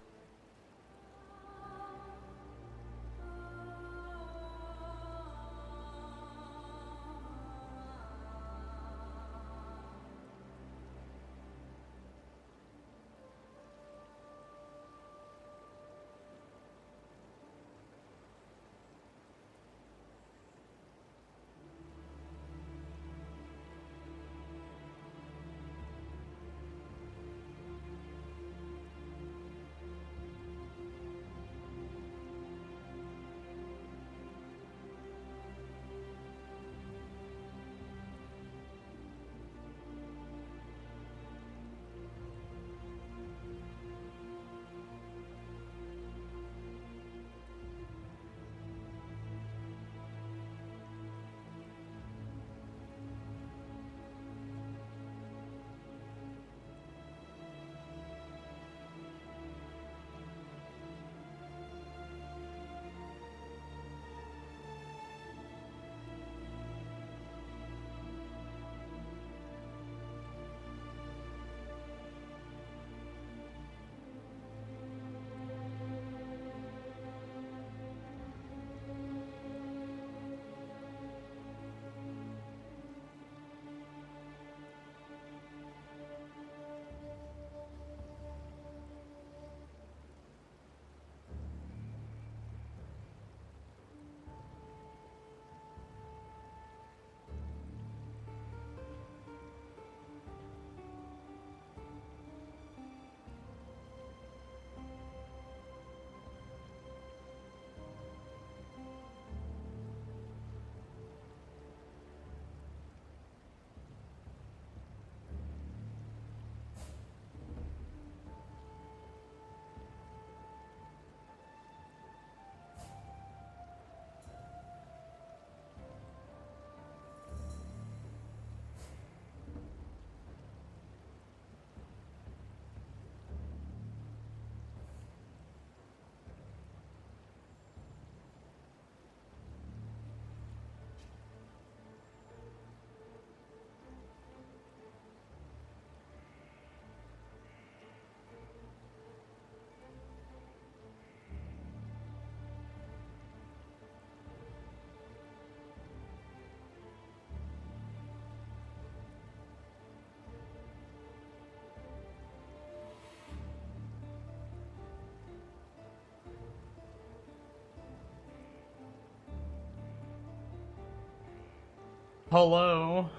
Hello.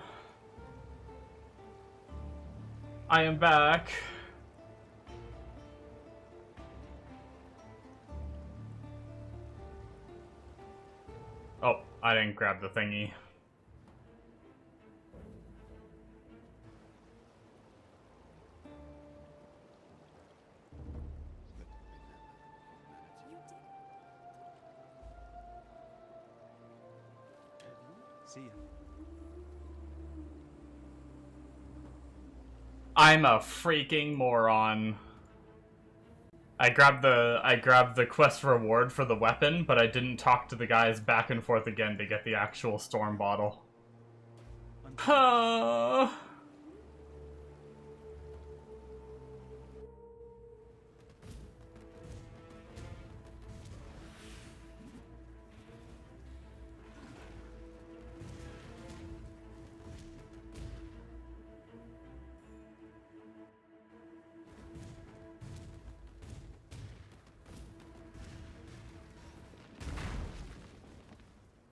I am back. Oh, I didn't grab the thingy. See ya. I'm a freaking moron. I grabbed the quest reward for the weapon, but I didn't talk to the guys back and forth again to get the actual storm bottle. Huh.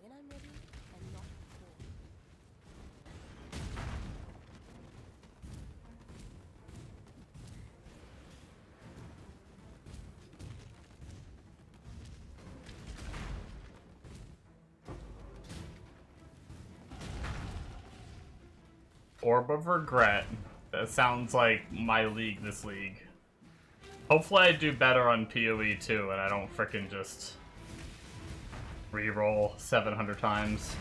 When I'm ready, and not before. Orb of Regret. That sounds like my league this league. Hopefully I do better on PoE2 and I don't frickin' just reroll 700 times.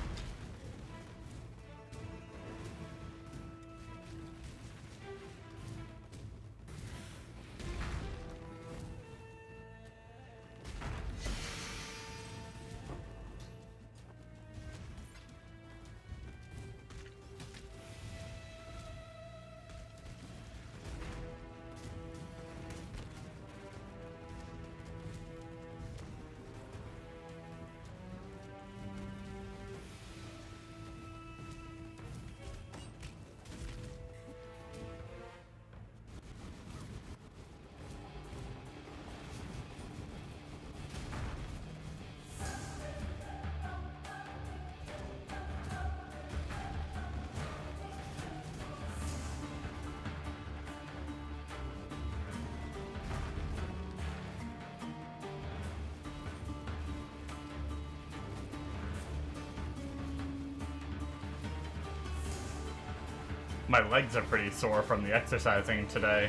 My legs are pretty sore from the exercising today.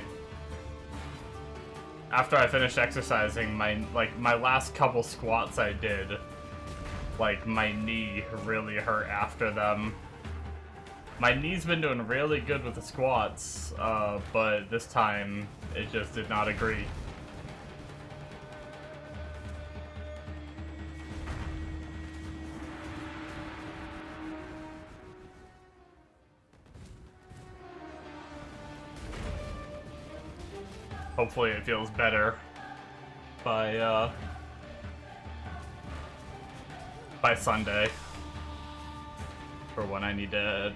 After I finished exercising, my last couple squats I did, like my knee really hurt after them. My knee's been doing really good with the squats, but this time it just did not agree. Hopefully it feels better by Sunday, for when I need to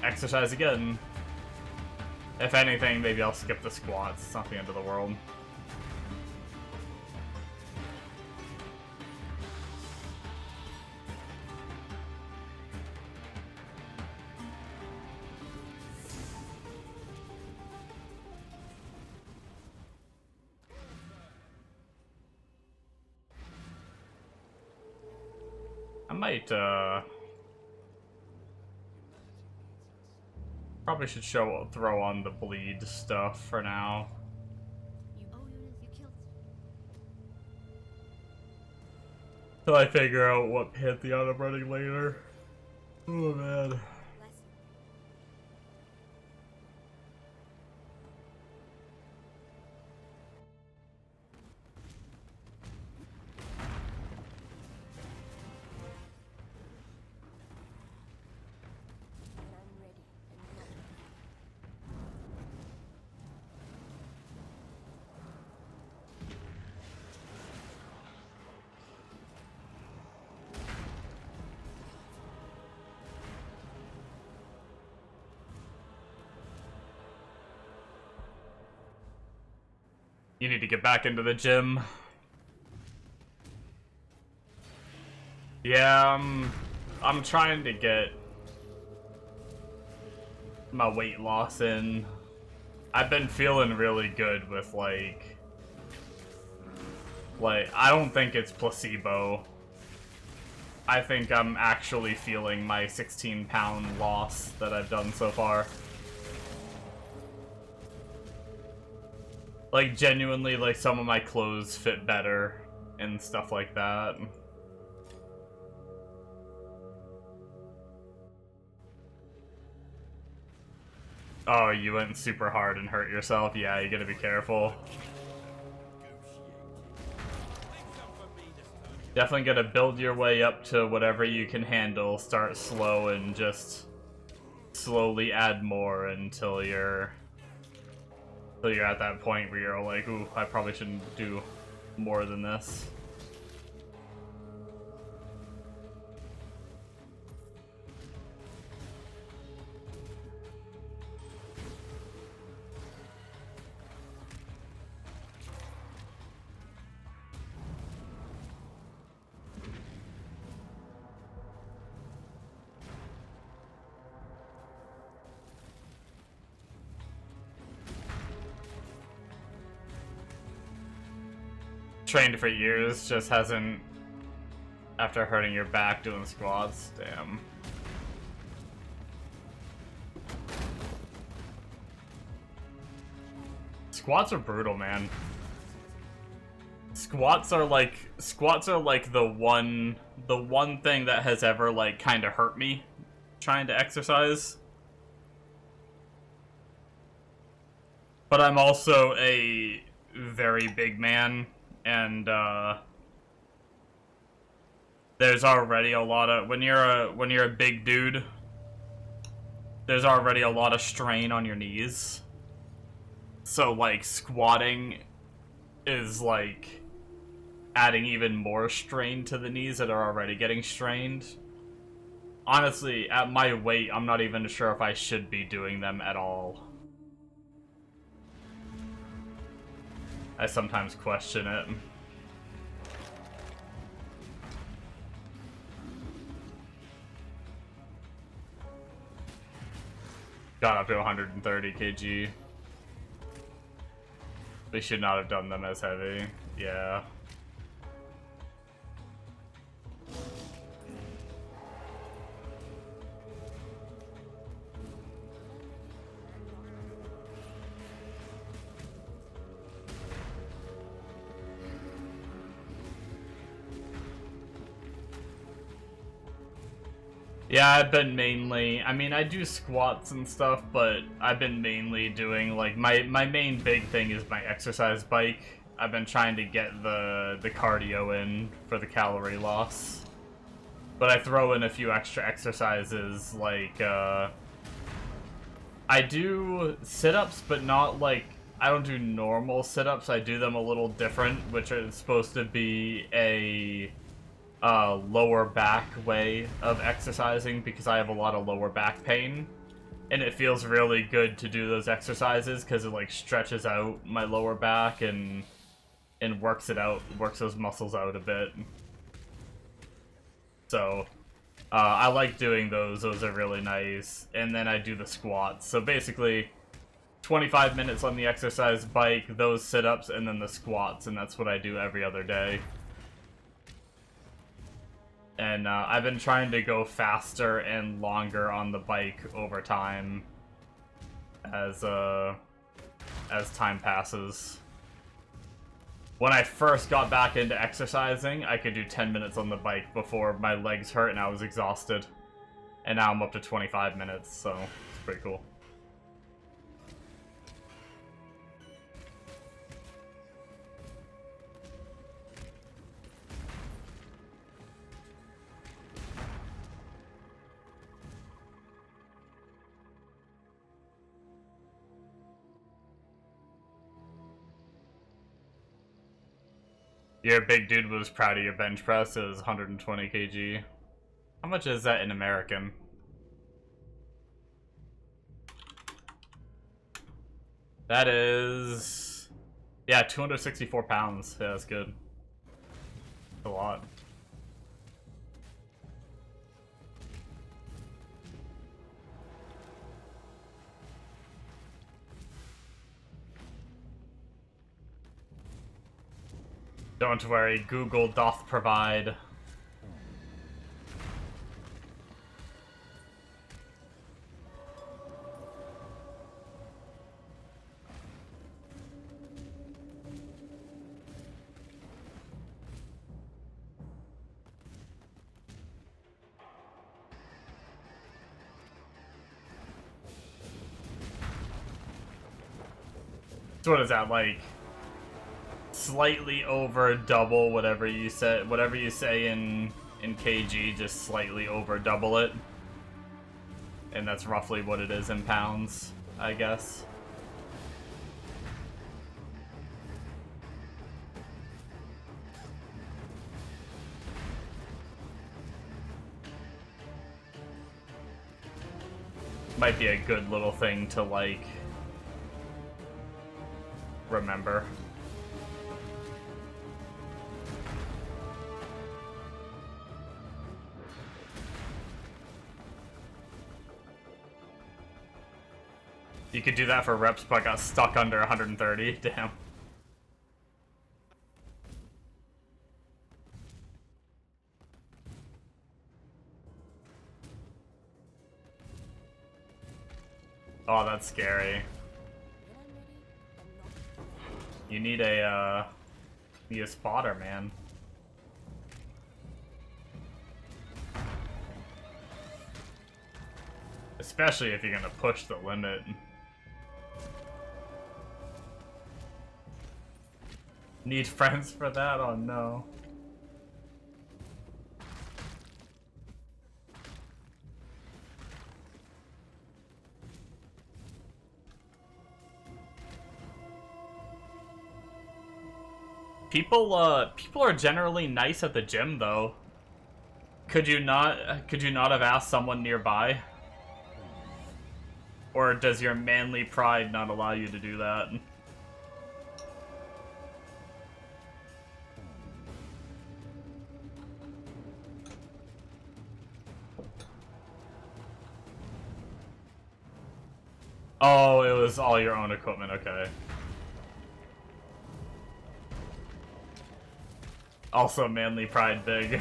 exercise again. If anything, maybe I'll skip the squats. It's not the end of the world. I might, probably should throw on the bleed stuff for now. You killed. Till I figure out what Pantheon I'm running later. Oh man. Lesson. When I'm ready and not. You need to get back into the gym. Yeah, I'm trying to get my weight loss in. I've been feeling really good with like I don't think it's placebo. I think I'm actually feeling my 16-pound loss that I've done so far. Like, genuinely, like, some of my clothes fit better and stuff like that. Oh, you went super hard and hurt yourself? Yeah, you gotta be careful. Definitely gotta build your way up to whatever you can handle. Start slow and just slowly add more until you're at that point where you're like, ooh, I probably shouldn't do more than this. Trained for years, just hasn't, after hurting your back doing squats. Damn. Squats are brutal, man. Squats are like the one thing that has ever like kind of hurt me trying to exercise. But I'm also a very big man, and there's already a lot of when you're a big dude, there's already a lot of strain on your knees. So like squatting is like adding even more strain to the knees that are already getting strained. Honestly, at my weight, I'm not even sure if I should be doing them at all. I sometimes question it. Got up to 130 kg. We should not have done them as heavy. Yeah. Yeah, I've been mainly, I mean, I do squats and stuff, but I've been mainly doing, like, my main big thing is my exercise bike. I've been trying to get the cardio in for the calorie loss. But I throw in a few extra exercises, like, I do sit-ups, but not, like, I don't do normal sit-ups. I do them a little different, which is supposed to be a lower back way of exercising because I have a lot of lower back pain, and it feels really good to do those exercises because it like stretches out my lower back and works those muscles out a bit. So I like doing those are really nice. And then I do the squats, so basically 25 minutes on the exercise bike, those sit-ups, and then the squats, and that's what I do every other day. And I've been trying to go faster and longer on the bike over time as time passes. When I first got back into exercising, I could do 10 minutes on the bike before my legs hurt and I was exhausted. And now I'm up to 25 minutes, so it's pretty cool. Your big dude was proud of your bench press. It was 120 kg. How much is that in American? That is... yeah, 264 pounds. Yeah, that's good. That's a lot. Don't worry, Google doth provide. So what is that, like? Slightly over double whatever you say in kg, just slightly over double it, and that's roughly what it is in pounds, I guess. Might be a good little thing to like remember. You could do that for reps, but I got stuck under 130. Damn. Oh, that's scary. You need a spotter, man. Especially if you're gonna push the limit. Need friends for that? Oh no. People are generally nice at the gym though. Could you not have asked someone nearby? Or does your manly pride not allow you to do that? Oh, it was all your own equipment, okay. Also manly pride big.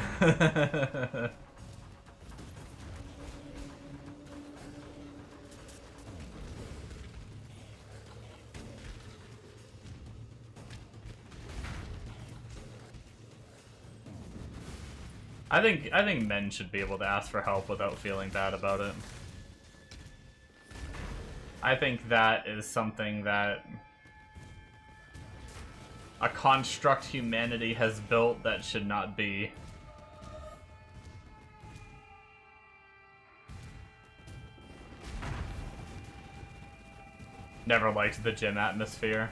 I think men should be able to ask for help without feeling bad about it. I think that is something that a construct humanity has built that should not be. Never liked the gym atmosphere.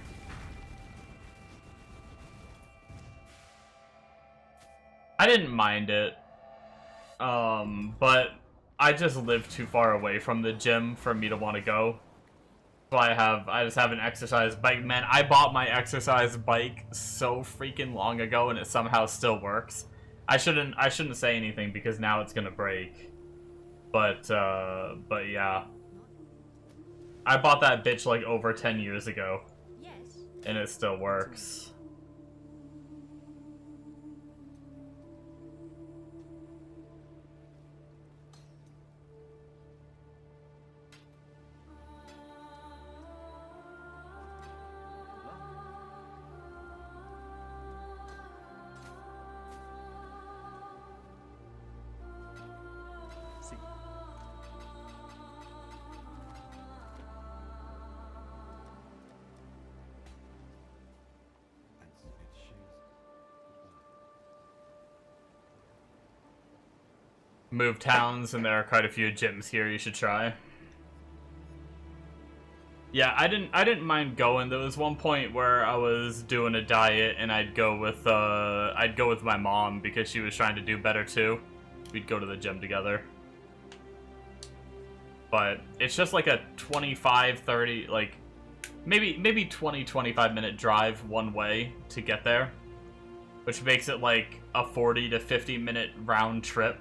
I didn't mind it, but I just live too far away from the gym for me to want to go. So I just have an exercise bike. Man, I bought my exercise bike so freaking long ago, and it somehow still works. I shouldn't say anything because now it's gonna break. But yeah, I bought that bitch like over 10 years ago, Yes. and it still works. See. And it shoes. Move towns, and there are quite a few gyms here you should try. Yeah, I didn't mind going. There was one point where I was doing a diet, and I'd go with my mom because she was trying to do better too. We'd go to the gym together. But it's just like a 25, 30, like maybe 20, 25 minute drive one way to get there, which makes it like a 40 to 50 minute round trip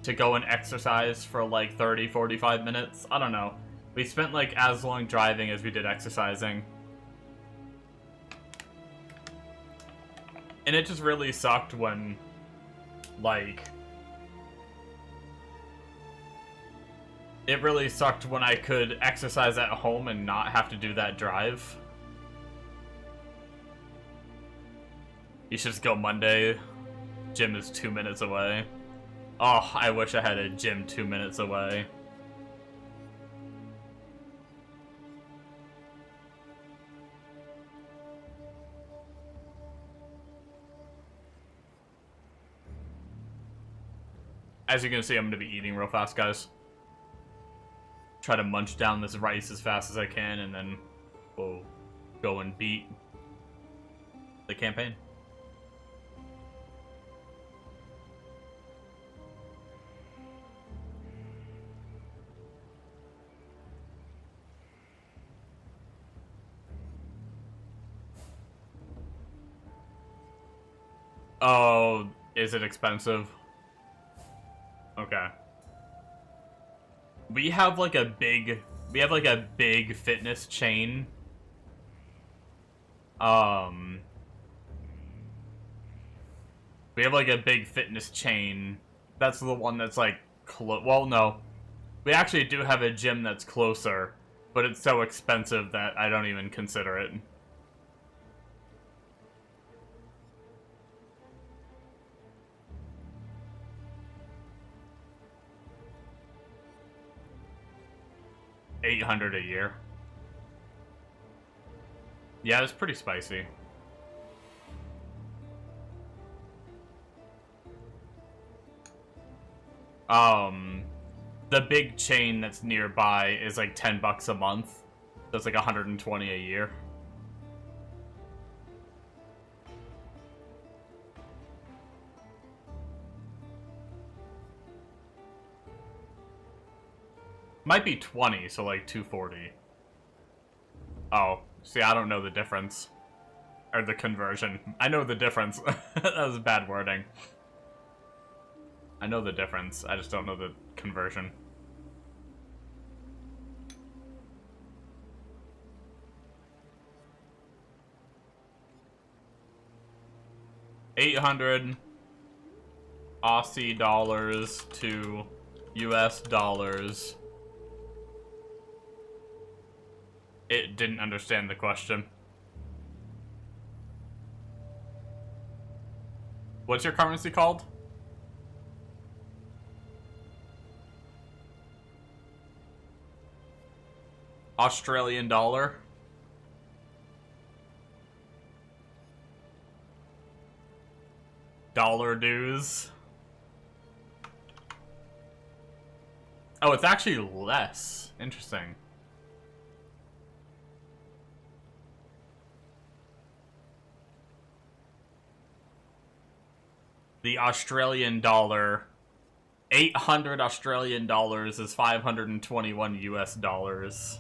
to go and exercise for like 30, 45 minutes. I don't know. We spent like as long driving as we did exercising. And it just really sucked when, like, it really sucked when I could exercise at home and not have to do that drive. You should just go Monday. Gym is 2 minutes away. Oh, I wish I had a gym 2 minutes away. As you can see, I'm going to be eating real fast, guys. Try to munch down this rice as fast as I can, and then we'll go and beat the campaign. Oh, is it expensive? Okay. We have like a big fitness chain. We have like a big fitness chain. That's the one that's like well, no. We actually do have a gym that's closer, but it's so expensive that I don't even consider it. 800 a year. Yeah, it's pretty spicy. The big chain that's nearby is like $10 a month. That's like 120 a year. Might be 20, so like 240. Oh, see, I don't know the difference. Or the conversion. I know the difference. That was bad wording. I know the difference. I just don't know the conversion. $800 Aussie dollars to US dollars. It didn't understand the question. What's your currency called? Australian dollar? Dollar dues? Oh, it's actually less. Interesting. The Australian dollar, 800 Australian dollars is 521 US dollars.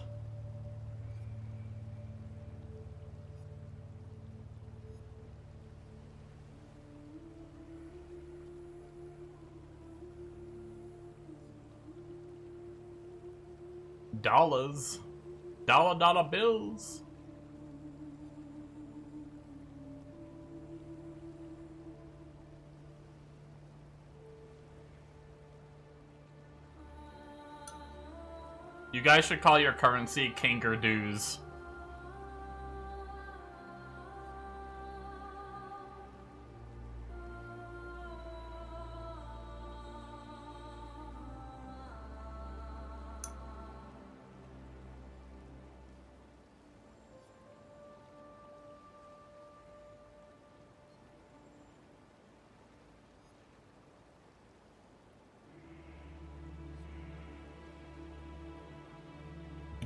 Dollars. Dollar bills. You guys should call your currency Kangardoos.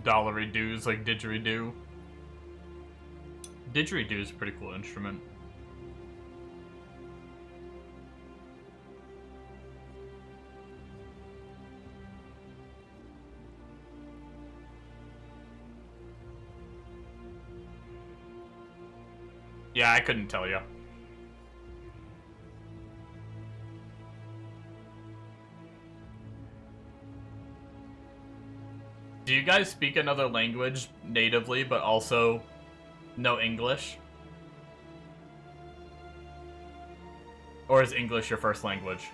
Dollary doos like didgeridoo. Didgeridoo is a pretty cool instrument. Yeah, I couldn't tell you. Do you guys speak another language natively, but also know English? Or is English your first language?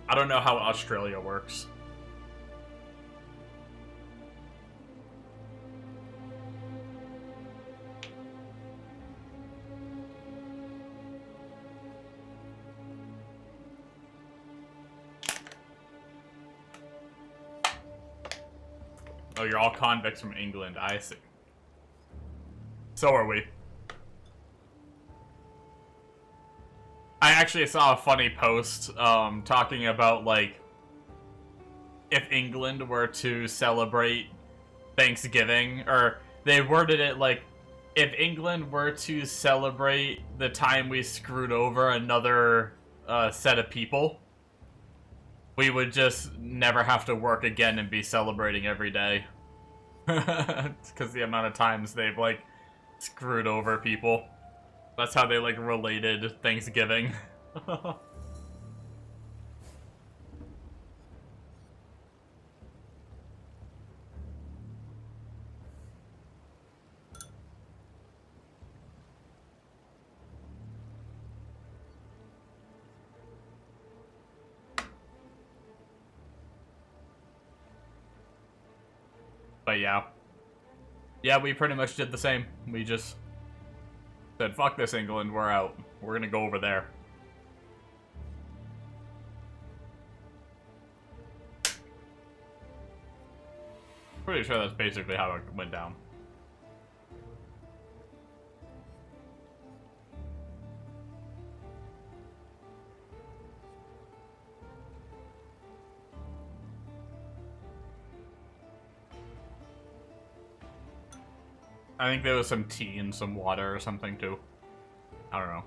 I don't know how Australia works. Oh, you're all convicts from England. I see. So are we. I actually saw a funny post talking about, like, if England were to celebrate Thanksgiving, or they worded it like, if England were to celebrate the time we screwed over another set of people, we would just never have to work again and be celebrating every day. Because the amount of times they've, like, screwed over people. That's how they, like, related Thanksgiving. But yeah. Yeah, we pretty much did the same. We just said, fuck this England, we're out. We're gonna go over there. Pretty sure that's basically how it went down. I think there was some tea and some water or something too. I don't know.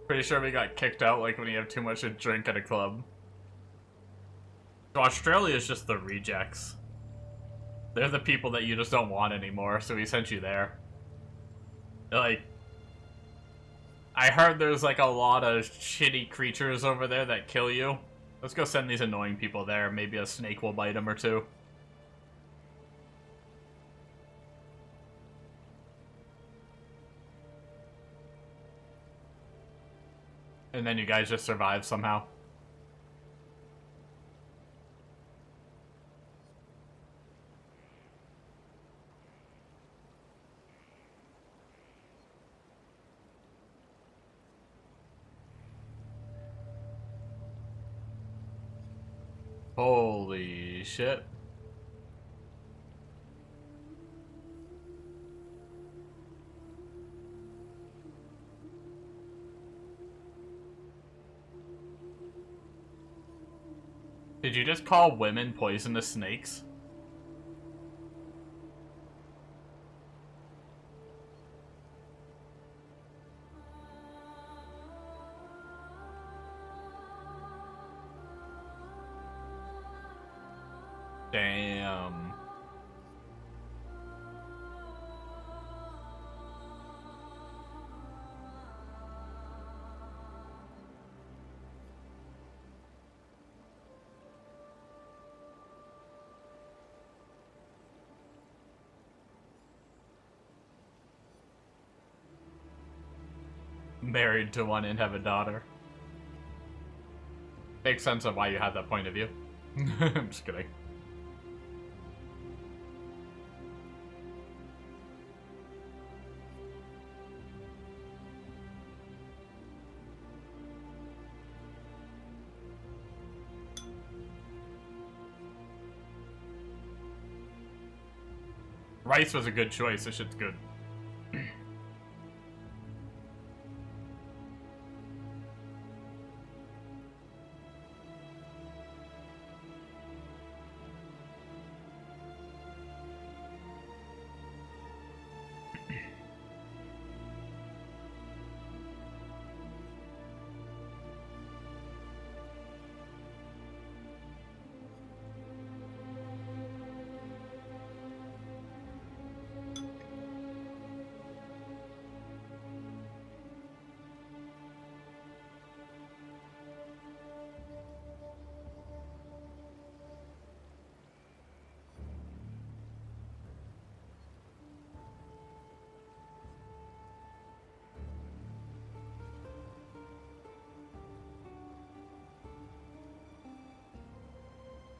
Pretty sure we got kicked out like when you have too much to drink at a club. So Australia is just the rejects. They're the people that you just don't want anymore, so we sent you there. Like, I heard there's like a lot of shitty creatures over there that kill you. Let's go send these annoying people there. Maybe a snake will bite them or two. And then you guys just survive somehow. Holy shit. Did you just call women poisonous snakes? Damn. Married to one and have a daughter. Makes sense of why you had that point of view. I'm just kidding. Rice was a good choice. This shit's good.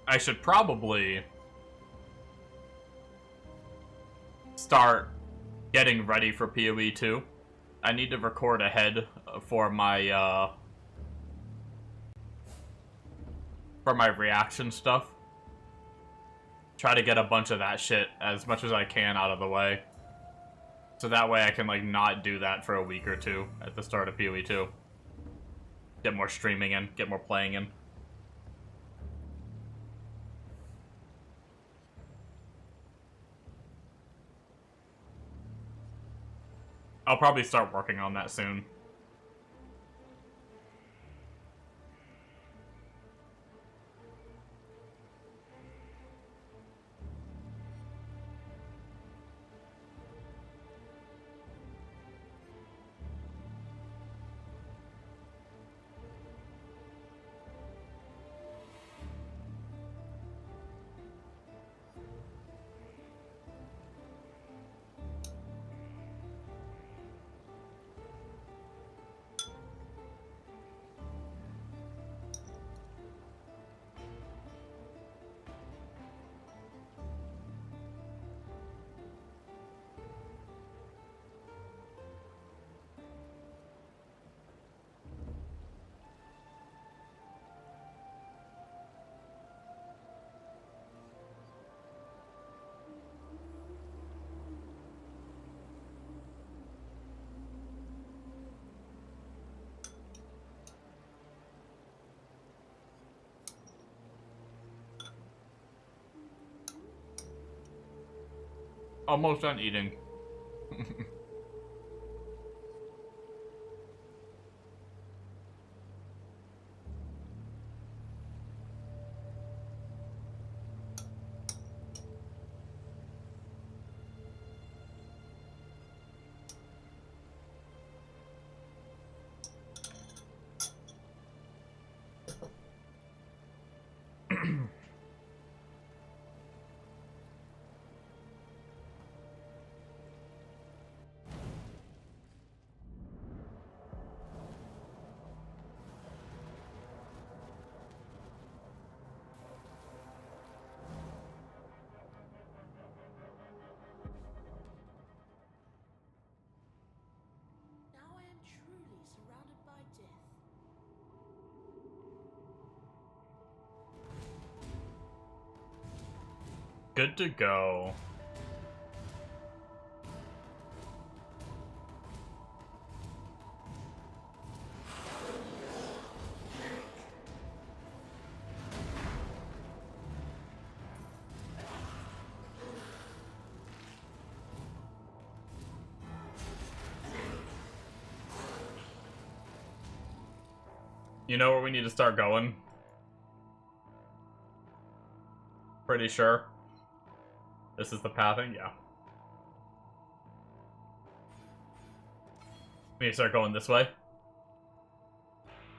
I should probably start getting ready for PoE2. I need to record ahead for my reaction stuff. Try to get a bunch of that shit as much as I can out of the way. So that way I can like not do that for a week or two at the start of PoE2. Get more streaming in, get more playing in. I'll probably start working on that soon. Almost done eating. Now I am truly surrounded by death. Good to go. You know where we need to start going? Pretty sure. This is the pathing? Yeah. We need to start going this way.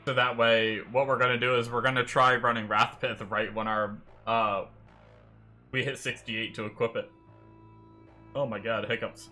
So that way, what we're gonna do is we're gonna try running Wrathpith right when our, we hit 68 to equip it. Oh my god, hiccups.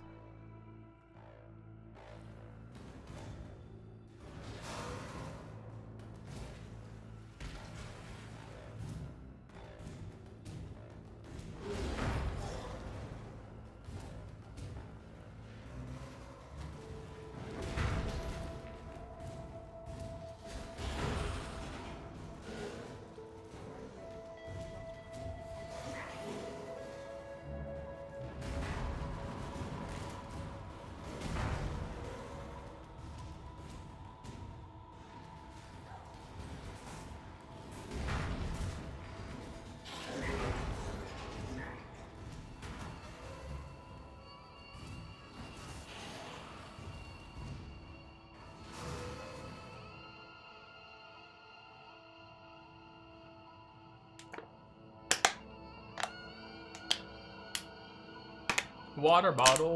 Water bottle,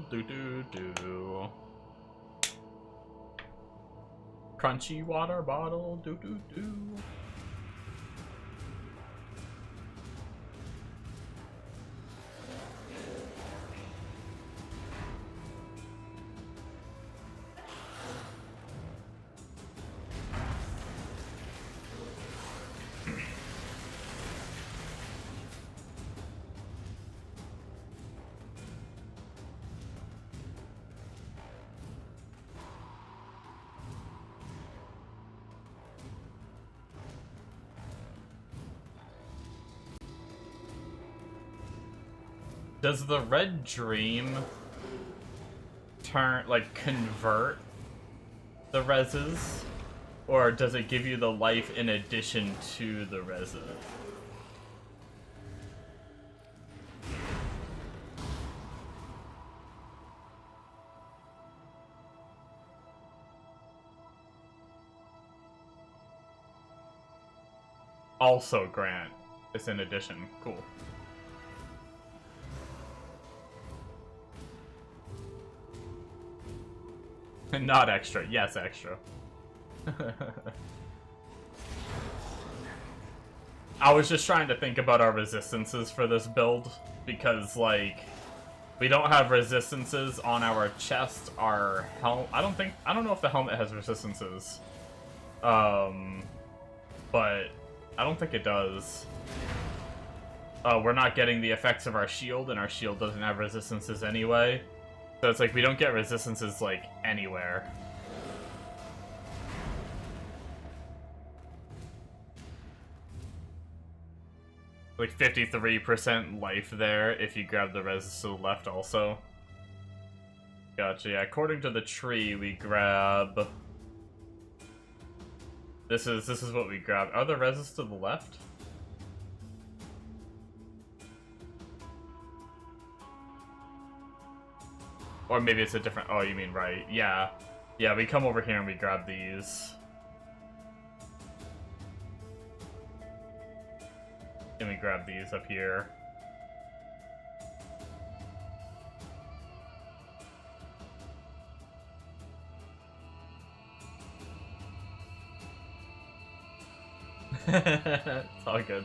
do. Crunchy water bottle, do. Does the red dream convert the reses? Or does it give you the life in addition to the reses? Also grant. It's in addition. Cool. Not extra. Yes, extra. I was just trying to think about our resistances for this build, because, like, we don't have resistances on our chest, our helmet. I don't know if the helmet has resistances. But I don't think it does. We're not getting the effects of our shield, and our shield doesn't have resistances anyway. So it's like we don't get resistances, like, anywhere. Like 53% life there if you grab the res to the left also. Gotcha, yeah. According to the tree, we grab... This is what we grab. Are the reses to the left? Or maybe it's a different... Oh, you mean right. Yeah. Yeah, we come over here and we grab these. And we grab these up here. It's all good.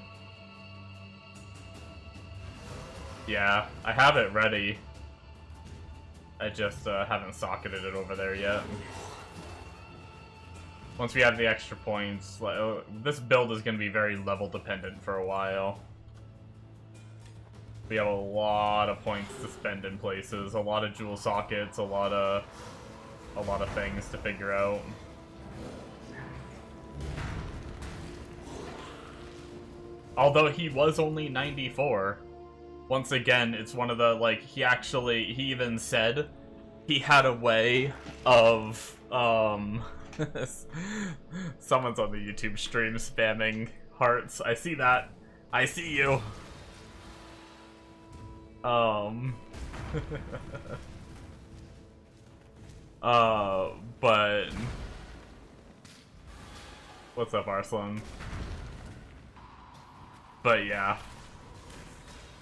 Yeah, I have it ready. I just haven't socketed it over there yet. Once we have the extra points, this build is going to be very level dependent for a while. We have a lot of points to spend in places, a lot of jewel sockets, a lot of things to figure out. Although he was only 94. Once again, it's one of the, like, he even said he had a way of, someone's on the YouTube stream spamming hearts. I see that. I see you. But... What's up, Arslan? But yeah.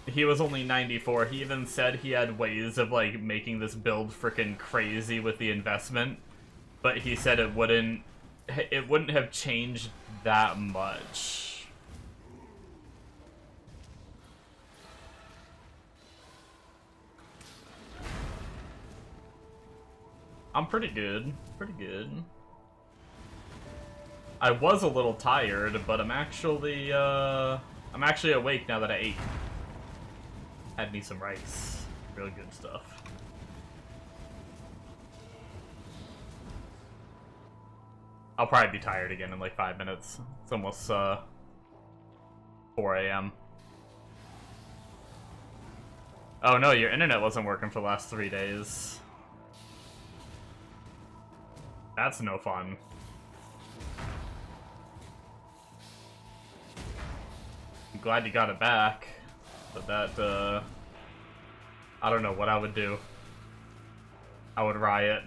He was only 94. He even said he had ways of, like, making this build frickin' crazy with the investment. But he said it wouldn't have changed that much. I'm pretty good. Pretty good. I was a little tired, but I'm actually awake now that I ate. Had me some rice. Real good stuff. I'll probably be tired again in like 5 minutes. It's almost 4 AM. Oh no, your internet wasn't working for the last 3 days. That's no fun. I'm glad you got it back. But that, I don't know what I would do. I would riot.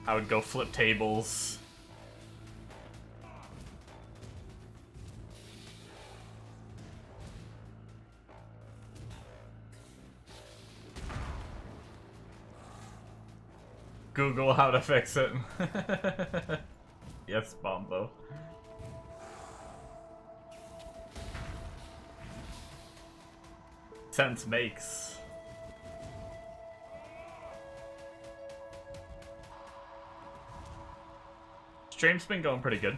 I would go flip tables. Google how to fix it. Yes, Bombo. Sense makes. Stream's been going pretty good.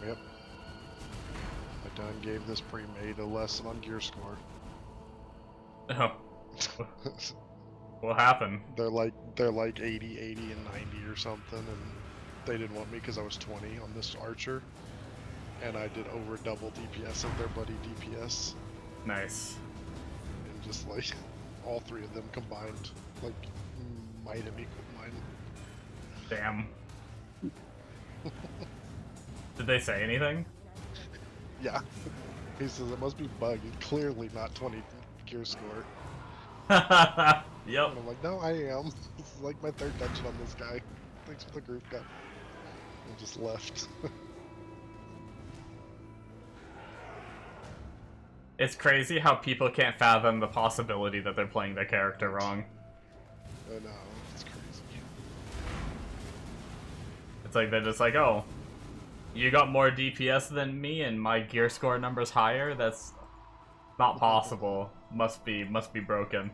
Yep. I done gave this pre-made a lesson on gear score. Oh. What happened? They're like 80, 80, and 90 or something, and they didn't want me because I was 20 on this archer, and I did over double DPS of their buddy DPS, Nice. and just like all three of them combined, like might have equaled mine. Damn. Did they say anything? Yeah. He says it must be bugged. Clearly not 20 gear score. Yep. And I'm like, no, I am. This is like my third dungeon on this guy. Thanks for the group cut. And just left. It's crazy how people can't fathom the possibility that they're playing their character wrong. Oh no, it's crazy. It's like they're just like, oh, you got more DPS than me and my gear score number's higher? That's not possible. Must be broken.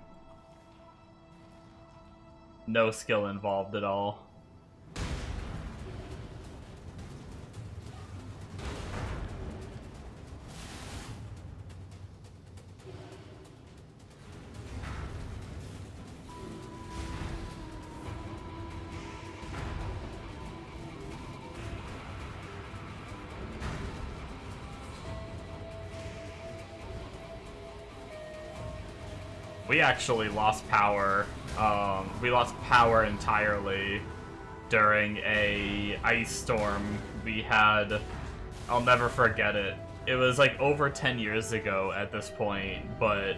No skill involved at all. We actually lost power. We lost power entirely during a ice storm we had. I'll never forget it. It was like over 10 years ago at this point, but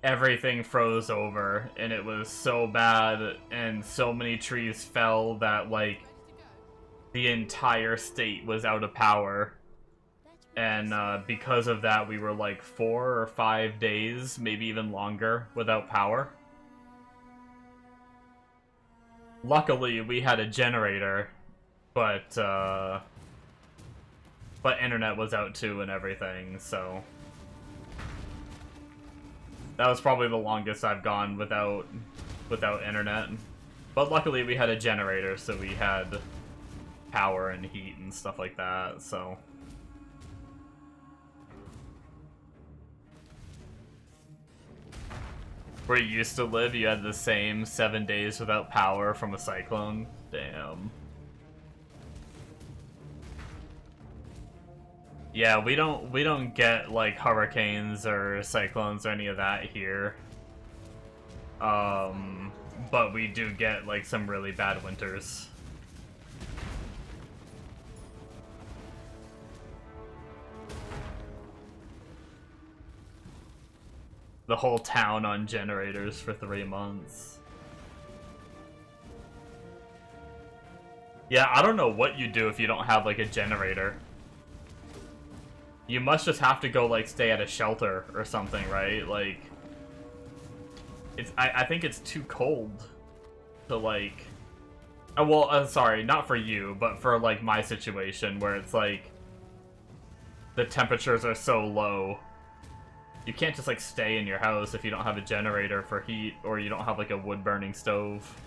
everything froze over, and it was so bad, and so many trees fell that like the entire state was out of power. And because of that, we were like 4 or 5 days, maybe even longer, without power. Luckily, we had a generator, but internet was out too and everything, so that was probably the longest I've gone without internet. But luckily, we had a generator, so we had power and heat and stuff like that, so. Where you used to live, you had the same 7 days without power from a cyclone? Damn. Yeah, we don't get like hurricanes or cyclones or any of that here. But we do get like some really bad winters. The whole town on generators for 3 months. Yeah, I don't know what you do if you don't have like a generator. You must just have to go like stay at a shelter or something, right? Like, it's I think it's too cold to like. Well, sorry, not for you, but for like my situation where it's like the temperatures are so low. You can't just like stay in your house if you don't have a generator for heat, or you don't have like a wood-burning stove.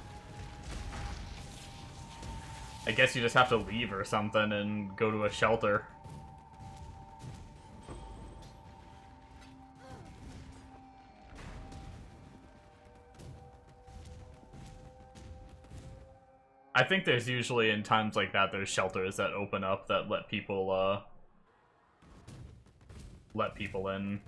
I guess you just have to leave or something and go to a shelter. I think there's usually, in times like that, there's shelters that open up that let people in.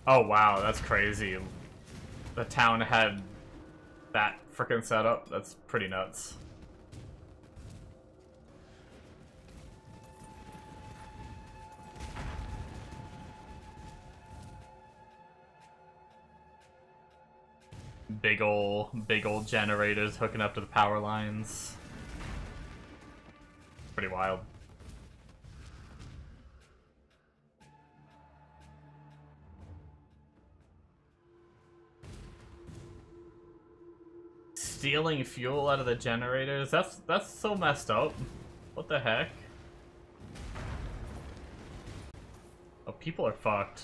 Oh wow, that's crazy. The town had that frickin' setup. That's pretty nuts. Big old generators hooking up to the power lines. Pretty wild. Stealing fuel out of the generators? That's so messed up. What the heck? Oh, people are fucked.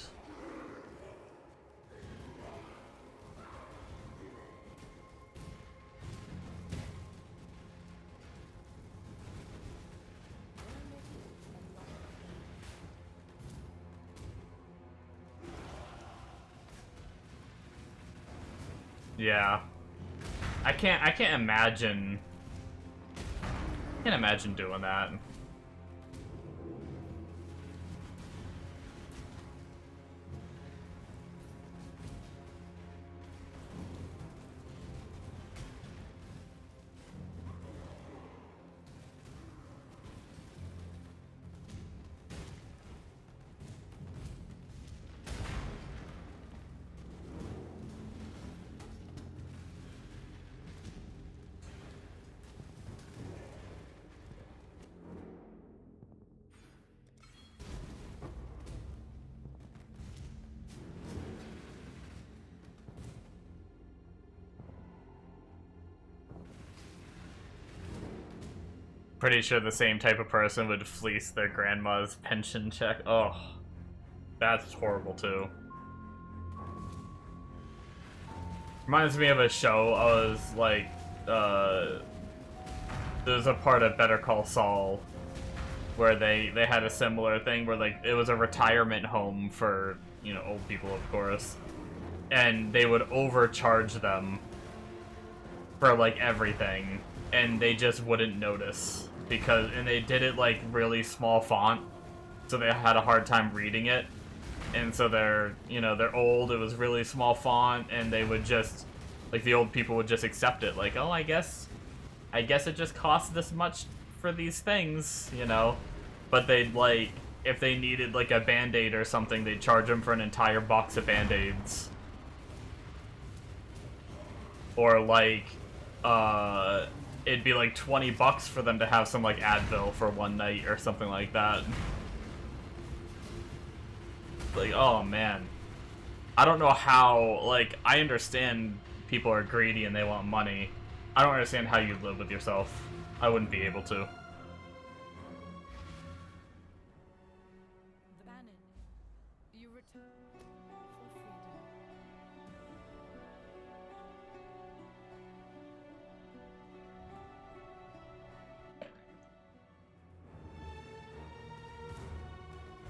Yeah. I can't imagine doing that. Pretty sure the same type of person would fleece their grandma's pension check. Oh, that's horrible too. Reminds me of a show. I was like, there's a part of Better Call Saul where they had a similar thing where like it was a retirement home for, you know, old people, of course. and they would overcharge them for like everything, and they just wouldn't notice and they did it like really small font, so they had a hard time reading it, and so they're old, it was really small font, and they would just, like, the old people would just accept it, like, oh, I guess it just costs this much for these things, but they'd, like, if they needed like a Band-Aid or something, they'd charge them for an entire box of Band-Aids. Or like, it'd be like $20 for them to have some like Advil for one night or something like that. Like, oh man. I don't know how, like, I understand people are greedy and they want money. I don't understand how you live with yourself. I wouldn't be able to. Bannon, you return for freedom.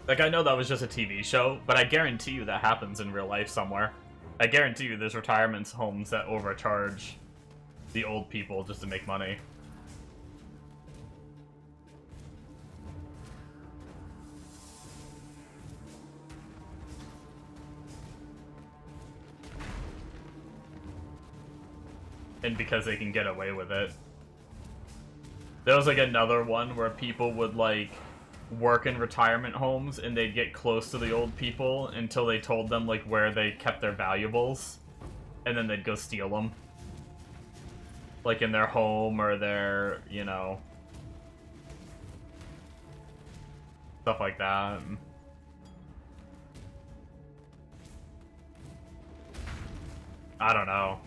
Like, I know that was just a TV show, but I guarantee you that happens in real life somewhere. I guarantee you there's retirement homes that overcharge the old people just to make money. And because they can get away with it. There was like another one where people would like work in retirement homes and they'd get close to the old people until they told them like where they kept their valuables, and then they'd go steal them, like in their home or their, stuff like that. I don't know.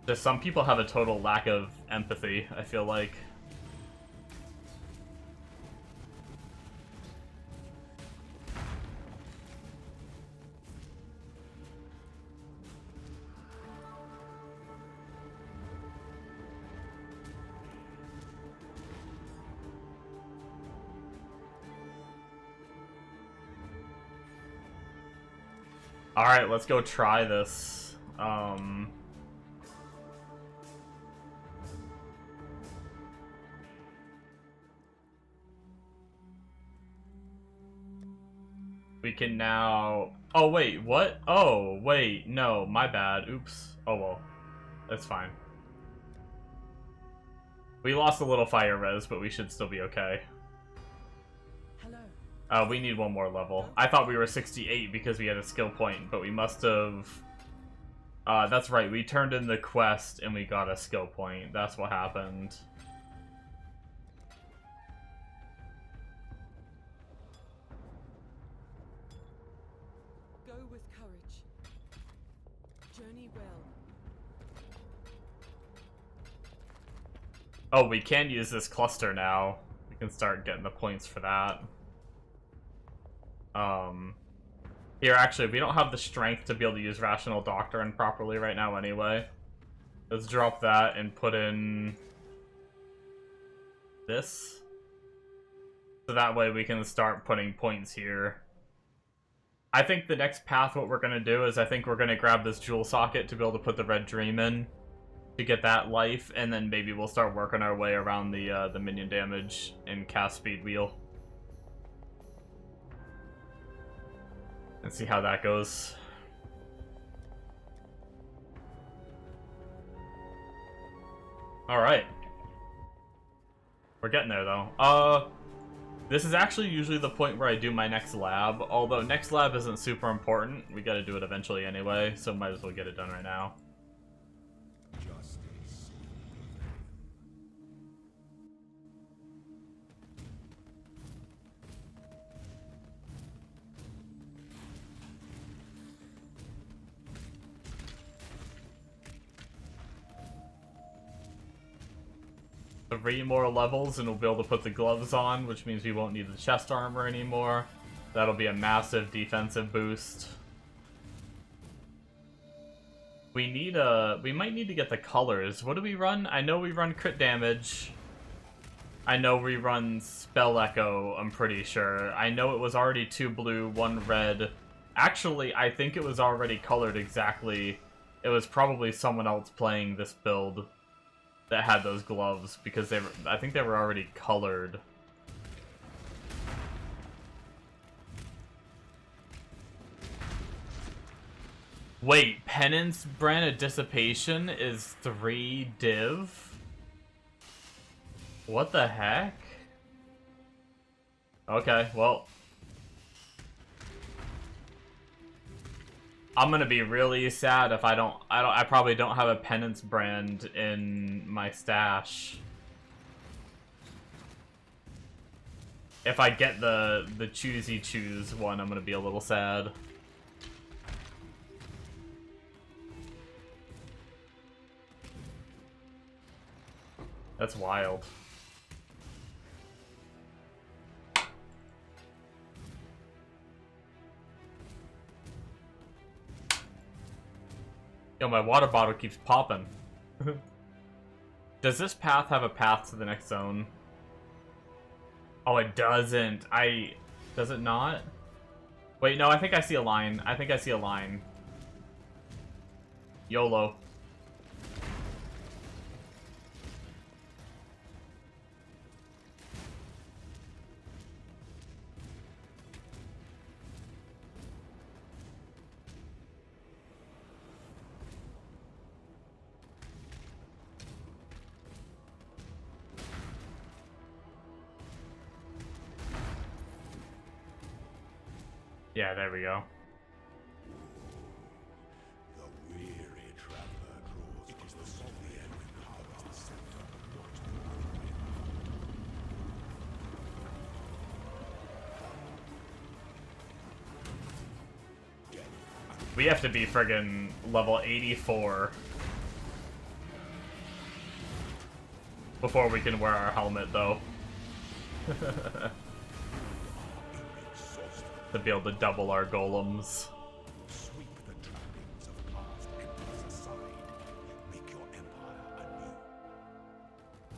Just some people have a total lack of empathy, I feel like. Alright, let's go try this. We can now... Oh, wait, what? Oh, wait, no, my bad. Oops. Oh, well. That's fine. We lost a little fire res, but we should still be okay. Hello. We need one more level. I thought we were 68 because we had a skill point, but we must have... that's right, we turned in the quest and we got a skill point. That's what happened. Go with courage. Journey well. Oh, we can use this cluster now. We can start getting the points for that. Here, actually, we don't have the strength to be able to use Rational Doctrine properly right now anyway. Let's drop that and put in this. So that way we can start putting points here. I think the next path, what we're going to do is I think we're going to grab this jewel socket to be able to put the red dream in to get that life, and then maybe we'll start working our way around the minion damage and cast speed wheel. And see how that goes. Alright. We're getting there, though. This is actually usually the point where I do my next lab, although next lab isn't super important. We gotta do it eventually anyway, so might as well get it done right now. Justice. Three more levels and we'll be able to put the gloves on, which means we won't need the chest armor anymore. That'll be a massive defensive boost. We might need to get the colors. What do we run? I know we run crit damage. I know we run spell echo, I'm pretty sure. I know it was already 2 blue, 1 red, Actually, I think it was already colored exactly. It was probably someone else playing this build that had those gloves, because they were, I think they were already colored. Wait, Penance Brand of Dissipation is 3 div? What the heck? Okay, well. I'm gonna be really sad if I probably don't have a Penance Brand in my stash. If I get the choosy choose one, I'm gonna be a little sad. That's wild. Yo, my water bottle keeps popping. Does this path have a path to the next zone? Oh, it doesn't. Does it not? Wait, no, I think I see a line. I think I see a line. YOLO. Yeah, there we go. The weary traveler draws close to the end and hovers the center of We have to be friggin' level 84 before we can wear our helmet, though. To be able to double our golems. Sweep the trappings of past emperors aside. Make your empire anew.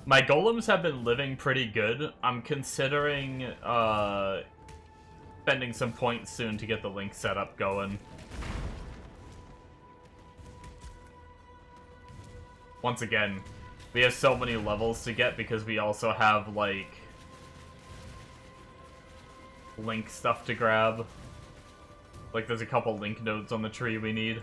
My golems have been living pretty good. I'm considering spending some points soon to get the link setup going. Once again, we have so many levels to get because we also have, like, link stuff to grab. Like, there's a couple link nodes on the tree we need.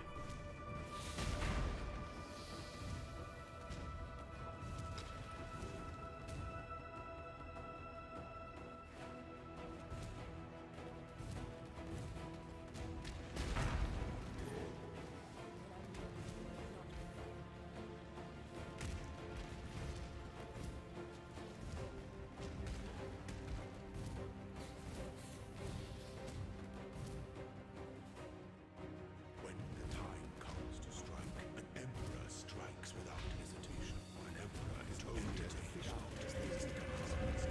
When the time comes to strike, an emperor strikes without hesitation. An emperor is only to fish out as these tasks.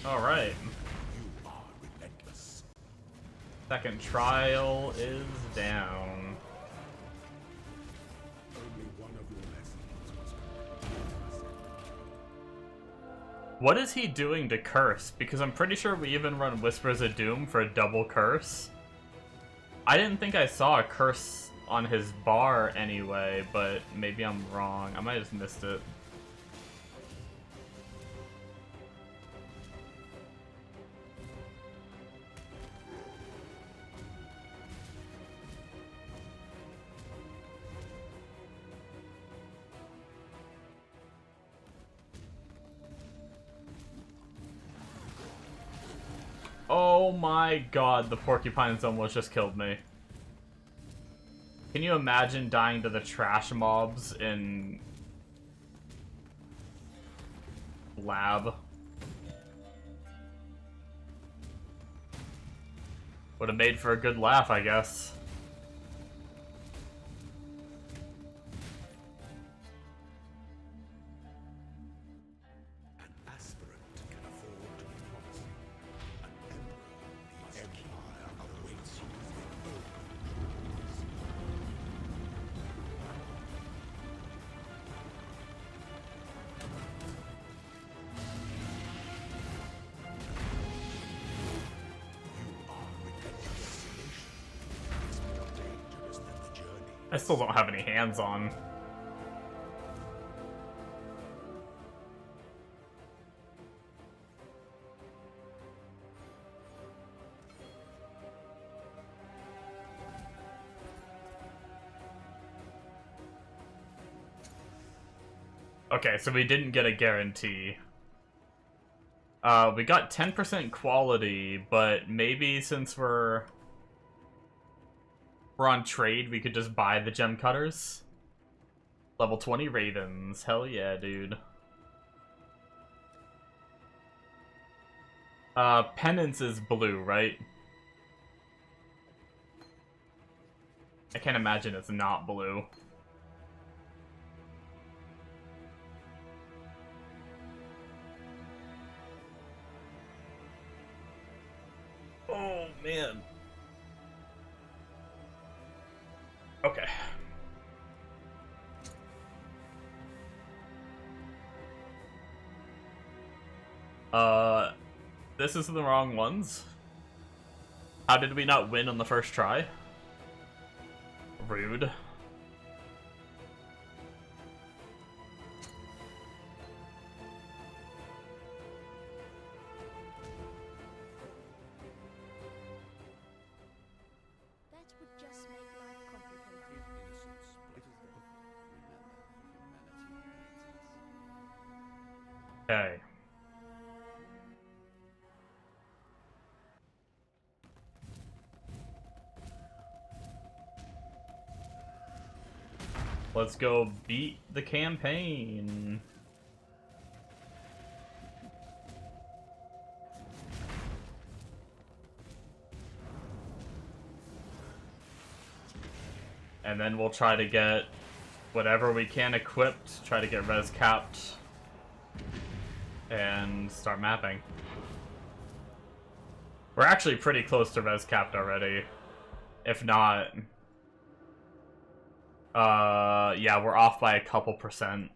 Alright. You are relentless. Second trial is down. Only one of your lessons was What is he doing to curse? Because I'm pretty sure we even run Whispers of Doom for a double curse. I didn't think I saw a curse on his bar anyway, but maybe I'm wrong. I might have just missed it. Oh my god, the porcupines almost just killed me. Can you imagine dying to the trash mobs in Lab? Would have made for a good laugh, I guess. an aspirant can afford to be promising. An emperor, the empire awaits you with open doors. I still don't have any hands on. Okay, so we didn't get a guarantee. We got 10% quality, but maybe since we're on trade, we could just buy the gem cutters. Level 20 ravens. Hell yeah, dude. Penance is blue, right? I can't imagine it's not blue. Oh, man. Okay. This is the wrong ones. How did we not win on the first try? Rude. That would just make life complicated. Okay. Let's go beat the campaign. And then we'll try to get whatever we can equipped, try to get res capped, and start mapping. We're actually pretty close to res capped already. If not... yeah, we're off by a couple percent.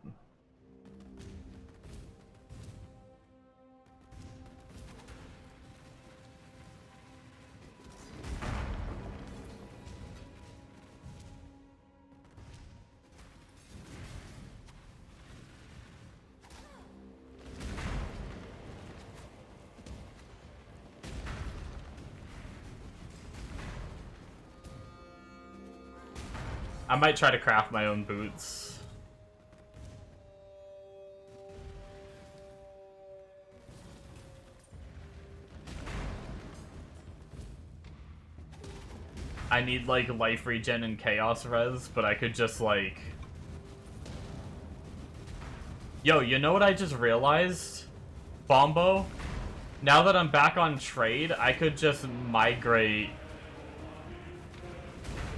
I might try to craft my own boots. I need, like, life regen and chaos res, but I could just, like... Yo, you know what I just realized? Bombo? Now that I'm back on trade, I could just migrate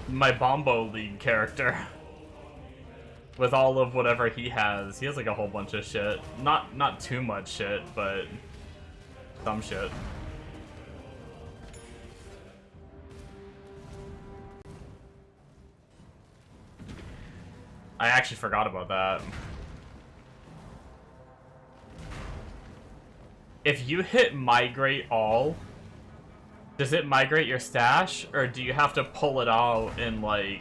my Bombo League character with all of whatever he has. He has like a whole bunch of shit. Not too much shit, but some shit. I actually forgot about that. If you hit migrate all, does it migrate your stash, or do you have to pull it out and, like,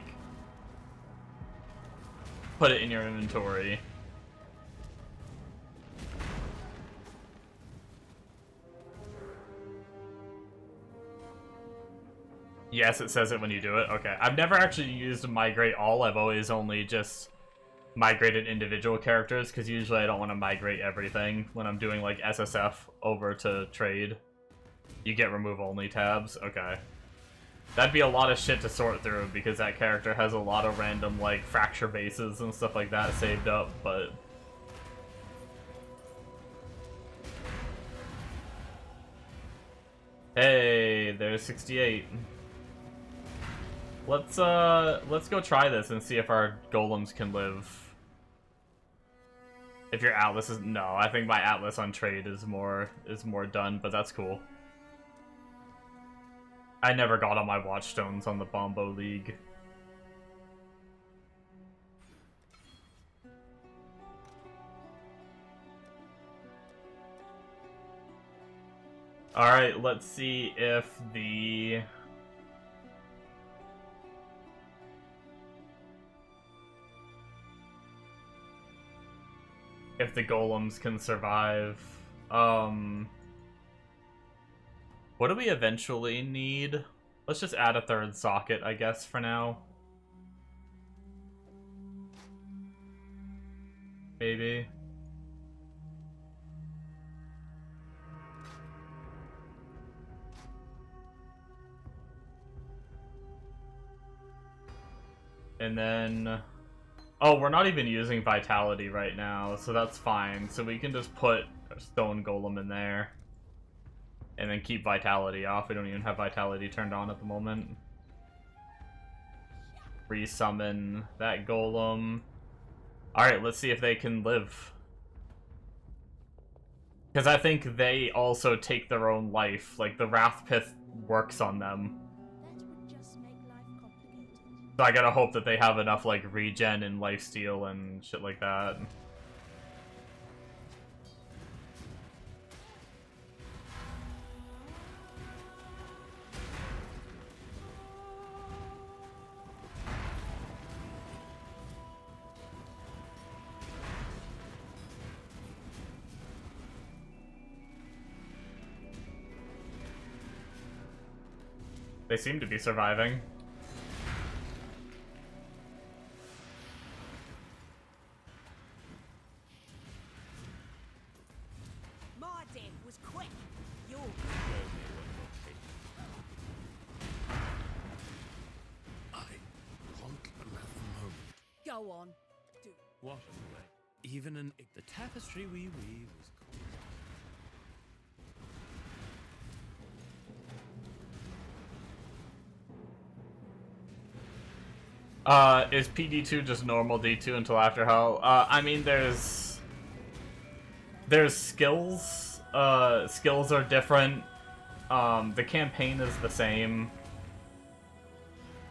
put it in your inventory? Yes, it says it when you do it. Okay. I've never actually used migrate all. I've always only just migrated individual characters, because usually I don't want to migrate everything when I'm doing, like, SSF over to trade. You get remove only tabs? Okay. That'd be a lot of shit to sort through, because that character has a lot of random, like, fracture bases and stuff like that saved up, but... Hey, there's 68. Let's go try this and see if our golems can live. If your Atlas is... No, I think my Atlas on trade is more done, but that's cool. I never got all my watchstones on the Bombo League. Alright, let's see if the... if the golems can survive. What do we eventually need? Let's just add a third socket, I guess, for now. Maybe. And then... Oh, we're not even using Vitality right now, so that's fine. So we can just put a Stone Golem in there. And then keep Vitality off. We don't even have Vitality turned on at the moment. Resummon that Golem. Alright, let's see if they can live. Because I think they also take their own life. Like, the Wrath Pith works on them. That would just make life complicated. So I gotta hope that they have enough, like, regen and lifesteal and shit like that. They seem to be surviving. My death was quick. Yours. I want another moment. Go on. Do. What a way. Even an the tapestry we weave is cool. Is PD2 just normal D2 until after hell? I mean, there's skills. Skills are different. The campaign is the same.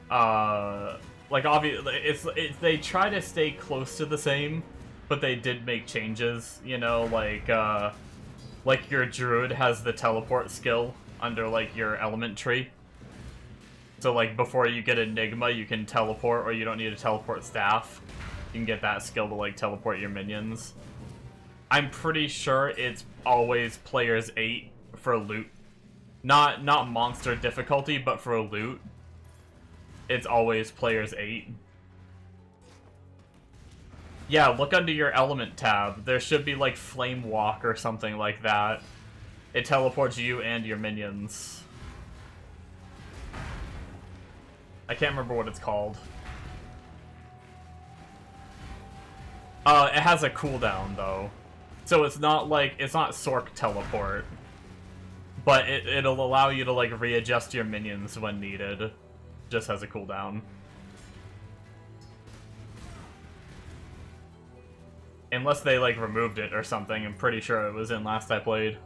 Like obviously, they try to stay close to the same, but they did make changes. You know, like your druid has the teleport skill under like your element tree. So, like, before you get Enigma, you can teleport, or you don't need a teleport staff. You can get that skill to, like, teleport your minions. I'm pretty sure it's always players 8 for loot. Not monster difficulty, but for loot. It's always players 8. Yeah, look under your element tab. There should be, like, Flame Walk or something like that. It teleports you and your minions. I can't remember what it's called. It has a cooldown, though. So it's not like, it's not Sork Teleport. But it'll allow you to, like, readjust your minions when needed. Just has a cooldown. Unless they, like, removed it or something. I'm pretty sure it was in last I played.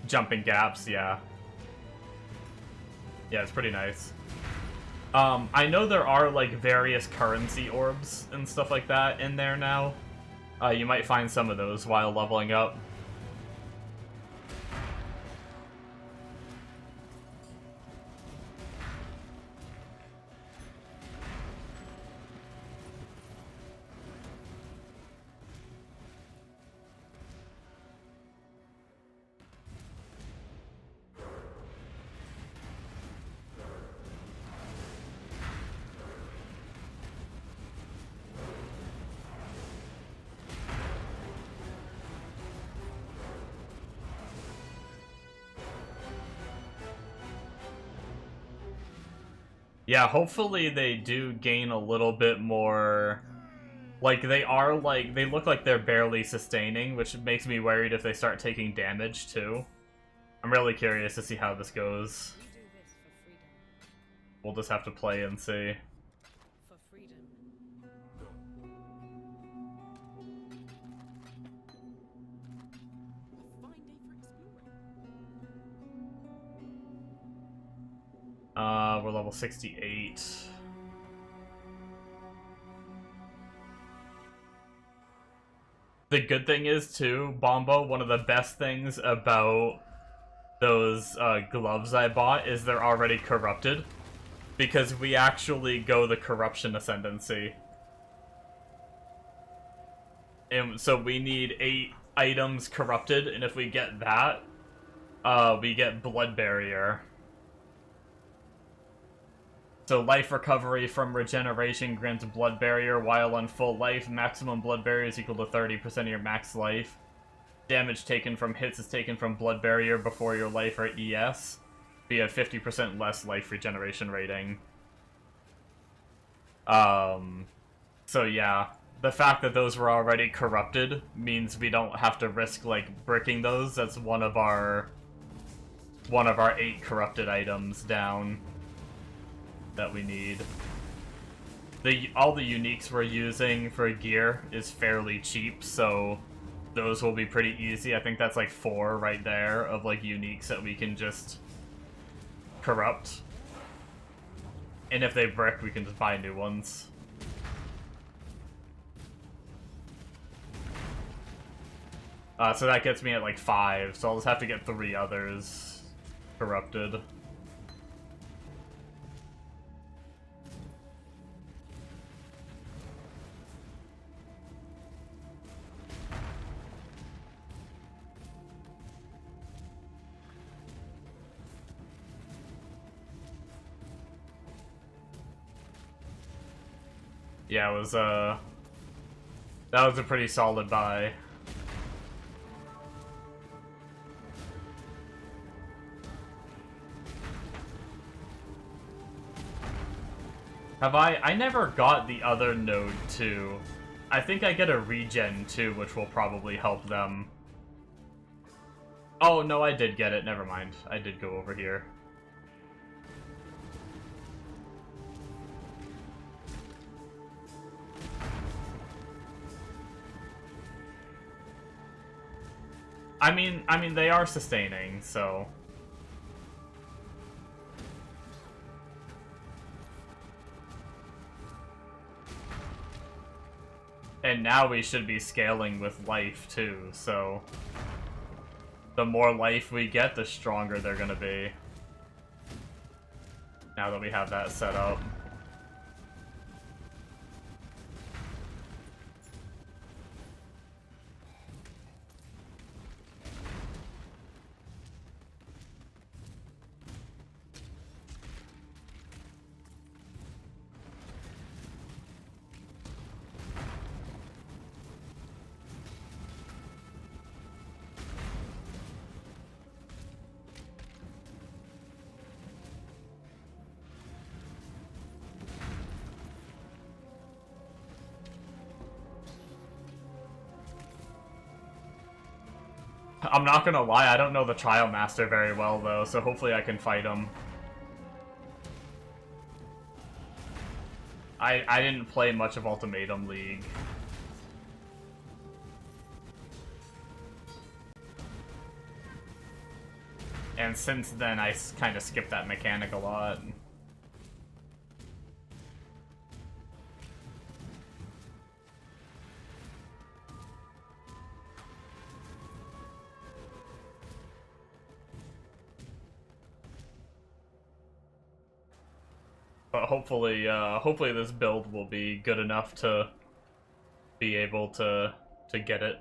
Jumping gaps, yeah. Yeah, it's pretty nice. I know there are, like, various currency orbs and stuff like that in there now. You might find some of those while leveling up. Yeah, hopefully they do gain a little bit more... Like, they look like they're barely sustaining, which makes me worried if they start taking damage, too. I'm really curious to see how this goes. We do this for freedom. We'll just have to play and see. For freedom. A fine day for exploring. We're level 68. The good thing is, too, Bombo, one of the best things about those gloves I bought is they're already corrupted. Because we actually go the corruption ascendancy. And so we need 8 items corrupted, and if we get that, we get Blood Barrier. So life recovery from regeneration grants Blood Barrier while on full life. Maximum Blood Barrier is equal to 30% of your max life. Damage taken from hits is taken from Blood Barrier before your life or ES. We have 50% less life regeneration rating. So yeah, the fact that those were already corrupted means we don't have to risk, like, bricking those. That's one of our 8 corrupted items down that we need. All the uniques we're using for gear is fairly cheap, so those will be pretty easy. I think that's like 4 right there of like uniques that we can just corrupt. And if they brick, we can just buy new ones. So that gets me at like 5, so I'll just have to get 3 others corrupted. Yeah, it was, that was a pretty solid buy. Have I never got the other node 2. I think I get a regen too, which will probably help them. Oh, no, I did get it. Never mind. I did go over here. I mean, they are sustaining, so... And now we should be scaling with life, too, so... The more life we get, the stronger they're gonna be. Now that we have that set up. I'm not gonna lie, I don't know the Trial Master very well, though, so hopefully I can fight him. I didn't play much of Ultimatum League. And since then, I kind of skipped that mechanic a lot. But hopefully this build will be good enough to be able to get it.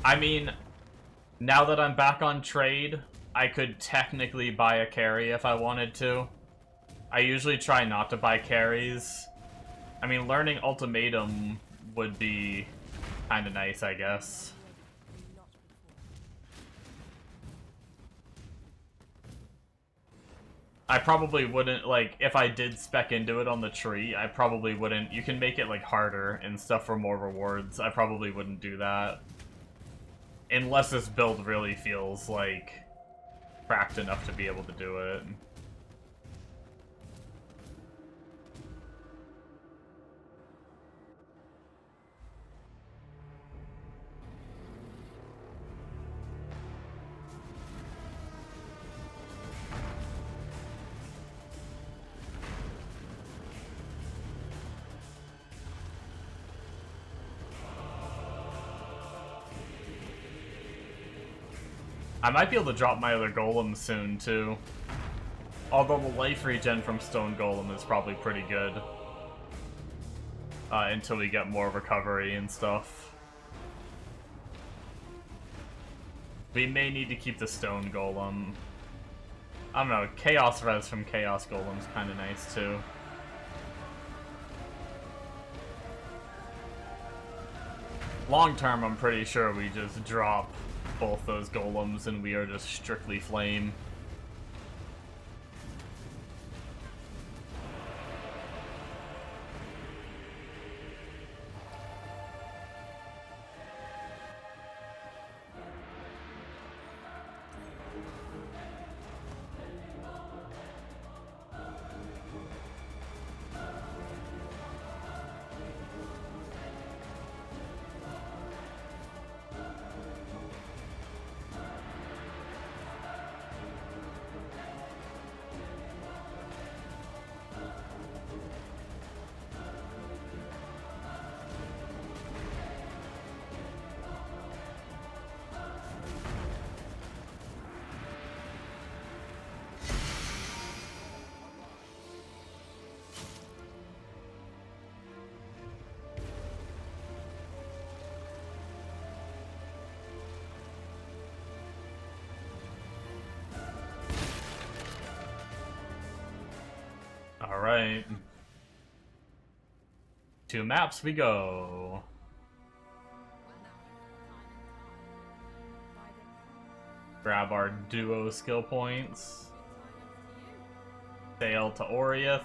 I mean, now that I'm back on trade, I could technically buy a carry if I wanted to. I usually try not to buy carries. I mean, learning Ultimatum would be kind of nice, I guess. I probably wouldn't, like, if I did spec into it on the tree, I probably wouldn't. You can make it, like, harder and stuff for more rewards. I probably wouldn't do that. Unless this build really feels, like, cracked enough to be able to do it. I might be able to drop my other golem soon, too. Although the life regen from Stone Golem is probably pretty good. Until we get more recovery and stuff. We may need to keep the Stone Golem. I don't know, Chaos Res from Chaos Golem's kind of nice, too. Long term, I'm pretty sure we just drop both those golems and we are just strictly flame. Alright. 2 maps we go. Grab our duo skill points. Sail to Oriath,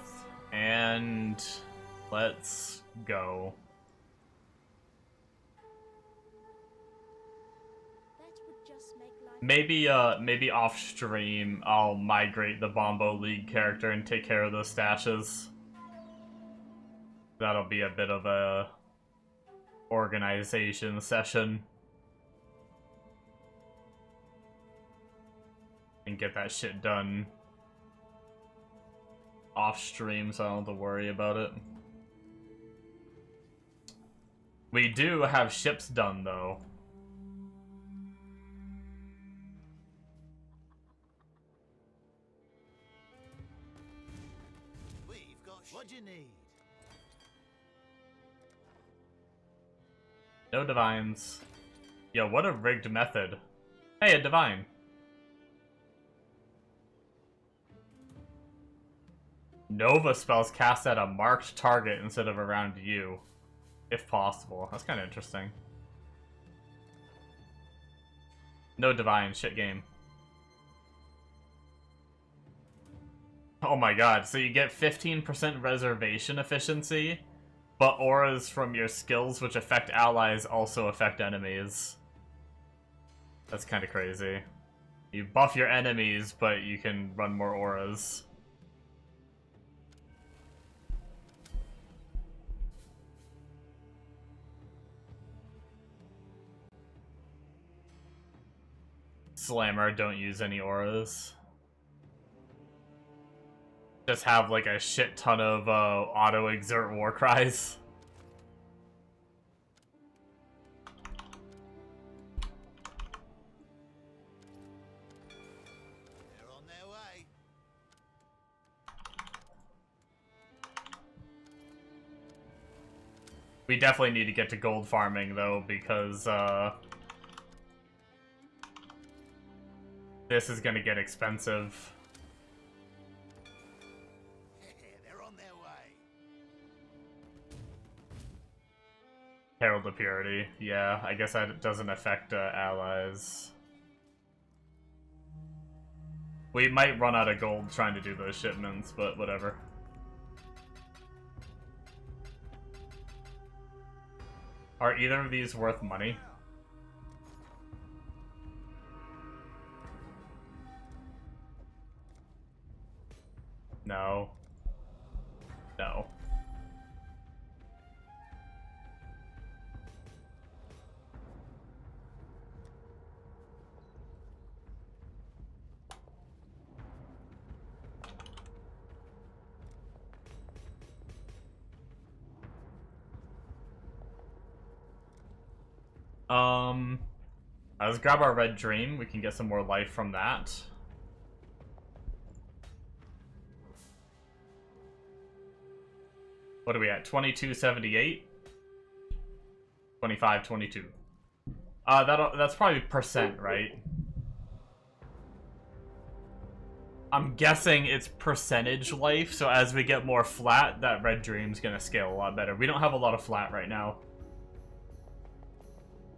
and let's go. That would just make life Maybe off stream I'll migrate the Bombo League character and take care of those stashes. That'll be a bit of a organization session. And get that shit done off stream so I don't have to worry about it. We do have ships done though. We've got what you need. No divines. Yo, what a rigged method. Hey, a divine. Nova spells cast at a marked target instead of around you, if possible. That's kind of interesting. No divine, shit game. Oh my god, so you get 15% reservation efficiency, but auras from your skills which affect allies also affect enemies. That's kind of crazy. You buff your enemies, but you can run more auras. Slammer, don't use any auras. Just have like a shit ton of auto exert war cries. They're on their way. We definitely need to get to gold farming though, because this is gonna get expensive. They're on their way. Herald of Purity. Yeah, I guess that doesn't affect allies. We might run out of gold trying to do those shipments, but whatever. Are either of these worth money? No. No. Let's grab our red dream. We can get some more life from that. What are we at? 2278? 2522. That's probably percent, right? I'm guessing it's percentage life, so as we get more flat, that red dream's gonna scale a lot better. We don't have a lot of flat right now.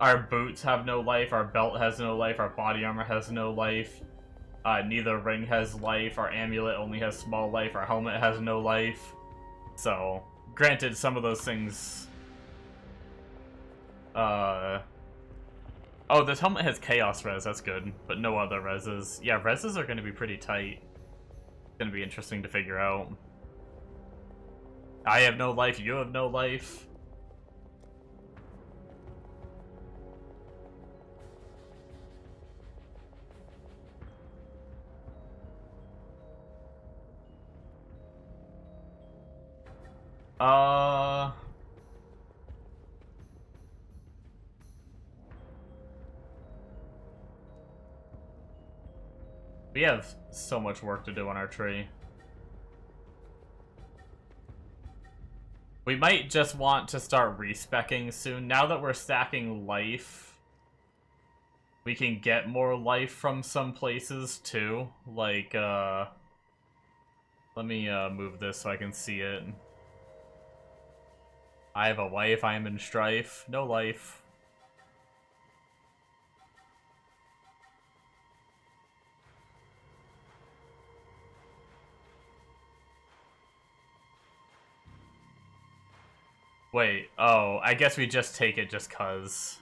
Our boots have no life, our belt has no life, our body armor has no life. Neither ring has life, our amulet only has small life, our helmet has no life. So, granted, some of those things... Oh, this helmet has chaos res, that's good, but no other reses. Yeah, reses are going to be pretty tight. It's going to be interesting to figure out. I have no life, you have no life. We have so much work to do on our tree. We might just want to start respecking soon. Now that we're stacking life, we can get more life from some places too. Like, let me move this so I can see it. I have a wife, I am in strife. No life. Wait, oh, I guess we just take it just cuz.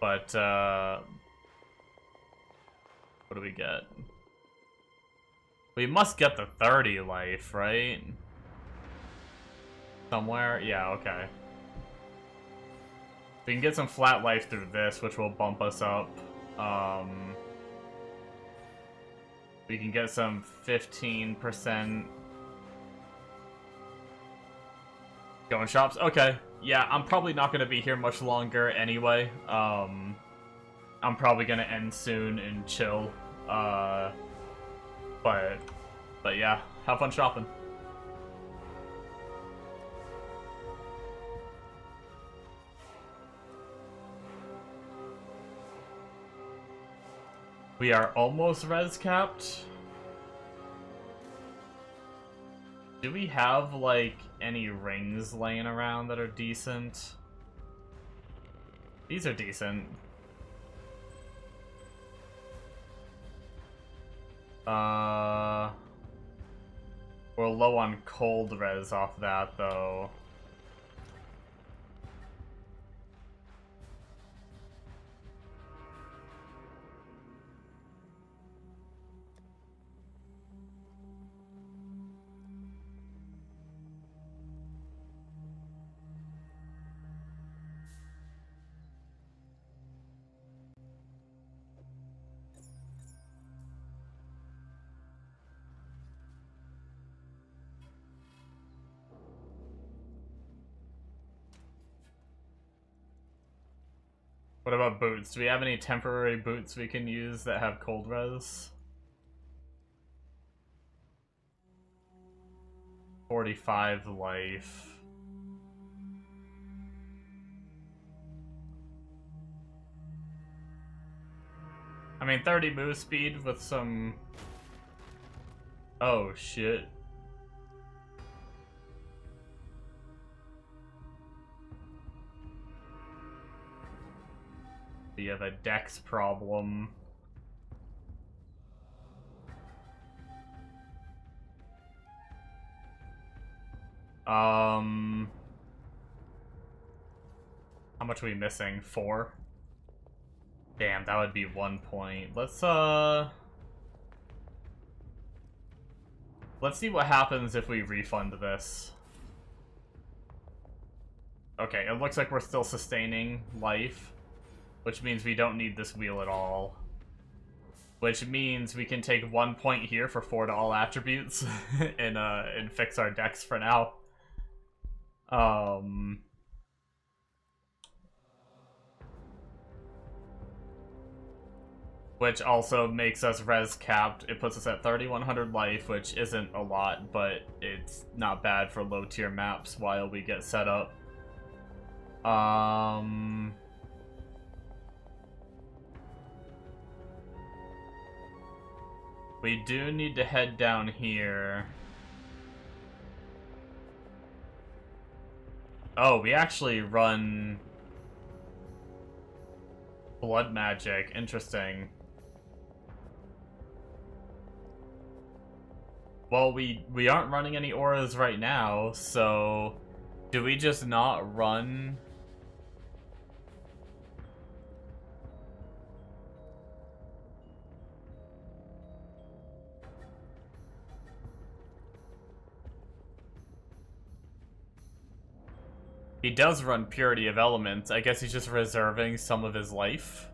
But, what do we get? We must get the 30 life, right? Somewhere? Yeah, okay. We can get some flat life through this, which will bump us up. We can get some 15% going shops. Okay, yeah, I'm probably not going to be here much longer anyway. I'm probably going to end soon and chill. But yeah, have fun shopping. We are almost res capped. Do we have, like, any rings laying around that are decent? These are decent. We're low on cold res off that, though. What about boots? Do we have any temporary boots we can use that have cold res? 45 life. I mean, 30 move speed with some... Oh, shit. We have a dex problem. How much are we missing? 4? Damn, that would be 1 point. Let's see what happens if we refund this. Okay, it looks like we're still sustaining life, which means we don't need this wheel at all. Which means we can take 1 point here for 4 to all attributes and fix our decks for now. which also makes us res capped. It puts us at 3100 life, which isn't a lot, but it's not bad for low tier maps while we get set up. We do need to head down here. Oh, we actually run blood magic. Interesting. Well, we aren't running any auras right now, so do we just not run? He does run Purity of Elements. I guess he's just reserving some of his life.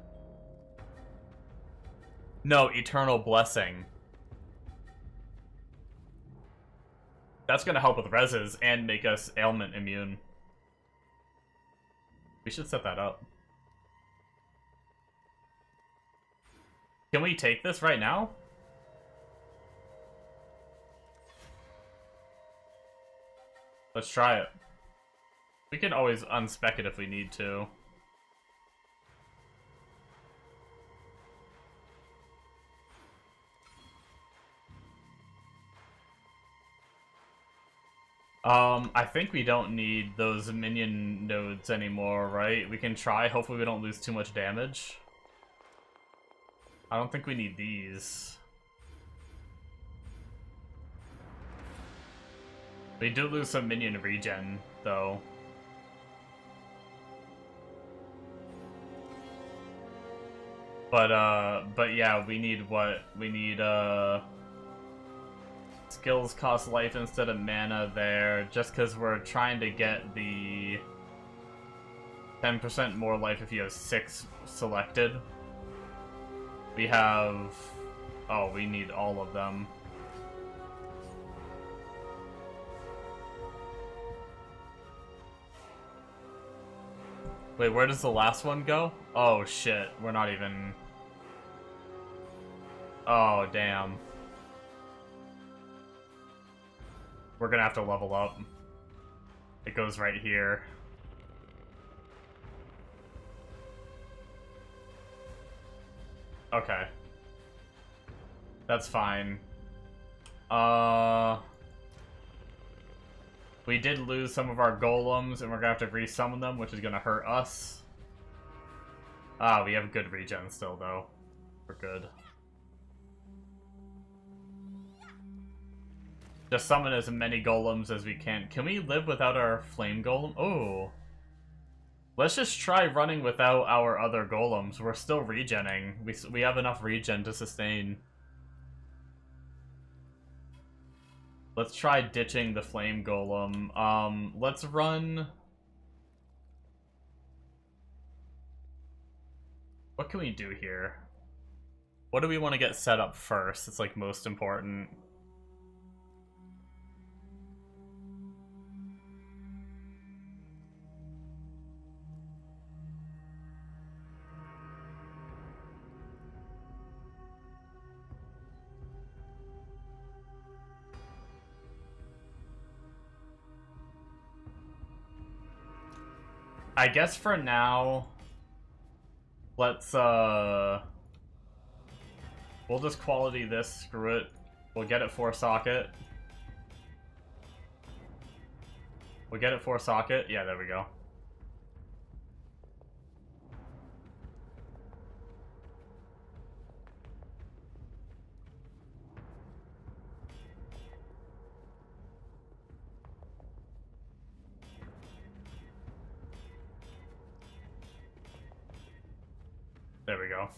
No, Eternal Blessing. That's gonna help with reses and make us ailment immune. We should set that up. Can we take this right now? Let's try it. We can always unspec it if we need to. I think we don't need those minion nodes anymore, right? We can try. Hopefully we don't lose too much damage. I don't think we need these. We do lose some minion regen, though. But yeah, we need what? We need, skills cost life instead of mana there, just because we're trying to get the 10% more life if you have 6 selected. We have... oh, we need all of them. Wait, where does the last one go? Oh shit, we're not even... oh, damn. We're gonna have to level up. It goes right here. Okay. That's fine. We did lose some of our golems, and we're gonna have to resummon them, which is gonna hurt us. Ah, we have good regen still, though. We're good. Just summon as many golems as we can. Can we live without our flame golem? Oh. Let's just try running without our other golems. We're still regenning. We have enough regen to sustain. Let's try ditching the flame golem. Let's run... what can we do here? What do we want to get set up first? It's like most important. I guess for now, let's, we'll just quality this, screw it. We'll get it 4 socket. We'll get it 4 socket. Yeah, there we go. There we go.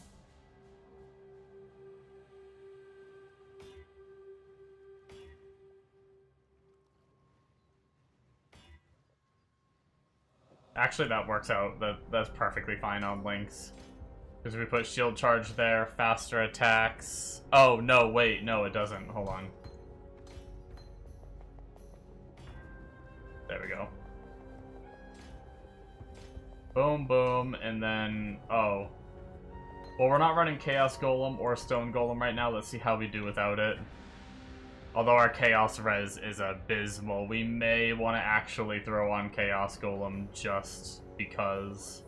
Actually, that works out. That's perfectly fine on Lynx. Because we put shield charge there, faster attacks. Oh, no, wait. No, it doesn't. Hold on. There we go. Boom, boom, and then... oh. Well, we're not running Chaos Golem or Stone Golem right now. Let's see how we do without it. Although our Chaos Res is abysmal, we may want to actually throw on Chaos Golem just because.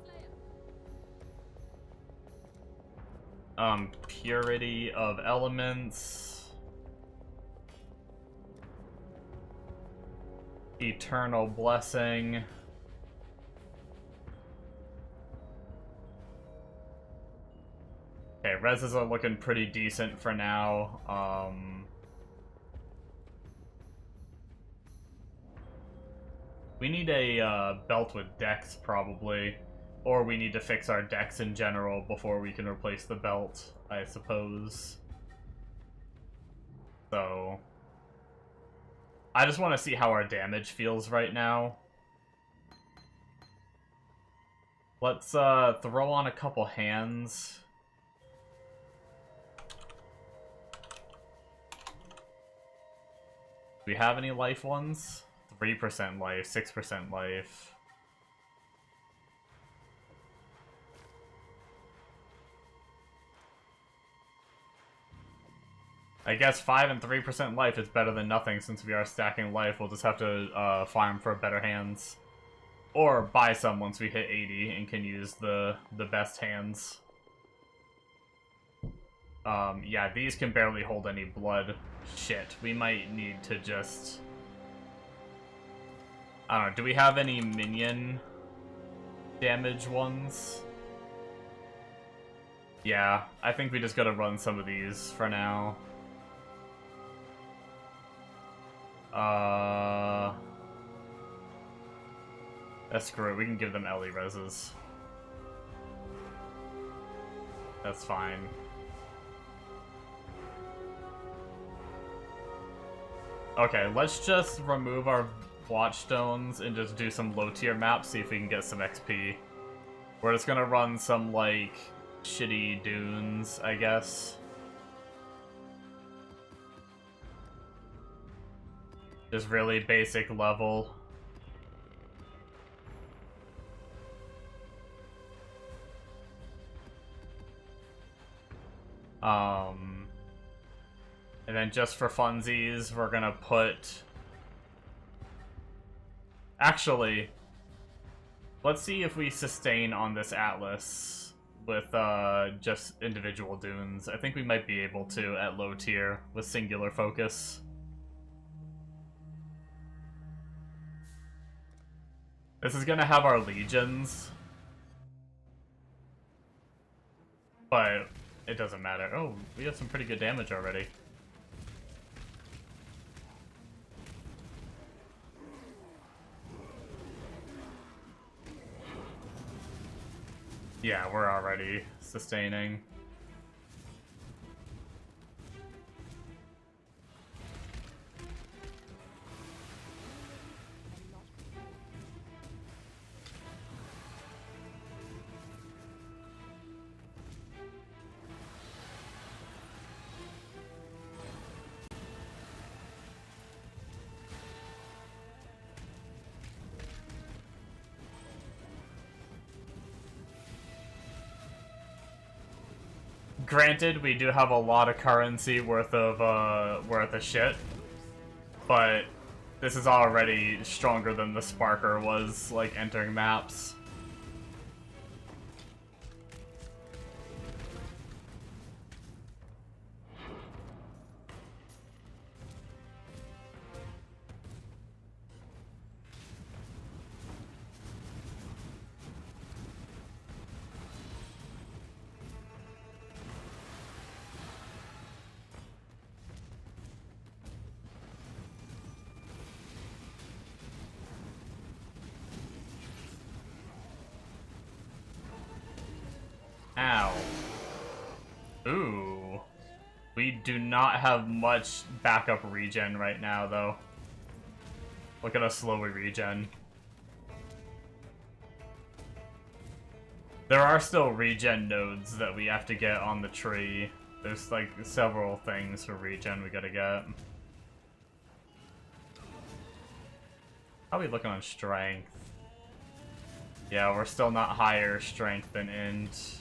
Purity of Elements. Eternal Blessing. Okay, reses are looking pretty decent for now. We need a belt with dex, probably. Or we need to fix our dex in general before we can replace the belt, I suppose. So... I just want to see how our damage feels right now. Let's throw on a couple hands. Do we have any life ones? 3% life, 6% life. I guess 5 and 3% life is better than nothing since we are stacking life. We'll just have to farm for better hands. Or buy some once we hit 80 and can use the best hands. Yeah, these can barely hold any blood. Shit, we might need to just... I don't know, do we have any minion damage ones? Yeah, I think we just gotta run some of these for now. Screw it, we can give them Ellie reses. That's fine. Okay, let's just remove our Watchstones and just do some low tier maps, see if we can get some XP. We're just gonna run some, like, shitty dunes, I guess. Just really basic level. And then just for funsies, we're gonna put... Actually, let's see if we sustain on this Atlas with just individual dunes. I think we might be able to at low tier with singular focus. This is gonna have our legions, but it doesn't matter. Oh, we have some pretty good damage already. Yeah, we're already sustaining. Granted, we do have a lot of currency worth of shit, but this is already stronger than the Sparker was, like, entering maps. Ow. Ooh. We do not have much backup regen right now, though. Look at how slow we regen. There are still regen nodes that we have to get on the tree. There's, like, several things for regen we gotta get. How are we looking on strength? Yeah, we're still not higher strength than int.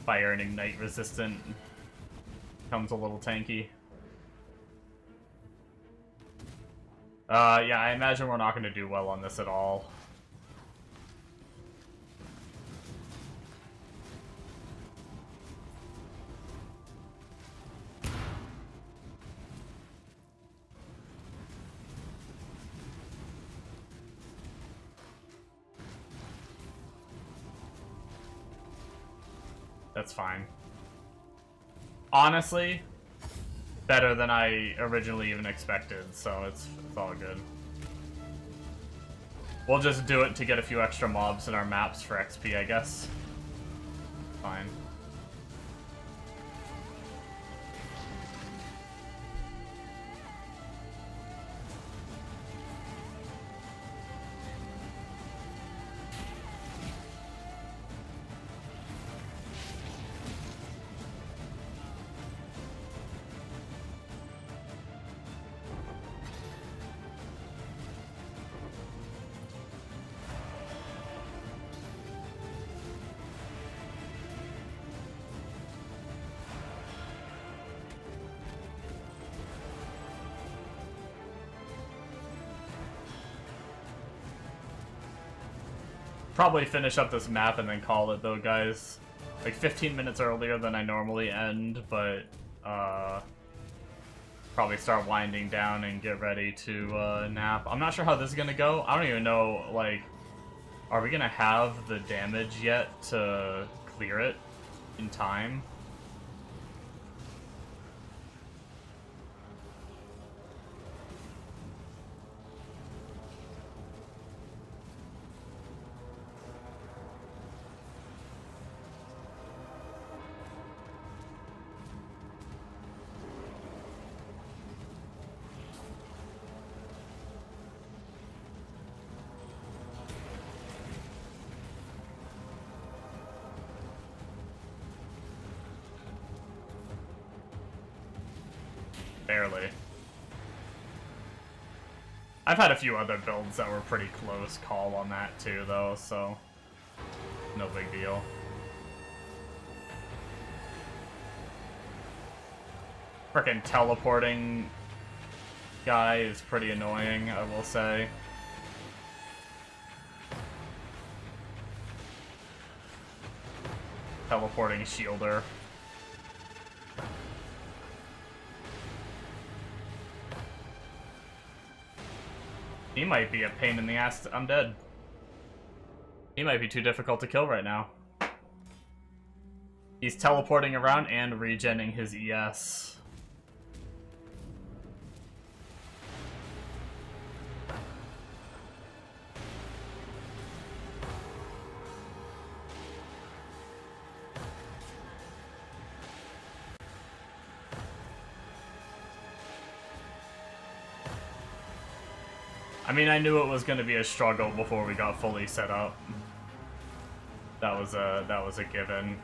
Fire and Ignite resistant. Comes a little tanky. Yeah, I imagine we're not going to do well on this at all. That's fine. Honestly, better than I originally even expected, so it's all good. We'll just do it to get a few extra mobs in our maps for XP, I guess. Fine. Probably finish up this map and then call it though, guys. Like 15 minutes earlier than I normally end, but probably start winding down and get ready to nap. I'm not sure how this is gonna go. I don't even know, like, are we gonna have the damage yet to clear it in time? Barely. I've had a few other builds that were pretty close call on that too, though, so no big deal. Frickin' teleporting guy is pretty annoying, I will say. Teleporting shielder. He might be a pain in the ass. I'm dead. He might be too difficult to kill right now. He's teleporting around and regenning his ES. I mean, I knew it was going to be a struggle before we got fully set up. That was a given.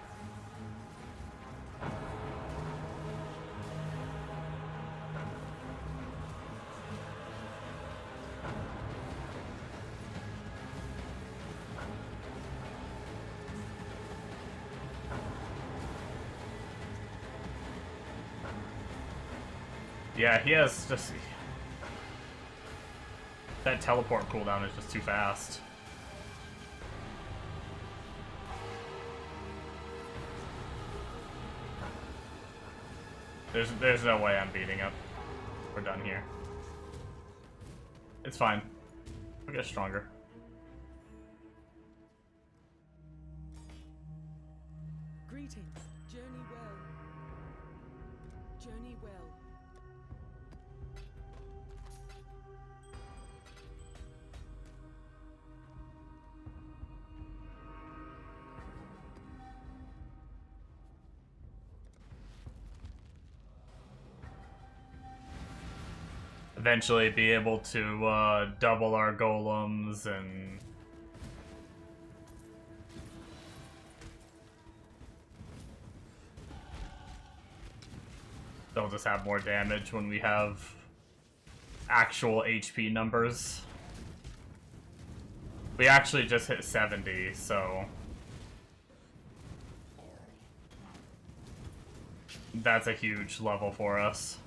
Yeah, he has just... That teleport cooldown is just too fast. There's no way I'm beating up. We're done here. It's fine. We'll get stronger. Greetings. Journey well. Journey well. Eventually be able to double our golems and they'll just have more damage when we have actual HP numbers. We actually just hit 70, so That's a huge level for us.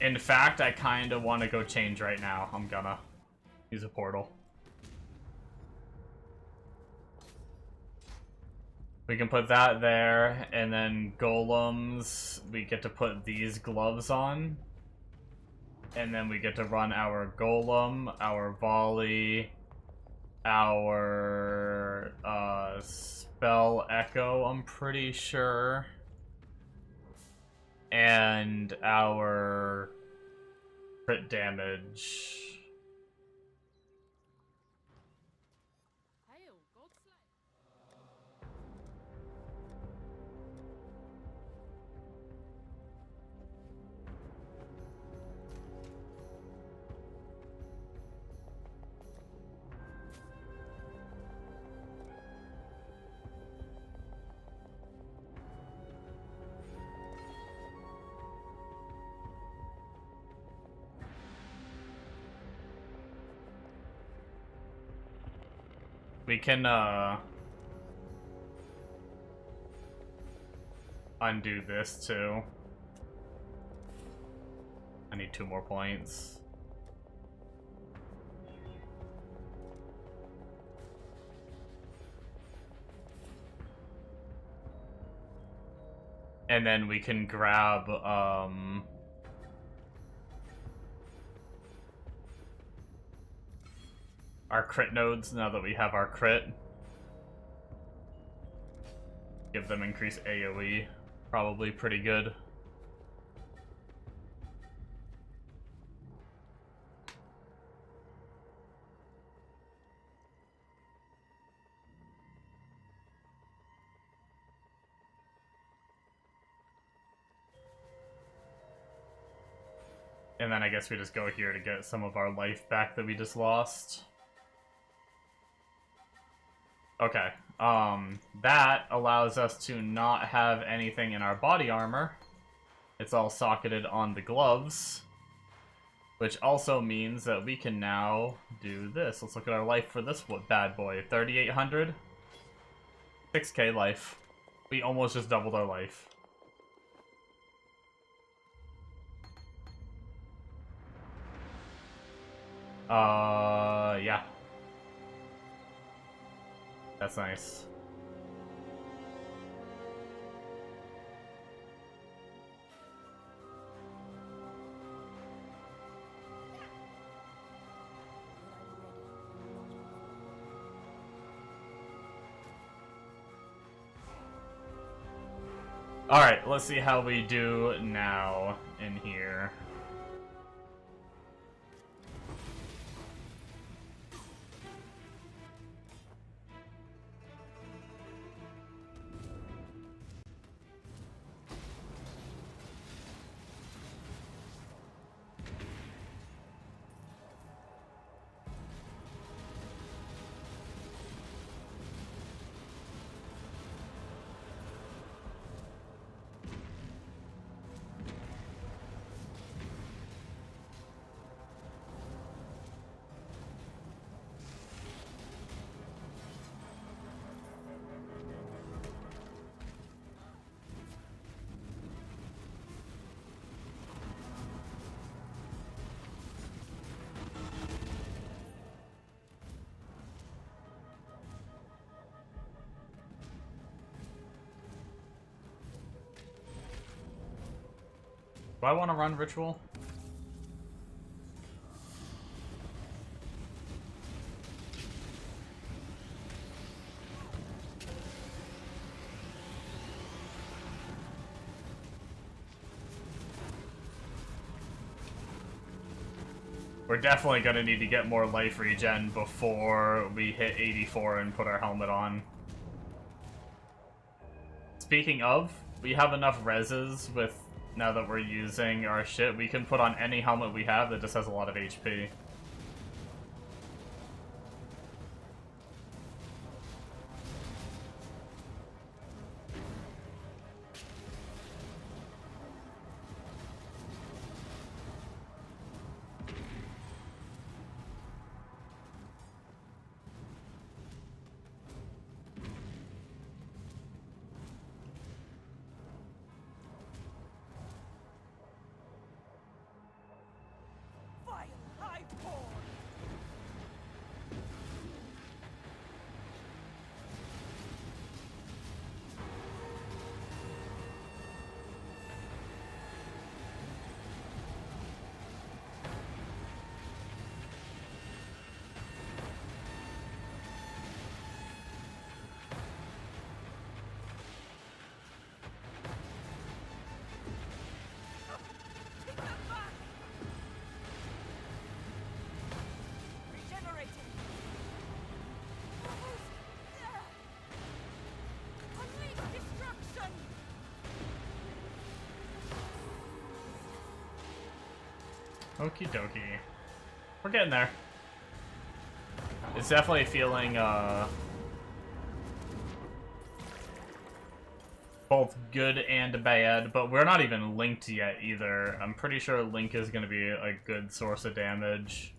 In fact, I kind of want to go change right now. I'm gonna use a portal. We can put that there, and then golems, we get to put these gloves on. And then we get to run our golem, our volley, our spell echo, I'm pretty sure. And our crit damage. We can undo this too. I need 2 more points. And then we can grab our crit nodes now that we have our crit. Give them increased AoE. Probably pretty good. And then I guess we just go here to get some of our life back that we just lost. Okay, that allows us to not have anything in our body armor. It's all socketed on the gloves. Which also means that we can now do this. Let's look at our life for this bad boy. 3,800? 6k life. We almost just doubled our life. Yeah. That's nice. Alright, let's see how we do now in here. Do I want to run ritual? We're definitely gonna need to get more life regen before we hit 84 and put our helmet on. Speaking of, we have enough reses with, now that we're using our shit, we can put on any helmet we have that just has a lot of HP. Okie dokie. We're getting there. It's definitely feeling, both good and bad, but we're not even linked yet either. I'm pretty sure Link is going to be a good source of damage.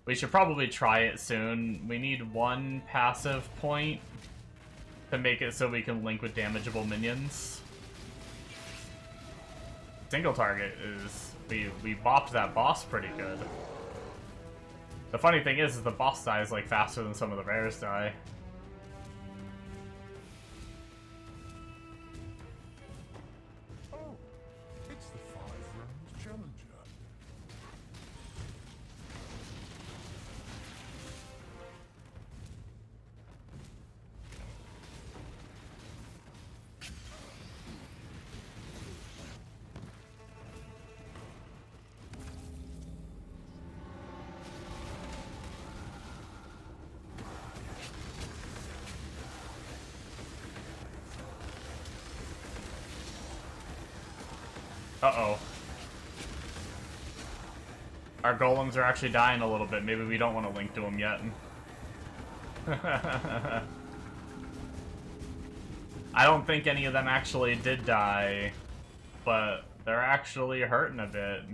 We should probably try it soon. We need one passive point to make it so we can link with damageable minions. Single target is... We bopped that boss pretty good. The funny thing is the boss dies like faster than some of the rares die. Oh, it's the 5 round challenger. Uh-oh. Our golems are actually dying a little bit. Maybe we don't want to link to them yet. I don't think any of them actually did die, but they're actually hurting a bit.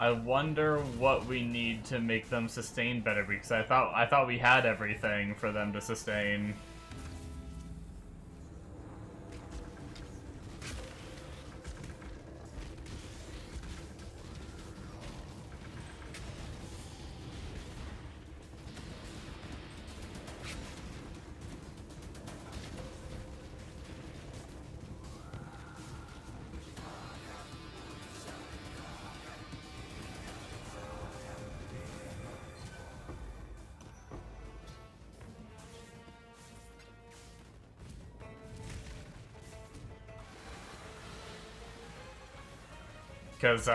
I wonder what we need to make them sustain better, because I thought we had everything for them to sustain. Because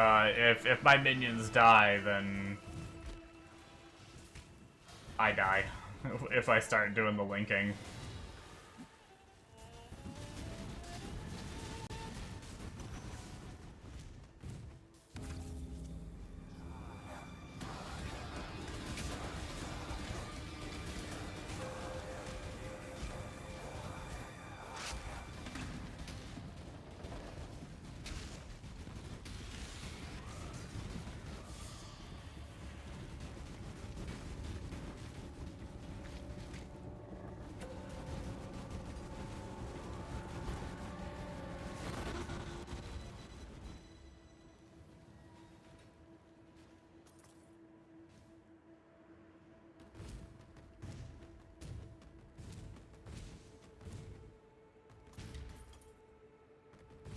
if my minions die, then I die if I start doing the linking.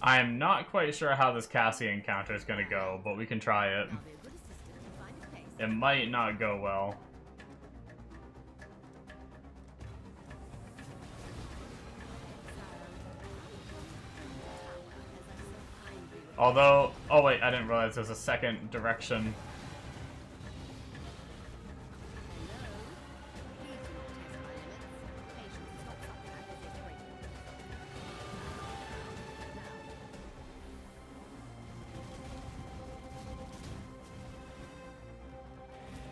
I'm not quite sure how this Cassie encounter is going to go, but we can try it. It might not go well. Although, oh wait, I didn't realize there's a second direction.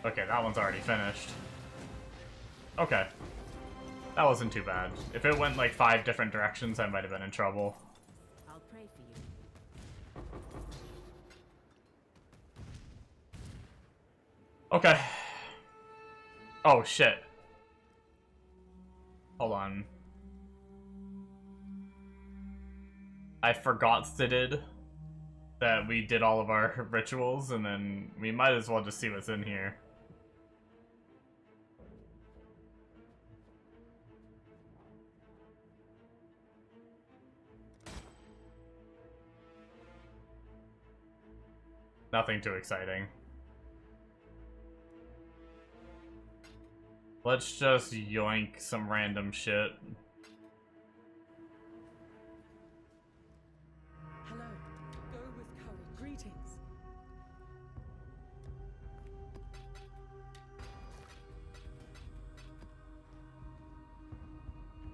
Okay, that one's already finished. Okay. That wasn't too bad. If it went like 5 different directions, I might have been in trouble. I'll pray for you. Okay. Oh, shit. Hold on. I forgot that we did all of our rituals, and then we might as well just see what's in here. Nothing too exciting. Let's just yoink some random shit. Hello. Go with courage. Greetings.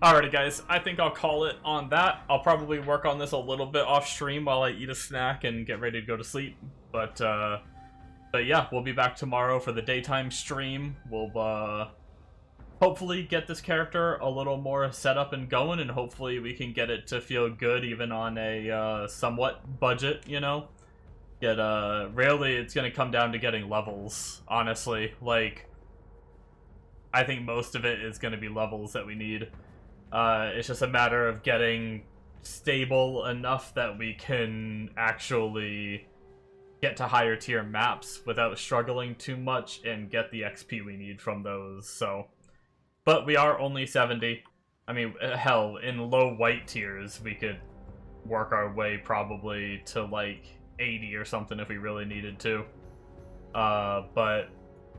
Alrighty guys, I think I'll call it on that. I'll probably work on this a little bit off stream while I eat a snack and get ready to go to sleep. But yeah, we'll be back tomorrow for the daytime stream. We'll hopefully get this character a little more set up and going, and hopefully we can get it to feel good even on a somewhat budget, you know? Really, it's gonna come down to getting levels, honestly. Like, I think most of it is gonna be levels that we need. It's just a matter of getting stable enough that we can actually get to higher tier maps without struggling too much and get the XP we need from those, so. But we are only 70. I mean, hell, in low white tiers, we could work our way probably to like 80 or something if we really needed to. But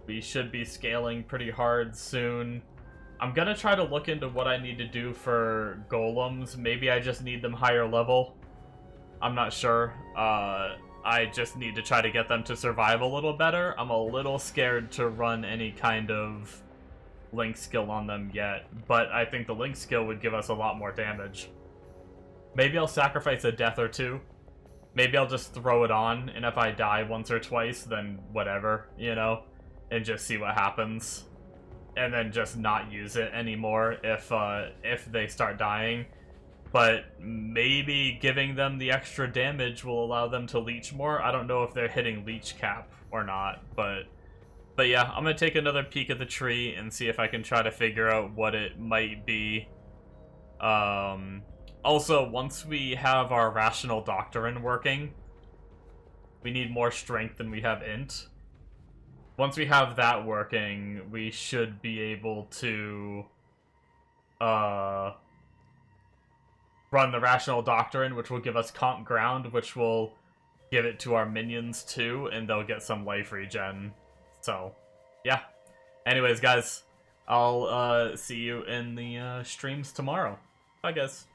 we should be scaling pretty hard soon. I'm gonna try to look into what I need to do for golems. Maybe I just need them higher level. I'm not sure. I just need to try to get them to survive a little better. I'm a little scared to run any kind of link skill on them yet, but I think the link skill would give us a lot more damage. Maybe I'll sacrifice a death or two. Maybe I'll just throw it on, and if I die once or twice, then whatever, you know? And just see what happens. And then just not use it anymore if they start dying. But maybe giving them the extra damage will allow them to leech more. I don't know if they're hitting leech cap or not, but yeah, I'm gonna take another peek at the tree and see if I can try to figure out what it might be. Also, once we have our rational doctrine working, we need more strength than we have int. Once we have that working, we should be able to run the rational doctrine, which will give us comp ground, which will give it to our minions too, and they'll get some life regen. So, yeah. Anyways, guys, I'll see you in the streams tomorrow. Bye, guys.